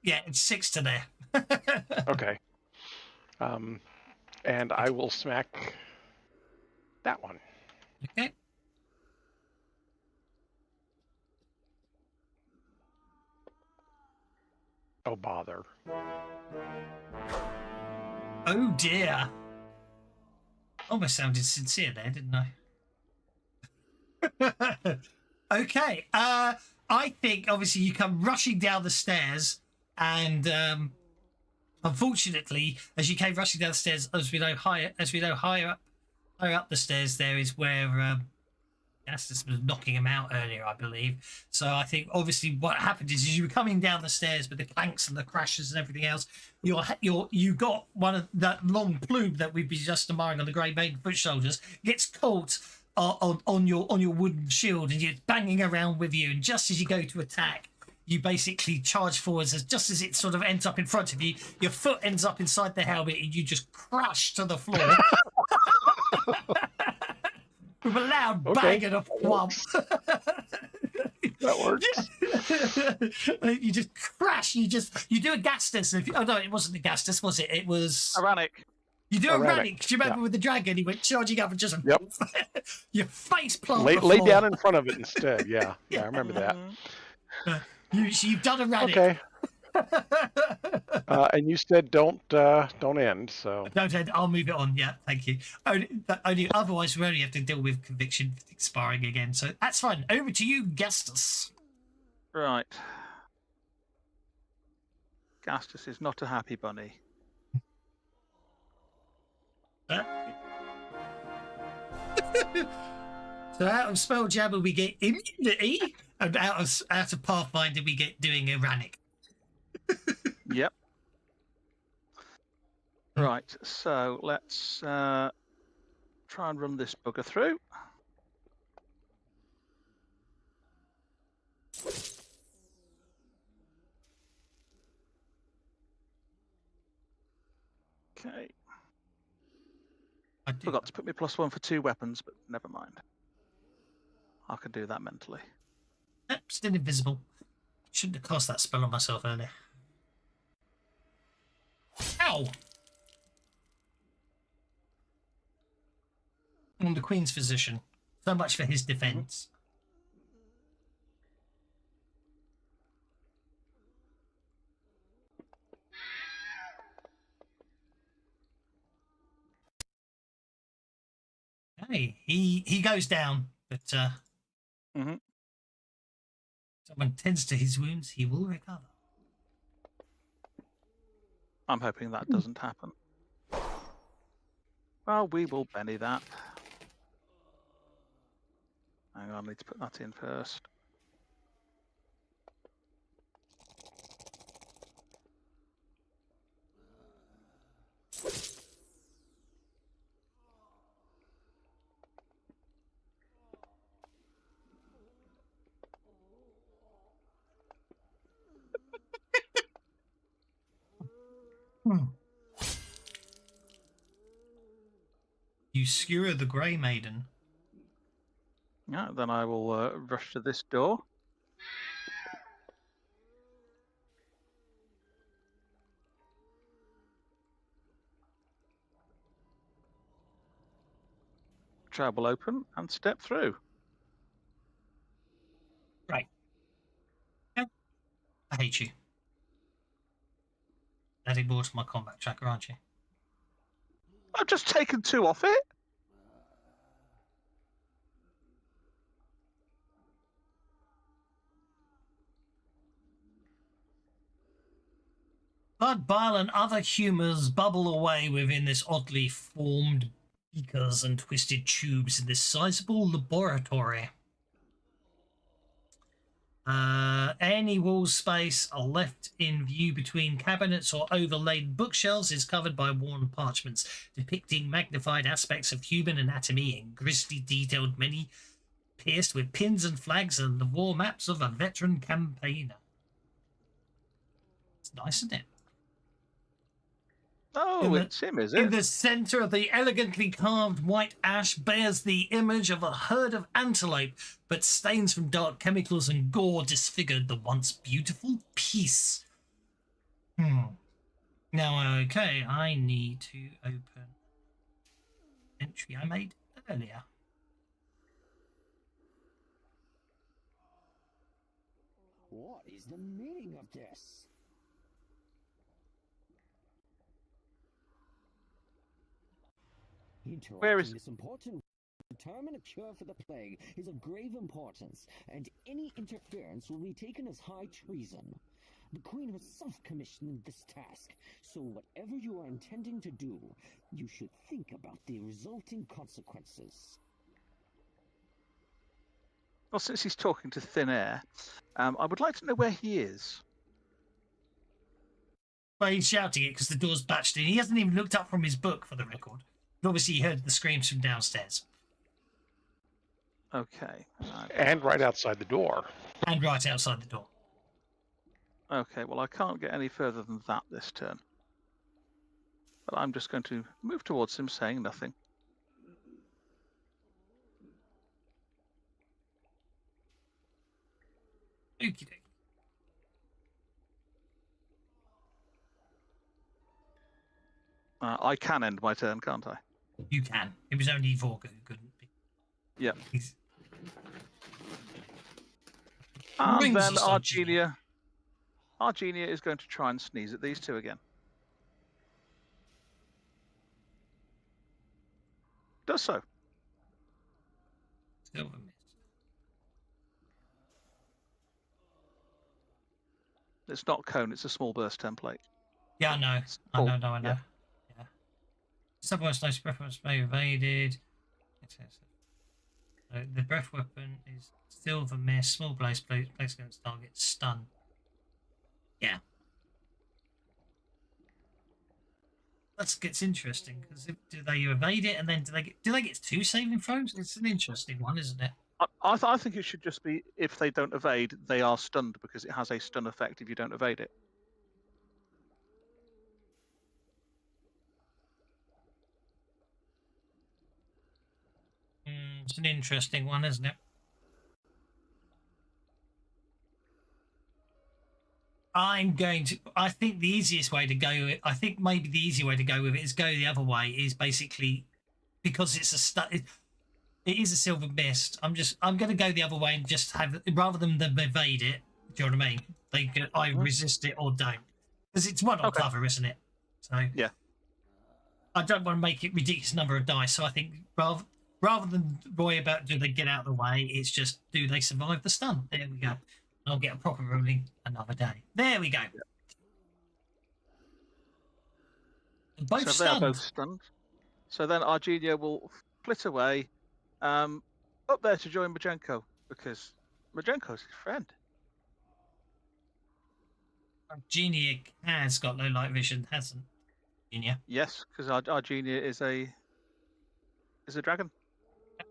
Yeah, it's 6 to there. Okay. And I will smack that one. Okay. Oh bother. Oh dear. Almost sounded sincere there, didn't I? Okay. I think obviously you come rushing down the stairs, and unfortunately, as you came rushing down the stairs, as we know higher up the stairs, there is where Gastus was knocking him out earlier, I believe. So I think obviously what happened is you were coming down the stairs with the clanks and the crashes and everything else. You got one of that long plume that we've been just admiring on the Grey Maiden foot soldiers gets caught on your wooden shield, and you're banging around with you. And just as you go to attack, you basically charge forwards. Just as it sort of ends up in front of you, your foot ends up inside the helmet, and you just crash to the floor. With a loud bang and a thwomp. That works. You just crash. You do a Gastus. Oh no, it wasn't a Gastus, was it? It was Aranic. You do a Aranic, Rannick. Do you remember with the dragon? He went charging up and just your face plant. Lay down in front of it instead. Yeah, I remember that. You've done a Rannick. Okay. And you said don't end. So Don't end. I'll move it on. Yeah, thank you. Only otherwise we only have to deal with conviction expiring again. So that's fine. Over to you, Gastus. Right. Gastus is not a happy bunny. So out of Spelljammer we get immunity, and out of Pathfinder we get doing a Rannick. Yep. Right, so let's try and run this bugger through. Okay. I do. Forgot to put me +1 for 2 weapons, but never mind. I can do that mentally. Still invisible. Shouldn't have cast that spell on myself earlier. Ow! On the Queen's physician. So much for his defence. Hey, he goes down, but Hmm. Someone tends to his wounds, he will recover. I'm hoping that doesn't happen. Well, we will Benny that. Hang on, I need to put that in first. You skewer the Grey Maiden. Yeah, then I will rush to this door. Trap will open and step through. Right. Yep. I hate you. Adding more to my combat tracker, aren't you? I've just taken 2 off it. Blood, bile, and other humours bubble away within this oddly formed beakers and twisted tubes in this sizable laboratory. Any wall space left in view between cabinets or overlaid bookshelves is covered by worn parchments depicting magnified aspects of human anatomy in grisly detailed, many pierced with pins and flags and the war maps of a veteran campaigner. It's nice, isn't it? Oh, it's him, is In it? the centre of the elegantly carved white ash bears the image of a herd of antelope, but stains from dark chemicals and gore disfigured the once beautiful piece. Now, okay, I need to open entry I made earlier. What is the meaning of this? Where is- Interrupting this important determine a cure for the plague is of grave importance, and any interference will be taken as high treason. The Queen herself commissioned this task, so whatever you are intending to do, you should think about the resulting consequences. Well, since he's talking to thin air, I would like to know where he is. Well, he's shouting it because the door's batched in. He hasn't even looked up from his book, for the record. But obviously, he heard the screams from downstairs. Okay. And right outside the door. And right outside the door. Okay, well, I can't get any further than that this turn. But I'm just going to move towards him, saying nothing. Okie dokie. I can end my turn, can't I? You can. It was only Vorga who couldn't be. Yep. He's... And Rings then us, Argenia is going to try and sneeze at these 2 again. Does so. Silver mist. It's not cone, it's a small burst template. Yeah, I know. I Oh, know. yeah. Yeah. Someone's nice breath weapons may be evaded. So the breath weapon is silver mist, small place against target, stun. Yeah. That gets interesting because do they evade it and then do they get 2 saving throws? It's an interesting one, isn't it? I think it should just be if they don't evade, they are stunned because it has a stun effect if you don't evade it. It's an interesting one, isn't it? I think the easiest way to go, I think maybe the easy way to go with it is go the other way, is basically because it's it is a silver mist. I'm going to go the other way and just have, rather than them evade it, do you know what I mean? They can either resist it or don't. Because it's one on cover, isn't it? So yeah. I don't want to make it ridiculous number of dice, so I think rather rather than worry about do they get out of the way, it's just do they survive the stun. There we go. I'll get a proper ruling another day. There we go. Both So they are both stunned. stunned. So then Argenia will flit away up there to join Majenko, because Majenko's his friend. Genia has got low light vision, hasn't Genia? Yes, because Argenia is a dragon.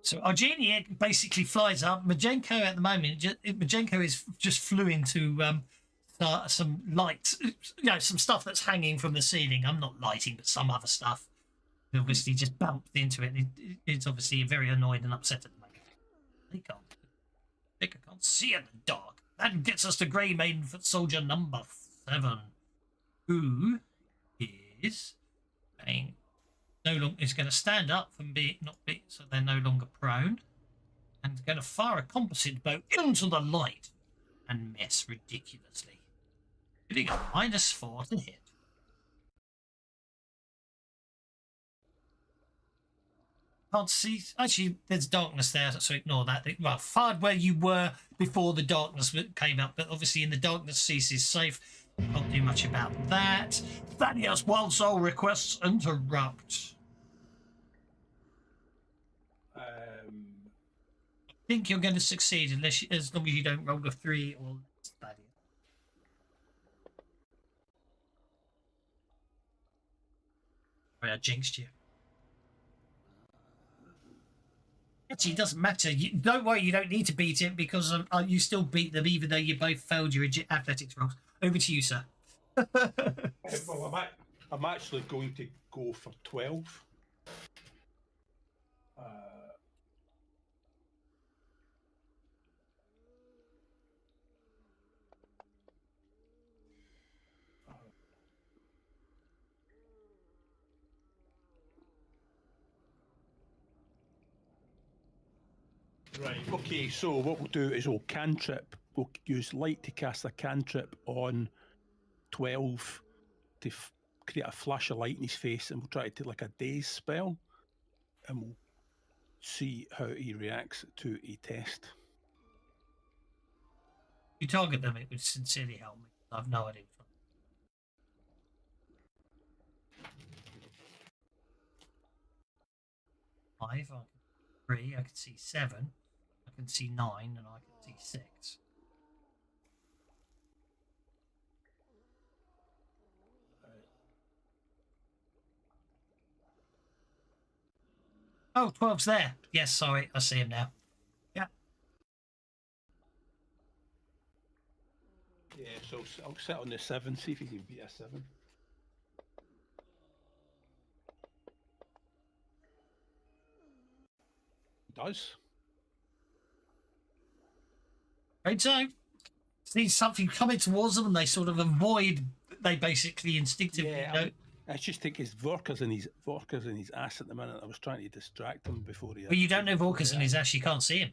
So Argenia basically flies up. Majenko at the moment, Majenko is just flew into some light, some stuff that's hanging from the ceiling. I'm not lighting, but some other stuff. Obviously, just bumped into it. It's obviously very annoyed and upset at the moment. I can't see in the dark. That gets us to Grey Maiden Foot Soldier number 7, who is saying is going to stand up from so they're no longer prone, and going to fire a composite bow into the light and miss ridiculously, getting a -4 to hit. Can't see. Actually, there's darkness there, so ignore that. Well, fired where you were before the darkness came up, but obviously in the darkness ceases safe. Can't do much about that. Thaddeus Wild Soul requests interrupt. I think you're going to succeed as long as you don't roll a 3 or less, Thaddeus. Sorry, I jinxed you. Actually, it doesn't matter. Don't worry, you don't need to beat it because you still beat them even though you both failed your athletics rolls. Over to you, sir. Well, I'm actually going to go for 12. Right, okay, so what we'll do is we'll cantrip. We'll use light to cast a cantrip on 12 to create a flash of light in his face, and we'll try to take like a daze spell, and we'll see how he reacts to a test. You target them, it would sincerely help me. I've no idea. 5, I can 3, I can see 7, I can see 9, and I can see 6. Oh, 12's there. Yes, sorry, I see him now. Yeah. Yeah, so I'll set on the 7, see if he can beat a 7. Does. Right, so see something coming towards them and they sort of avoid, they basically instinctively know. I just think his Vorka's in his ass at the minute. I was trying to distract him before he. Well, you don't know Vorka's in his ass, you can't see him.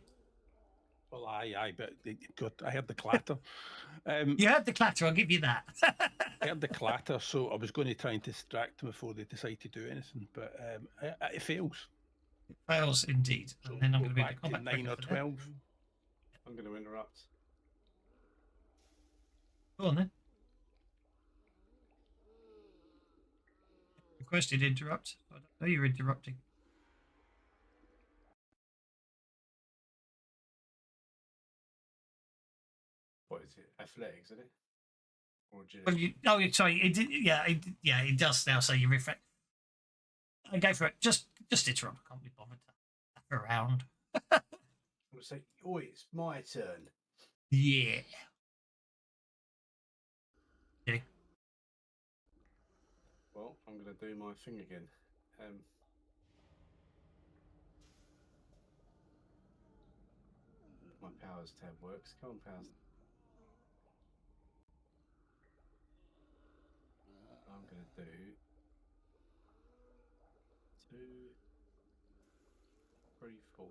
Well, aye, but I heard the clatter. You heard the clatter, I'll give you that. I heard the clatter, so I was going to try and distract them before they decide to do anything, but it fails. It fails indeed. So and then I'm going to be back to 9 or 12. I'm going to interrupt. Go on then. Requested interrupt. I don't know you're interrupting. What is it? Athletics, isn't it? Or Well, sorry. It does now. So you reflect. I go for it. Just interrupt. I can't be bothered to faff around. I'm going to say, oh, it's my turn. Yeah. Okay. Well, I'm going to do my thing again. My powers tab works. Come on, powers. I'm going to do 2, 3, 4,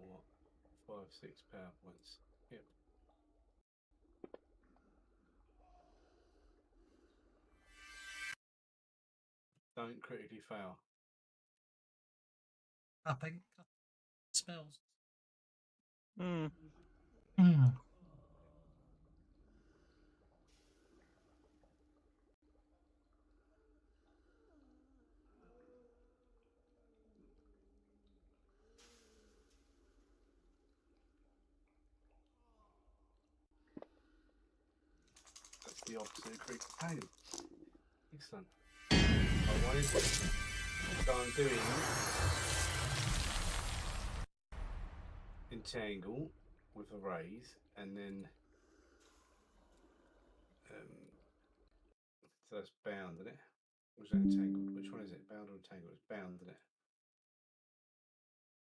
5, 6 power points. Yep. Don't critically fail. Upping. spells. Hmm. Hmm. That's the opposite of creep pain. Excellent. I wanted to. So I'm doing entangle with a raise, and then so that's bound, isn't it? Or is that entangled? Which one is it? Bound or entangled? It's bound, isn't it?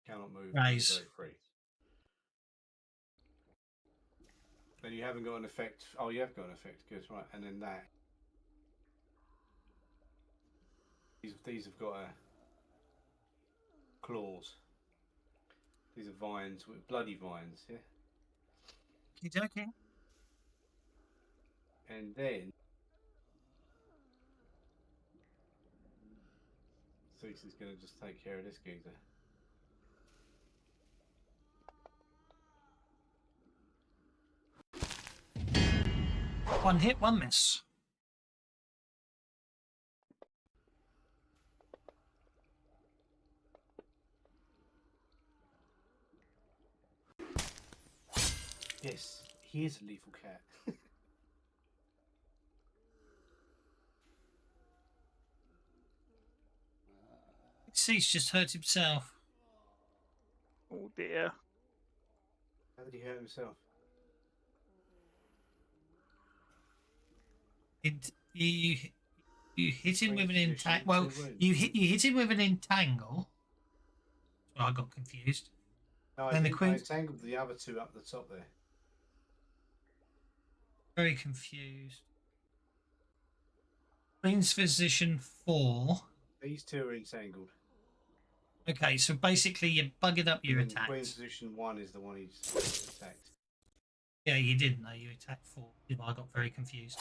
Cannot move. Raise. Very free. Then you haven't got an effect. Oh, you have got an effect. Good, right. And then that. These have got a claws. These are vines, bloody vines, yeah. Okay. And then Cease is going to just take care of this geezer. One hit, one miss. Yes, he is a lethal cat. Cease just hurt himself. Oh dear. How did he hurt himself? You hit him with an Position, entangle. Well, 2 wounds. you hit him with an entangle. Well, I got confused. No, Then the I queen. entangled the other two up the top there. Very confused. Queen's position 4. These two are entangled. Okay, so basically you buggered up your And then Queen's attacks. position 1 is the one he's attacked. Yeah, you didn't know you attacked 4. I got very confused.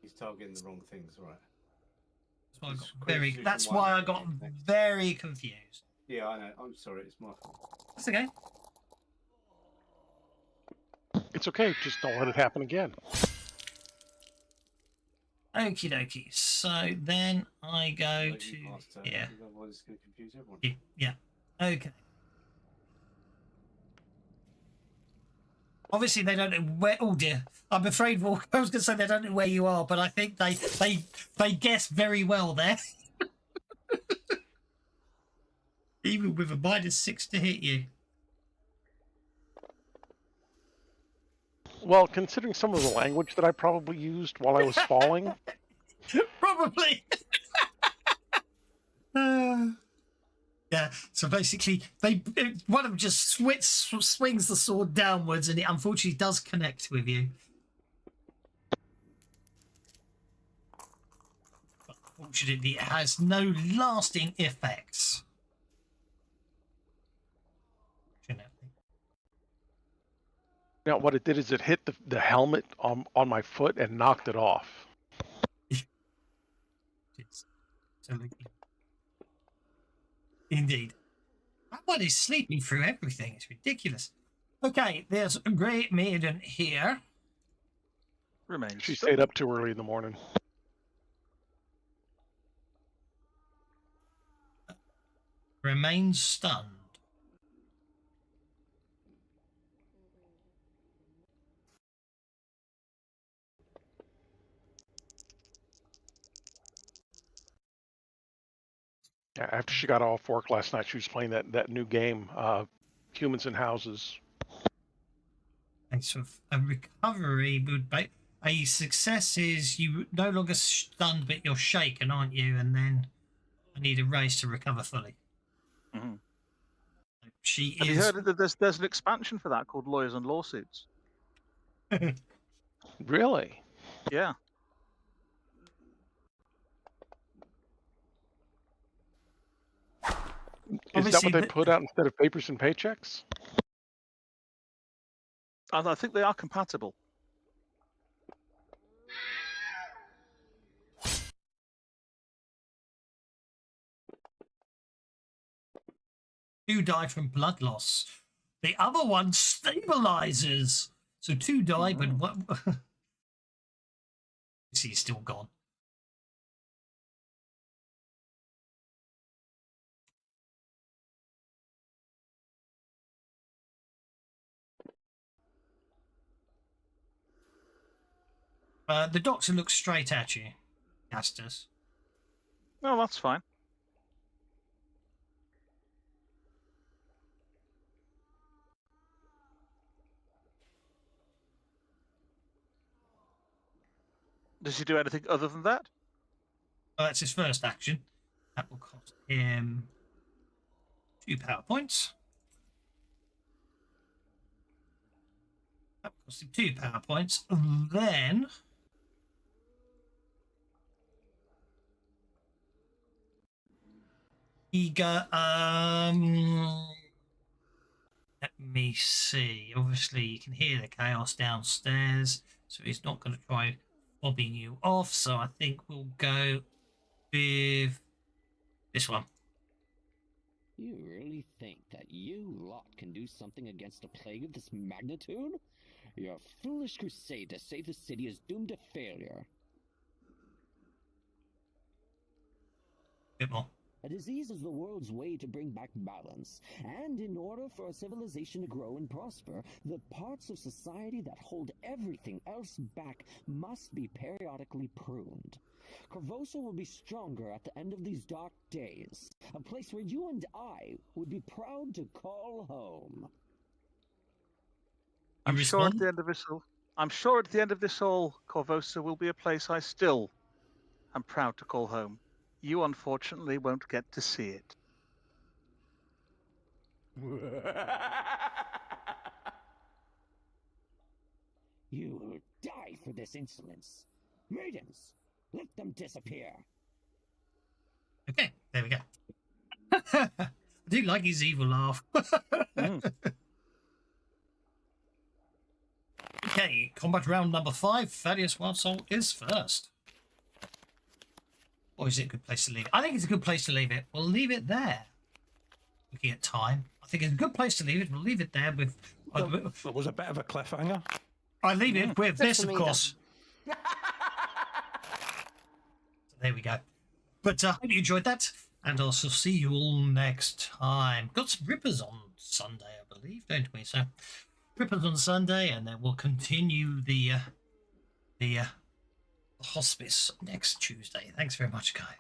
He's targeting the wrong things, right? That's why I got Queen's very. position That's 1 why I is got next. very confused. Yeah, I know. I'm sorry, it's my fault. That's okay. It's okay. Just don't let it happen again. Okie dokie. So then I go I'll let to you pass turn, here. because otherwise it's going to confuse everyone. Yeah. Okay. Obviously, they don't know where. Oh dear! I'm afraid. Well, I was going to say they don't know where you are, but I think they guess very well there. Even with a -6 to hit you. Well, considering some of the language that I probably used while I was falling. Probably. Yeah. So basically, one of them just swings the sword downwards, and it unfortunately does connect with you. But unfortunately, it has no lasting effects. Now, what it did is it hit the helmet on my foot and knocked it off. Absolutely. Indeed. That one is sleeping through everything. It's ridiculous. Okay, there's a great maiden here. Remains. She stayed up too early in the morning. Remains stunned. Yeah, after she got off work last night, she was playing that new game, Humans in Houses. And so a recovery would be a success is you no longer stunned, but you're shaken, aren't you? And then I need a race to recover fully. Mm-hmm. She Have is. you heard that there's an expansion for that called Lawyers and Lawsuits? Really? Yeah. Is that what they put out instead of papers and paychecks? I think they are compatible. 2 die from blood loss. The other one stabilizes. So 2 die, but one. He's still gone. The doctor looks straight at you, Gastus. No, that's fine. Does he do anything other than that? That's his first action. That will cost him 2 power points. That will cost him 2 power points. And then he go. Let me see. Obviously, you can hear the chaos downstairs, so he's not going to try fobbing you off. So I think we'll go with this one. You really think that you lot can do something against a plague of this magnitude? Your foolish crusade to save the city is doomed to failure. Bit more. A disease is the world's way to bring back balance, and in order for a civilization to grow and prosper, the parts of society that hold everything else back must be periodically pruned. Corvosa will be stronger at the end of these dark days, a place where you and I would be proud to call home. I'm sure at the end of this all, Corvosa will be a place I still am proud to call home. You unfortunately won't get to see it. You will die for this insolence. Maidens, let them disappear. Okay, there we go. I do like his evil laugh. Okay, combat round number 5. Thaddeus Wildsoul is first. Or is it a good place to leave it? I think it's a good place to leave it. We'll leave it there. Looking at time, I think it's a good place to leave it. We'll leave it there with. It was a bit of a cliffhanger. I leave it with this, of me, course. So there we go. But I hope you enjoyed that, and I'll see you all next time. Got some rippers on Sunday, I believe, don't we? So rippers on Sunday, and then we'll continue the hospice next Tuesday. Thanks very much, guys.